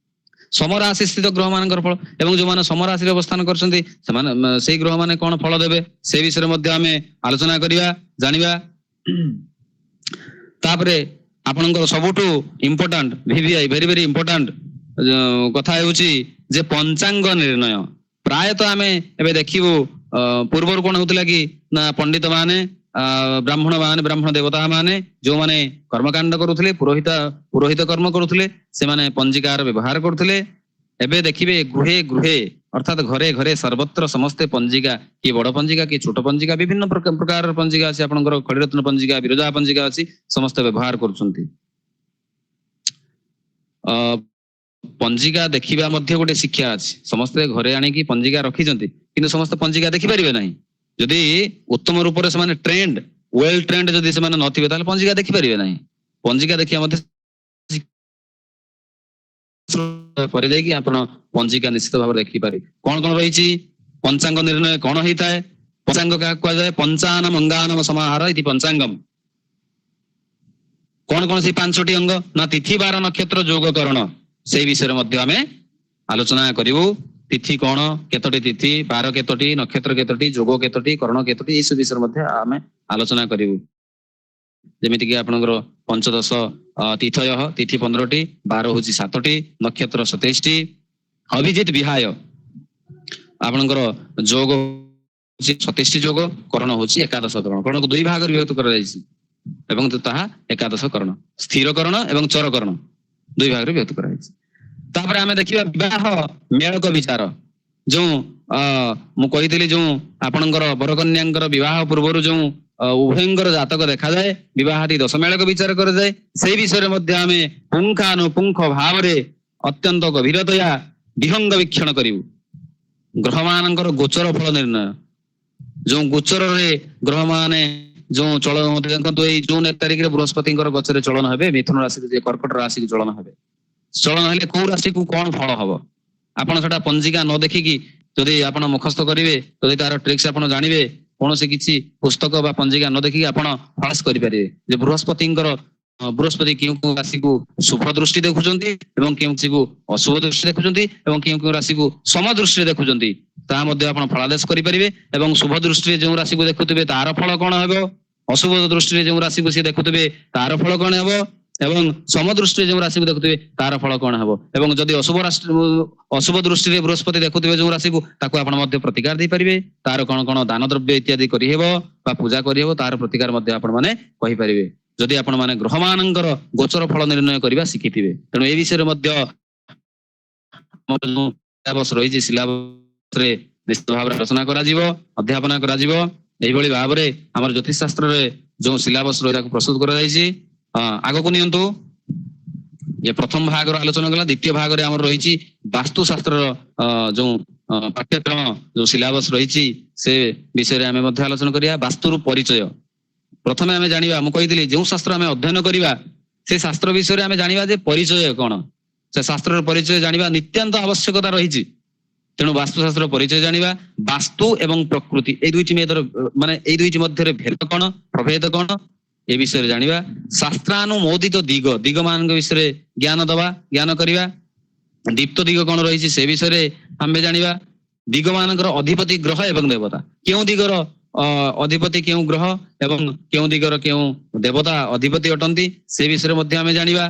ସମରାଶି ସ୍ଥିତ ଗ୍ରହ ମାନଙ୍କର ଫଳ ଏବଂ ଯୋଉମାନେ ସମରାଶିରେ ଅବସ୍ଥାନ କରିଛନ୍ତି ସେମାନେ ସେଇ ଗ୍ରହ ମାନେ କଣ ଫଳ ଦେବେ ସେ ବିଷୟରେ ମଧ୍ୟ ଆମେ ଆଲୋଚନା କରିବା, ଜାଣିବା। ତାପରେ ଆପଣଙ୍କର ସବୁଠୁ ଇମ୍ପୋର୍ଟାଣ୍ଟ ଭିଭିଆଇ ଭେରି ଭେରି ଇମ୍ପୋର୍ଟାଣ୍ଟ କଥା ହେଉଛି ଯେ ପଞ୍ଚାଙ୍ଗ ନିର୍ଣ୍ଣୟ। ପ୍ରାୟତଃ ଆମେ ଏବେ ଦେଖିବୁ ପୂର୍ବରୁ କଣ ହଉଥିଲା କି ନା ପଣ୍ଡିତ ମାନେ ବ୍ରାହ୍ମଣ ଦେବତା ମାନେ ଯୋଉମାନେ କର୍ମକାଣ୍ଡ କରୁଥିଲେ, ପୁରୋହିତ କର୍ମ କରୁଥିଲେ ସେମାନେ ପଞ୍ଜିକାର ବ୍ୟବହାର କରୁଥିଲେ। ଏବେ ଦେଖିବେ ଗୃହେ ଗୃହେ ଅର୍ଥାତ୍ ଘରେ ଘରେ ସର୍ବତ୍ର ସମସ୍ତେ ପଞ୍ଜିକା, କିଏ ବଡ ପଞ୍ଜିକା କିଏ ଛୋଟ ପଞ୍ଜିକା, ବିଭିନ୍ନ ପ୍ରକାରର ପଞ୍ଜିକା ଅଛି, ଆପଣଙ୍କର ଖଡ଼ିରତ୍ନ ପଞ୍ଜିକା, ବିରଜା ପଞ୍ଜିକା ଅଛି, ସମସ୍ତେ ବ୍ୟବହାର କରୁଛନ୍ତି। ପଞ୍ଜିକା ଦେଖିବା ମଧ୍ୟ ଗୋଟେ ଶିକ୍ଷା ଅଛି, ସମସ୍ତେ ଘରେ ଆଣିକି ପଞ୍ଜିକା ରଖିଛନ୍ତି କିନ୍ତୁ ସମସ୍ତେ ପଞ୍ଜିକା ଦେଖିପାରିବେ ନାହିଁ। ଯଦି ଉତ୍ତମ ରୂପରେ ସେମାନେ ଟ୍ରେଣ୍ଡ ୱେଲ୍ ଟ୍ରେଣ୍ଡ ଯଦି ସେମାନେ ନଥିବେ ତାହେଲେ ପଞ୍ଜିକା ଦେଖିପାରିବେ ନାହିଁ। ପଞ୍ଜିକା ଦେଖିବା ମଧ୍ୟ ପରେ ଯାଇକି ଆପଣ ପଞ୍ଜିକା ନିଶ୍ଚିତ ଭାବରେ ଦେଖିପାରିବେ କଣ କଣ ରହିଛି। ପଞ୍ଚାଙ୍ଗ ନିର୍ଣ୍ଣୟ କଣ ହେଇଥାଏ, ପଞ୍ଚାଙ୍ଗ କାହାକୁ କୁହାଯାଏ, ପଞ୍ଚାନମ ଅଙ୍ଗାନମ ସମାହାର ଇତି ପଞ୍ଚାଙ୍ଗମ। କଣ କଣ ସେଇ 5ଟି ଅଙ୍ଗ ନା ତିଥି ବାର ନକ୍ଷତ୍ର ଯୋଗ କରଣ, ସେଇ ବିଷୟରେ ମଧ୍ୟ ଆମେ ଆଲୋଚନା କରିବୁ। ତିଥି କଣ, କେତୋଟି ତିଥି, ବାର କେତୋଟି, ନକ୍ଷତ୍ର କେତୋଟି, ଯୋଗ କେତୋଟି, କରଣ କେତୋଟି, ଏଇସବୁ ବିଷୟରେ ମଧ୍ୟ ଆମେ ଆଲୋଚନା କରିବୁ। ଯେମିତିକି ଆପଣଙ୍କର ପଞ୍ଚଦଶ ତିଥୟ, ତିଥି 15ଟି, ବାର ହଉଛି 7ଟି, ନକ୍ଷତ୍ର 27ଟି, ଅଭିଜିତ ବିହାୟ ଆପଣଙ୍କର ଯୋଗ ହଉଛି 36ଟି ଯୋଗ, କରଣ ହଉଛି 11 କରଣ। କଣକୁ 2 ଭାଗରେ ବିଭକ୍ତ କରାଯାଇଛି ଏବଂ ତାହା 11 କରଣ, ସ୍ଥିର କରଣ ଏବଂ ଚର କରଣ। ଦୁଇ ଭାଗରେ ବିଭକ୍ତ କରାଯାଇଛି। ତାପରେ ଆମେ ଦେଖିବା ବିବାହ ମେଳକ ବିଚାର। ଯୋଉ ମୁଁ କହିଥିଲି ଯୋଉ ଆପଣଙ୍କର ବରକନ୍ୟାଙ୍କର ବିବାହ ପୂର୍ବରୁ ଯୋଉ ଉଭୟଙ୍କର ଜାତକ ଦେଖାଯାଏ, ବିବାହାଟି ଦୋଷ ମେଳକ ବିଚାର କରାଯାଏ। ସେଇ ବିଷୟରେ ମଧ୍ୟ ଆମେ ପୁଙ୍ଖାନୁପୁଙ୍ଖ ଭାବରେ ଅତ୍ୟନ୍ତ ଗଭୀରତୟା ବିହଙ୍ଗ ବୀକ୍ଷଣ କରିବୁ। ଗ୍ରହ ମାନଙ୍କର ଗୋଚର ଫଳ ନିର୍ଣ୍ଣୟ, ଯୋଉ ଗୋଚରରେ ଗ୍ରହ ମାନେ ଯୋଉ ଚଳନ ହୁଅନ୍ତି, ଦେଖନ୍ତୁ ଏଇ ଜୁନ 1 ତାରିଖରେ ବୃହସ୍ପତିଙ୍କର ଗୋଚରରେ ଚଳନ ହେବେ, ମିଥୁନ ରାଶିକୁ ଯେ କର୍କଟ ରାଶିକୁ ଚଳନ ହେବେ। ଚଳନ ହେଲେ କୋଉ ରାଶିକୁ କଣ ଫଳ ହବ ଆପଣ ସେଟା ପଞ୍ଜିକା ନ ଦେଖିକି ଯଦି ଆପଣ ମୁଖସ୍ଥ କରିବେ, ଯଦି ତାର ଟ୍ରିକ୍ସ ଆପଣ ଜାଣିବେ, କୌଣସି କିଛି ପୁସ୍ତକ ବା ପଞ୍ଜିକା ନ ଦେଖିକି ଆପଣ ଫାସ କରିପାରିବେ ଯେ ବୃହସ୍ପତି କେଉଁ କେଉଁ ରାଶିକୁ ଶୁଭ ଦୃଷ୍ଟି ଦେଖୁଛନ୍ତି ଏବଂ କେଉଁ ରାଶିକୁ ଅଶୁଭ ଦୃଷ୍ଟି ଦେଖୁଛନ୍ତି ଏବଂ କେଉଁ କେଉଁ ରାଶିକୁ ସମ ଦୃଷ୍ଟିରେ ଦେଖୁଛନ୍ତି, ତାହା ମଧ୍ୟ ଆପଣ ଫଳାଦେଶ କରିପାରିବେ। ଏବଂ ଶୁଭ ଦୃଷ୍ଟିରେ ଯେଉଁ ରାଶିକୁ ଦେଖୁଥିବେ ତାର ଫଳ କଣ ହେବ, ଅଶୁଭ ଦୃଷ୍ଟିରେ ଯେଉଁ ରାଶିକୁ ସେ ଦେଖୁଥିବେ ତାର ଫଳ କଣ ହେବ, ଏବଂ ସମ ଦୃଷ୍ଟିରେ ଯେଉଁ ରାଶିକୁ ଦେଖୁଥିବେ ତାର ଫଳ କଣ ହେବ। ଏବଂ ଯଦି ଅଶୁଭ ଦୃଷ୍ଟିରେ ବୃହସ୍ପତି ଦେଖୁଥିବେ ଯେଉଁ ରାଶିକୁ, ତାକୁ ଆପଣ ମଧ୍ୟ ପ୍ରତିକାର ଦେଇପାରିବେ। ତାର କଣ କଣ ଦାନ ଦ୍ରବ୍ୟ ଇତ୍ୟାଦି କରିହେବ ବା ପୂଜା କରିହେବ, ତାର ପ୍ରତିକାର ମଧ୍ୟ ଆପଣ ମାନେ କହିପାରିବେ, ଯଦି ଆପଣ ମାନେ ଗ୍ରହ ମାନଙ୍କର ଗୋଚର ଫଳ ନିର୍ଣ୍ଣୟ କରିବା ଶିଖିଥିବେ। ତେଣୁ ଏ ବିଷୟରେ ମଧ୍ୟ ସିଲାବସ ରହିଛି, ସିଲାବସରେ ନିଶ୍ଚିତ ଭାବରେ ଆଲୋଚନା କରାଯିବ, ଅଧ୍ୟାପନା କରାଯିବ। ଏଇଭଳି ଭାବରେ ଆମର ଜ୍ୟୋତିଷ ଶାସ୍ତ୍ରରେ ଯୋଉ ସିଲାବସ ରହିବାକୁ ପ୍ରସ୍ତୁତ କରାଯାଇଛି। ଆଗକୁ ନିଅନ୍ତୁ। ଏ ପ୍ରଥମ ଭାଗର ଆଲୋଚନା କଲା। ଦ୍ୱିତୀୟ ଭାଗରେ ଆମର ରହିଛି ବାସ୍ତୁଶାସ୍ତ୍ରର ଯୋଉ ପାଠ୍ୟକ୍ରମ ଯୋଉ ସିଲାବସ ରହିଛି ସେ ବିଷୟରେ ଆମେ ମଧ୍ୟ ଆଲୋଚନା କରିବା। ବାସ୍ତୁର ପରିଚୟ ପ୍ରଥମେ ଆମେ ଜାଣିବା। ମୁଁ କହିଥିଲି ଯେଉଁ ଶାସ୍ତ୍ର ଆମେ ଅଧ୍ୟୟନ କରିବା ସେ ଶାସ୍ତ୍ର ବିଷୟରେ ଆମେ ଜାଣିବା ଯେ ପରିଚୟ କଣ, ସେ ଶାସ୍ତ୍ରର ପରିଚୟ ଜାଣିବା ନିତ୍ୟାନ୍ତ ଆବଶ୍ୟକତା ରହିଛି। ତେଣୁ ବାସ୍ତୁଶାସ୍ତ୍ର ପରିଚୟ ଜାଣିବା। ବାସ୍ତୁ ଏବଂ ପ୍ରକୃତି ଏଇ ଦୁଇଟି ମଧ୍ୟରେ ଭେଦ କଣ, ପ୍ରଭେଦ କଣ, ଏ ବିଷୟରେ ଜାଣିବା। ଶାସ୍ତ୍ରାନୁମୋଦିତ ଦିଗ ମାନଙ୍କ ବିଷୟରେ ଜ୍ଞାନ କରିବା। ଦୀପ୍ତ ଦିଗ କଣ ରହିଛି ସେ ବିଷୟରେ ଆମେ ଜାଣିବା। ଦିଗ ମାନଙ୍କର ଅଧିପତି ଗ୍ରହ ଏବଂ ଦେବତା, କେଉଁ ଦିଗର ଅଧିପତି କେଉଁ ଗ୍ରହ ଏବଂ କେଉଁ ଦିଗର କେଉଁ ଦେବତା ଅଧିପତି ଅଟନ୍ତି ସେ ବିଷୟରେ ମଧ୍ୟ ଆମେ ଜାଣିବା।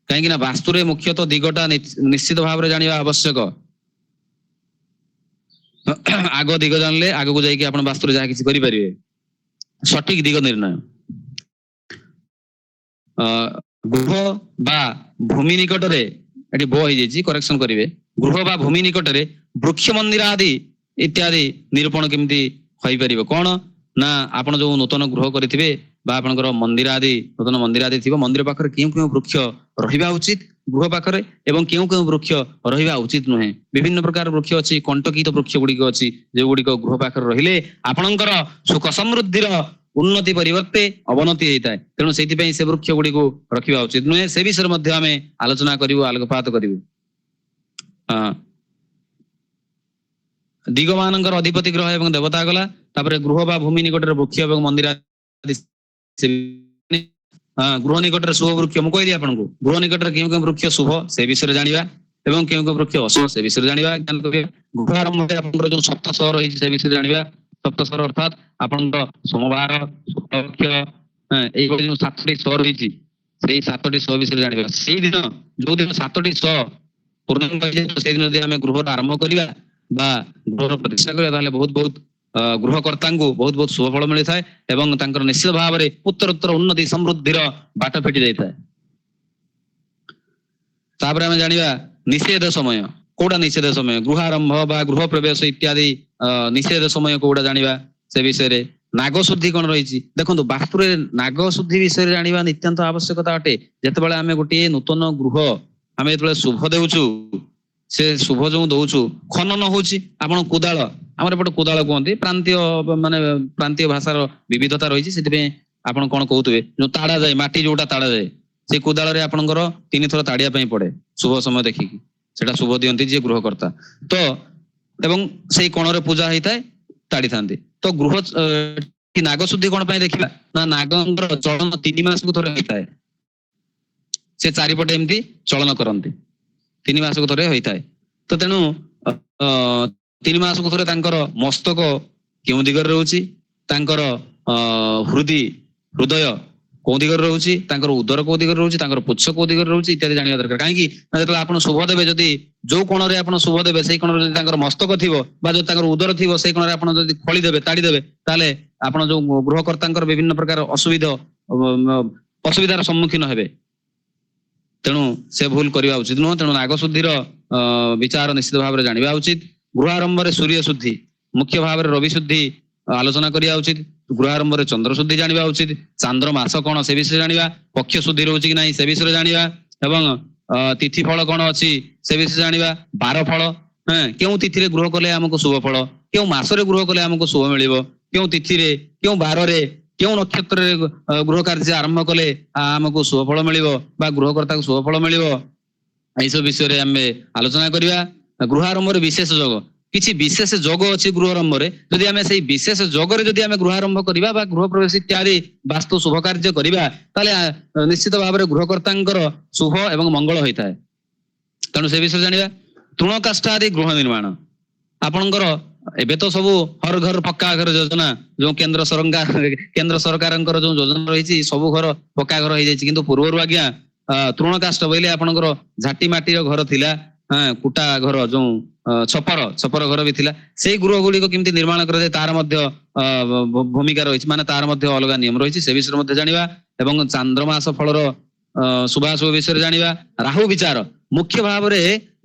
କାହିଁକି ନା ବାସ୍ତୁରେ ମୁଖ୍ୟତଃ ଦିଗଟା ନିଶ୍ଚିତ ଭାବରେ ଜାଣିବା ଆବଶ୍ୟକ। ଆଗ ଦିଗ ଜାଣିଲେ ଆଗକୁ ଯାଇକି ଆପଣ ବାସ୍ତୁରେ ଯାହା କିଛି କରିପାରିବେ। ସଠିକ ଦିଗ ନିର୍ଣ୍ଣୟ। ଗୃହ ବା ଭୂମି ନିକଟରେ, ଏଠି ବ ହେଇଯାଇଛି କରେକ୍ସନ କରିବେ, ଗୃହ ବା ଭୂମି ନିକଟରେ ବୃକ୍ଷ ମନ୍ଦିର ଆଦି ଇତ୍ୟାଦି ନିରୂପଣ କେମିତି ହୋଇପାରିବ? କଣ ନା ଆପଣ ଯୋଉ ନୂତନ ଗୃହ କରିଥିବେ ବା ଆପଣଙ୍କର ନୂତନ ମନ୍ଦିର ଆଦି ଥିବ, ମନ୍ଦିର ପାଖରେ କେଉଁ କେଉଁ ବୃକ୍ଷ ରହିବା ଉଚିତ ଗୃହ ପାଖରେ ଏବଂ କେଉଁ କେଉଁ ବୃକ୍ଷ ରହିବା ଉଚିତ ନୁହେଁ। ବିଭିନ୍ନ ପ୍ରକାର ବୃକ୍ଷ ଅଛି, କଣ୍ଟକିତ ବୃକ୍ଷ ଗୁଡିକ ଅଛି, ଯୋଉଗୁଡିକ ଗୃହ ପାଖରେ ରହିଲେ ଆପଣଙ୍କର ସୁଖ ସମୃଦ୍ଧିର ଉନ୍ନତି ପରିବର୍ତ୍ତେ ଅବନତି ହେଇଥାଏ। ତେଣୁ ସେଇଥିପାଇଁ ସେ ବୃକ୍ଷ ଗୁଡିକୁ ରଖିବା ଉଚିତ ନୁହେଁ। ସେ ବିଷୟରେ ମଧ୍ୟ ଆମେ ଆଲୋଚନା କରିବୁ, ଆଲୋକପାତ କରିବୁ। ଦିଗ ମାନଙ୍କର ଅଧିପତି ଗ୍ରହ ଏବଂ ଦେବତା ଗଲା। ତାପରେ ଗୃହ ବା ଭୂମି ନିକଟରେ ବୃକ୍ଷ ଏବଂ ମନ୍ଦିର, ଗୃହ ନିକଟରେ ଶୁଭ ବୃକ୍ଷ, ମୁଁ କହିଲି ଆପଣଙ୍କୁ ଗୃହ ନିକଟରେ କେଉଁ କେଉଁ ବୃକ୍ଷ ଶୁଭ ସେ ବିଷୟରେ ଜାଣିବା ଏବଂ କେଉଁ କେଉଁ ବୃକ୍ଷ ଅଶୁଭ ସେ ବିଷୟରେ ଜାଣିବା। ଗୃହ ଆରମ୍ଭରେ ଆପଣଙ୍କର ଯୋଉ ସପ୍ତସ୍ୱର ରହିଛି ସେ ବିଷୟରେ ଜାଣିବା। ସପ୍ତସ୍ୱର ଅର୍ଥାତ୍ ଆପଣଙ୍କର ସୋମବାର, ଶୁକ୍ଳପକ୍ଷ, ଏଇଭଳି ଯୋଉ 7ଟି ସ୍ୱର ରହିଛି ସେଇ 7ଟି ସ୍ୱର ବିଷୟରେ ଜାଣିବା। ସେଇଦିନ ଯୋଉଦିନ 7ଟି ସ୍ୱର ପୂର୍ଣ୍ଣାଙ୍ଗ ହେଇଯାଇଥିବ ସେଇଦିନ ଯଦି ଆମେ ଗୃହର ଆରମ୍ଭ କରିବା ବା ଗୃହର ପ୍ରତିଷ୍ଠା କରିବା, ତାହେଲେ ବହୁତ ଗୃହକର୍ତ୍ତାଙ୍କୁ ବହୁତ ଶୁଭ ଫଳ ମିଳିଥାଏ ଏବଂ ତାଙ୍କର ନିଶ୍ଚିତ ଭାବରେ ଉତ୍ତରୋତ୍ତର ଉନ୍ନତି ସମୃଦ୍ଧିର ବାଟ ଫିଟି ଯାଇଥାଏ। ତାପରେ ଆମେ ଜାଣିବା ନିଷେଧ ସମୟ। କୋଉଟା ନିଷେଧ ସମୟ? ଗୃହ ଆରମ୍ଭ ବା ଗୃହ ପ୍ରବେଶ ଇତ୍ୟାଦି ନିଷେଧ ସମୟ କୋଉଟା ଜାଣିବା ସେ ବିଷୟରେ। ନାଗ ଶୁଦ୍ଧି କଣ ରହିଛି? ଦେଖନ୍ତୁ ବାସ୍ତୁରେ ନାଗ ଶୁଦ୍ଧି ବିଷୟରେ ଜାଣିବା ନିତ୍ୟାନ୍ତ ଆବଶ୍ୟକତା ଅଟେ। ଯେତେବେଳେ ଆମେ ଗୋଟିଏ ନୂତନ ଗୃହ ଆମେ ଯେତେବେଳେ ଶୁଭ ଦେଉଛୁ, ସେ ଶୁଭ ଯୋଉ ଦଉଛୁ, ଖନନ ହଉଛି, ଆପଣ କୋଦାଳ, ଆମର ଏପଟେ କୋଦାଳ କୁହନ୍ତି, ପ୍ରାନ୍ତୀୟ ଭାଷାର ବିବିଧତା ରହିଛି, ସେଥିପାଇଁ ଆପଣ କଣ କହୁଥିବେ, ଯୋଉ ତାଡା ଯାଏ, ମାଟି ଯୋଉଟା ତାଡା ଯାଏ, ସେଇ କୋଦାଳରେ ଆପଣଙ୍କର 3 ଥର ତାଡିବା ପାଇଁ ପଡେ ଶୁଭ ସମୟ ଦେଖିକି। ସେଟା ଶୁଭ ଦିଅନ୍ତି ଯିଏ ଗୃହକର୍ତ୍ତା। ତ ଏବଂ ସେଇ କୋଣରେ ପୂଜା ହେଇଥାଏ, ତାଡିଥାନ୍ତି। ତ ଗୃହ ନାଗ ଶୁଦ୍ଧି କଣ ପାଇଁ ଦେଖିବା ନା ନାଗଙ୍କର ଚଳନ 3 ମାସକୁ ଥରେ ହେଇଥାଏ। ସେ ଚାରିପଟେ ଏମିତି ଚଳନ କରନ୍ତି, 3 ମାସକୁ ଥରେ ହୋଇଥାଏ। ତ ତେଣୁ 3 ମାସକୁ ଥରେ ତାଙ୍କର ମସ୍ତକ କେଉଁ ଦିଗରେ ରହୁଛି, ତାଙ୍କର ହୃଦୟ କୋଉ ଦିଗରେ ରହୁଛି, ତାଙ୍କର ଉଦର କୋଉ ଦିଗରେ ରହୁଛି, ତାଙ୍କର ପୁଚ୍ଛ କୋଉ ଦିଗରେ ରହୁଛି ଇତ୍ୟାଦି ଜାଣିବା ଦରକାର। କାହିଁକି ନା ଯେତେବେଳେ ଆପଣ ଶୁଭ ଦେବେ, ଯଦି ଯୋଉ କୋଣରେ ଆପଣ ଶୁଭ ଦେବେ ସେଇ କୋଣରେ ଯଦି ତାଙ୍କର ମସ୍ତକ ଥିବ ବା ଯଦି ତାଙ୍କର ଉଦର ଥିବ ସେଇ କୋଣରେ ଆପଣ ଯଦି ଖୋଳି ଦେବେ, ତାଡି ଦେବେ, ତାହେଲେ ଆପଣ ଯୋଉ ଗୃହକର୍ତ୍ତାଙ୍କର ବିଭିନ୍ନ ପ୍ରକାର ଅସୁବିଧାର ସମ୍ମୁଖୀନ ହେବେ। ତେଣୁ ସେ ଭୁଲ କରିବା ଉଚିତ ନୁହଁ। ତେଣୁ ନାଗଶୁଦ୍ଧିର ବିଚାର ନିଶ୍ଚିତ ଭାବରେ ଜାଣିବା ଉଚିତ। ଗୃହ ଆରମ୍ଭରେ ସୂର୍ଯ୍ୟ ଶୁଦ୍ଧି, ମୁଖ୍ୟ ଭାବରେ ରବି ଶୁଦ୍ଧି ଆଲୋଚନା କରିବା ଉଚିତ। ଗୃହ ଆରମ୍ଭରେ ଚନ୍ଦ୍ର ଶୁଦ୍ଧି ଜାଣିବା ଉଚିତ। ଚାନ୍ଦ୍ର ମାସ କଣ ସେ ବିଷୟରେ ଜାଣିବା, ପକ୍ଷ ଶୁଦ୍ଧି ରହୁଛି କି ନାହିଁ ସେ ବିଷୟରେ ଜାଣିବା, ଏବଂ ତିଥି ଫଳ କଣ ଅଛି ସେ ବିଷୟରେ ଜାଣିବା। ବାର ଫଳ, କେଉଁ ତିଥିରେ ଗୃହ କଲେ ଆମକୁ ଶୁଭ ଫଳ, କେଉଁ ମାସରେ ଗୃହ କଲେ ଆମକୁ ଶୁଭ ମିଳିବ, କେଉଁ ତିଥିରେ, କେଉଁ ବାରରେ, କେଉଁ ନକ୍ଷତ୍ରରେ ଗୃହ କାର୍ଯ୍ୟ ଆରମ୍ଭ କଲେ ଆମକୁ ଶୁଭ ଫଳ ମିଳିବ ବା ଗୃହକର୍ତ୍ତାକୁ ଶୁଭ ଫଳ ମିଳିବ, ଏଇସବୁ ବିଷୟରେ ଆମେ ଆଲୋଚନା କରିବା। ଗୃହ ଆରମ୍ଭରେ ବିଶେଷ ଯୋଗ, କିଛି ବିଶେଷ ଯୋଗ ଅଛି ଗୃହ ଆରମ୍ଭରେ, ଯଦି ଆମେ ସେଇ ବିଶେଷ ଯୋଗରେ ଯଦି ଆମେ ଗୃହ ଆରମ୍ଭ କରିବା ବା ଗୃହ ପ୍ରବେଶ ଇତ୍ୟାଦି ବାସ୍ତୁ ଶୁଭ କାର୍ଯ୍ୟ କରିବା, ତାହେଲେ ନିଶ୍ଚିତ ଭାବରେ ଗୃହକର୍ତ୍ତାଙ୍କର ଶୁଭ ଏବଂ ମଙ୍ଗଳ ହୋଇଥାଏ। ତେଣୁ ସେ ବିଷୟରେ ଜାଣିବା। ତୃଣକାଷ୍ଠ ଆଦି ଗୃହ ନିର୍ମାଣ, ଆପଣଙ୍କର ଏବେ ତ ସବୁ ହର ଘର ପକ୍କା ଘର ଯୋଜନା, ଯୋଉ କେନ୍ଦ୍ର ସରକାରଙ୍କର ଯୋଉ ଯୋଜନା ରହିଛି ସବୁ ଘର ପକ୍କା ଘର ହେଇଯାଇଛି, କିନ୍ତୁ ପୂର୍ବରୁ ଆଜ୍ଞା ତୃଣକାଷ୍ଠ ବୋଇଲେ ଆପଣଙ୍କର ଝାଟି ମାଟିର ଘର ଥିଲା, କୁଟା ଘର ଯୋଉ ଛପର ଘର ବି ଥିଲା। ସେଇ ଗୃହ ଗୁଡିକ କେମିତି ନିର୍ମାଣ କରାଯାଏ ତାର ମଧ୍ୟ ଭୂମିକା ରହିଛି, ମାନେ ତାର ମଧ୍ୟ ଅଲଗା ନିୟମ ରହିଛି, ସେ ବିଷୟରେ ମଧ୍ୟ ଜାଣିବା। ଏବଂ ଚାନ୍ଦ୍ରମାସ ଫଳର ଶୁଭାଶୁଭ ବିଷୟରେ ଜାଣିବା। ରାହୁ ବିଚାର, ମୁଖ୍ୟ ଭାବରେ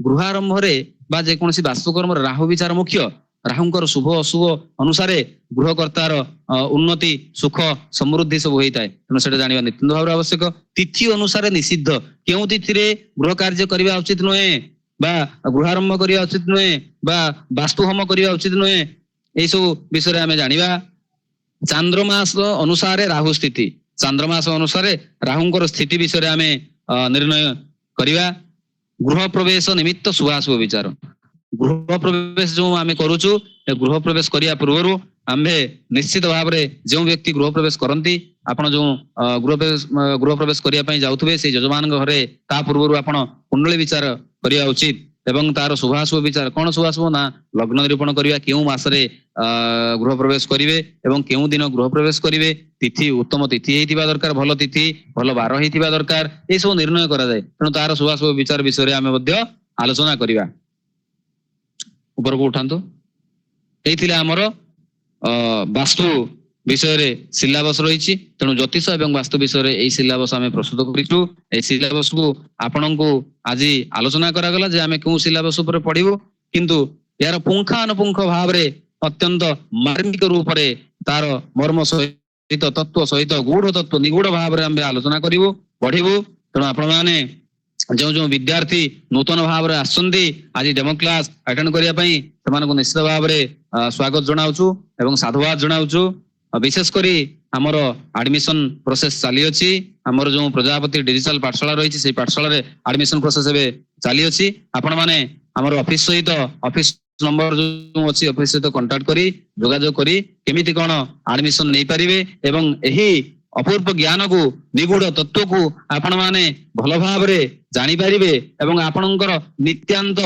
ଗୃହ ଆରମ୍ଭରେ ବା ଯେକୌଣସି ବାସ୍ତୁକର୍ମରେ ରାହୁ ବିଚାର ମୁଖ୍ୟ। ରାହୁଙ୍କର ଶୁଭ ଅଶୁଭ ଅନୁସାରେ ଗୃହକର୍ତ୍ତାର ଉନ୍ନତି, ସୁଖ, ସମୃଦ୍ଧି ସବୁ ହେଇଥାଏ। ତେଣୁ ସେଟା ଜାଣିବା ନିତ୍ୟାନ୍ତ ଭାବରେ ଆବଶ୍ୟକ। ତିଥି ଅନୁସାରେ ନିଷିଦ୍ଧ, କେଉଁ ତିଥିରେ ଗୃହ କାର୍ଯ୍ୟ କରିବା ଉଚିତ ନୁହେଁ ବା ଗୃହ ଆରମ୍ଭ କରିବା ଉଚିତ ନୁହେଁ ବା ବାସ୍ତୁ ହୋମ କରିବା ଉଚିତ ନୁହେଁ, ଏଇସବୁ ବିଷୟରେ ଆମେ ଜାଣିବା। ଚାନ୍ଦ୍ରମାସ ଅନୁସାରେ ରାହୁ ସ୍ଥିତି, ଚାନ୍ଦ୍ରମାସ ଅନୁସାରେ ରାହୁଙ୍କର ସ୍ଥିତି ବିଷୟରେ ଆମେ ନିର୍ଣ୍ଣୟ କରିବା। ଗୃହ ପ୍ରବେଶ ନିମିତ୍ତ ଶୁଭାଶୁଭ ବିଚାର, ଗୃହ ପ୍ରବେଶ ଯୋଉ ଆମେ କରୁଛୁ, ଗୃହ ପ୍ରବେଶ କରିବା ପୂର୍ବରୁ ଆମ୍ଭେ ନିଶ୍ଚିତ ଭାବରେ ଯେଉଁ ବ୍ୟକ୍ତି ଗୃହ ପ୍ରବେଶ କରନ୍ତି, ଆପଣ ଯୋଉ ଗୃହ ପ୍ରବେଶ କରିବା ପାଇଁ ଯାଉଥିବେ ସେଇ ଯଜମାନଙ୍କ ଘରେ ତା ପୂର୍ବରୁ ଆପଣ କୁଣ୍ଡଳୀ ବିଚାର କରିବା ଉଚିତ। ଏବଂ ତାର ଶୁଭାଶୁଭ ବିଚାର, କଣ ଶୁଭାଶୁଭ ନା ଲଗ୍ନ ନିରୂପଣ କରିବା, କେଉଁ ମାସରେ ଗୃହ ପ୍ରବେଶ କରିବେ ଏବଂ କେଉଁ ଦିନ ଗୃହ ପ୍ରବେଶ କରିବେ, ତିଥି ଉତ୍ତମ ତିଥି ହେଇଥିବା ଦରକାର, ଭଲ ତିଥି ଭଲ ବାର ହେଇଥିବା ଦରକାର, ଏସବୁ ନିର୍ଣ୍ଣୟ କରାଯାଏ। ତେଣୁ ତାର ଶୁଭାଶୁଭ ବିଚାର ବିଷୟରେ ଆମେ ମଧ୍ୟ ଆଲୋଚନା କରିବା। ଉପରକୁ ଉଠାନ୍ତୁ। ଏଇଥିଲା ଆମର ବାସ୍ତୁ ବିଷୟରେ ସିଲାବସ ରହିଛି। ତେଣୁ ଜ୍ୟୋତିଷ ଏବଂ ବାସ୍ତୁ ବିଷୟରେ ଏଇ ସିଲାବସ ଆମେ ପ୍ରସ୍ତୁତ କରିଛୁ। ଏଇ ସିଲାବସକୁ ଆପଣଙ୍କୁ ଆଜି ଆଲୋଚନା କରାଗଲା ଯେ ଆମେ କେଉଁ ସିଲାବସ ଉପରେ ପଢିବୁ, କିନ୍ତୁ ଏହାର ପୁଙ୍ଖାନୁପୁଙ୍ଖ ଭାବରେ ଅତ୍ୟନ୍ତ ମାର୍ମିକ ରୂପରେ ତାର ମର୍ମ ସହିତ, ତତ୍ଵ ସହିତ, ଗୂଢ ତତ୍ଵ ନିଗୂଢ ଭାବରେ ଆମେ ଆଲୋଚନା କରିବୁ, ପଢିବୁ। ତେଣୁ ଆପଣମାନେ ଯେଉଁ ବିଦ୍ୟାರ್ಥୀ ନୂତନ ଭାବରେ ଆସିଛନ୍ତି ଆଜି ଡେମୋ କ୍ଲାସ ଆଟେଣ୍ଡ କରିବା ପାଇଁ, ସେମାନଙ୍କୁ ନିଶ୍ଚିତ ଭାବରେ ସ୍ୱାଗତ ଜଣାଉଛୁ ଏବଂ ସାଧୁବାଦ ଜଣାଉଛୁ। ବିଶେଷ କରି ଆମର ଆଡମିସନ ପ୍ରୋସେସ ଚାଲିଅଛି। ଆମର ଯୋଉ ପ୍ରଜାପତି ଡିଜିଟାଲ ପାଠଶାଳା ରହିଛି ସେଇ ପାଠଶାଳାରେ ଆଡମିସନ ପ୍ରୋସେସ ଏବେ ଚାଲିଅଛି। ଆପଣମାନେ ଆମର ଅଫିସ ନମ୍ବର ଯୋଉ ଅଛି ଅଫିସ ସହିତ କଣ୍ଟାକ୍ଟ କରି ଯୋଗାଯୋଗ କରି କେମିତି କଣ ଆଡମିସନ ନେଇପାରିବେ ଏବଂ ଏହି ଅପୂର୍ବ ଜ୍ଞାନକୁ, ନିଗୂଢ ତତ୍ଵକୁ ଆପଣମାନେ ଭଲ ଭାବରେ ଜାଣିପାରିବେ ଏବଂ ଆପଣଙ୍କର ନିତ୍ୟାନ୍ତ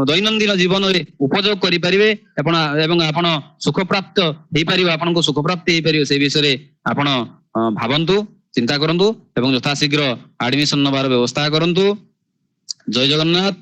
ଦୈନନ୍ଦିନ ଜୀବନରେ ଉପଯୋଗ କରିପାରିବେ ଏବଂ ଆପଣ ସୁଖପ୍ରାପ୍ତ ହେଇପାରିବ, ଆପଣଙ୍କୁ ସୁଖପ୍ରାପ୍ତି ହେଇପାରିବ, ସେଇ ବିଷୟରେ ଆପଣ ଭାବନ୍ତୁ, ଚିନ୍ତା କରନ୍ତୁ ଏବଂ ଯଥାଶୀଘ୍ର ଆଡମିସନ ନେବାର ବ୍ୟବସ୍ଥା କରନ୍ତୁ। ଜୟ ଜଗନ୍ନାଥ।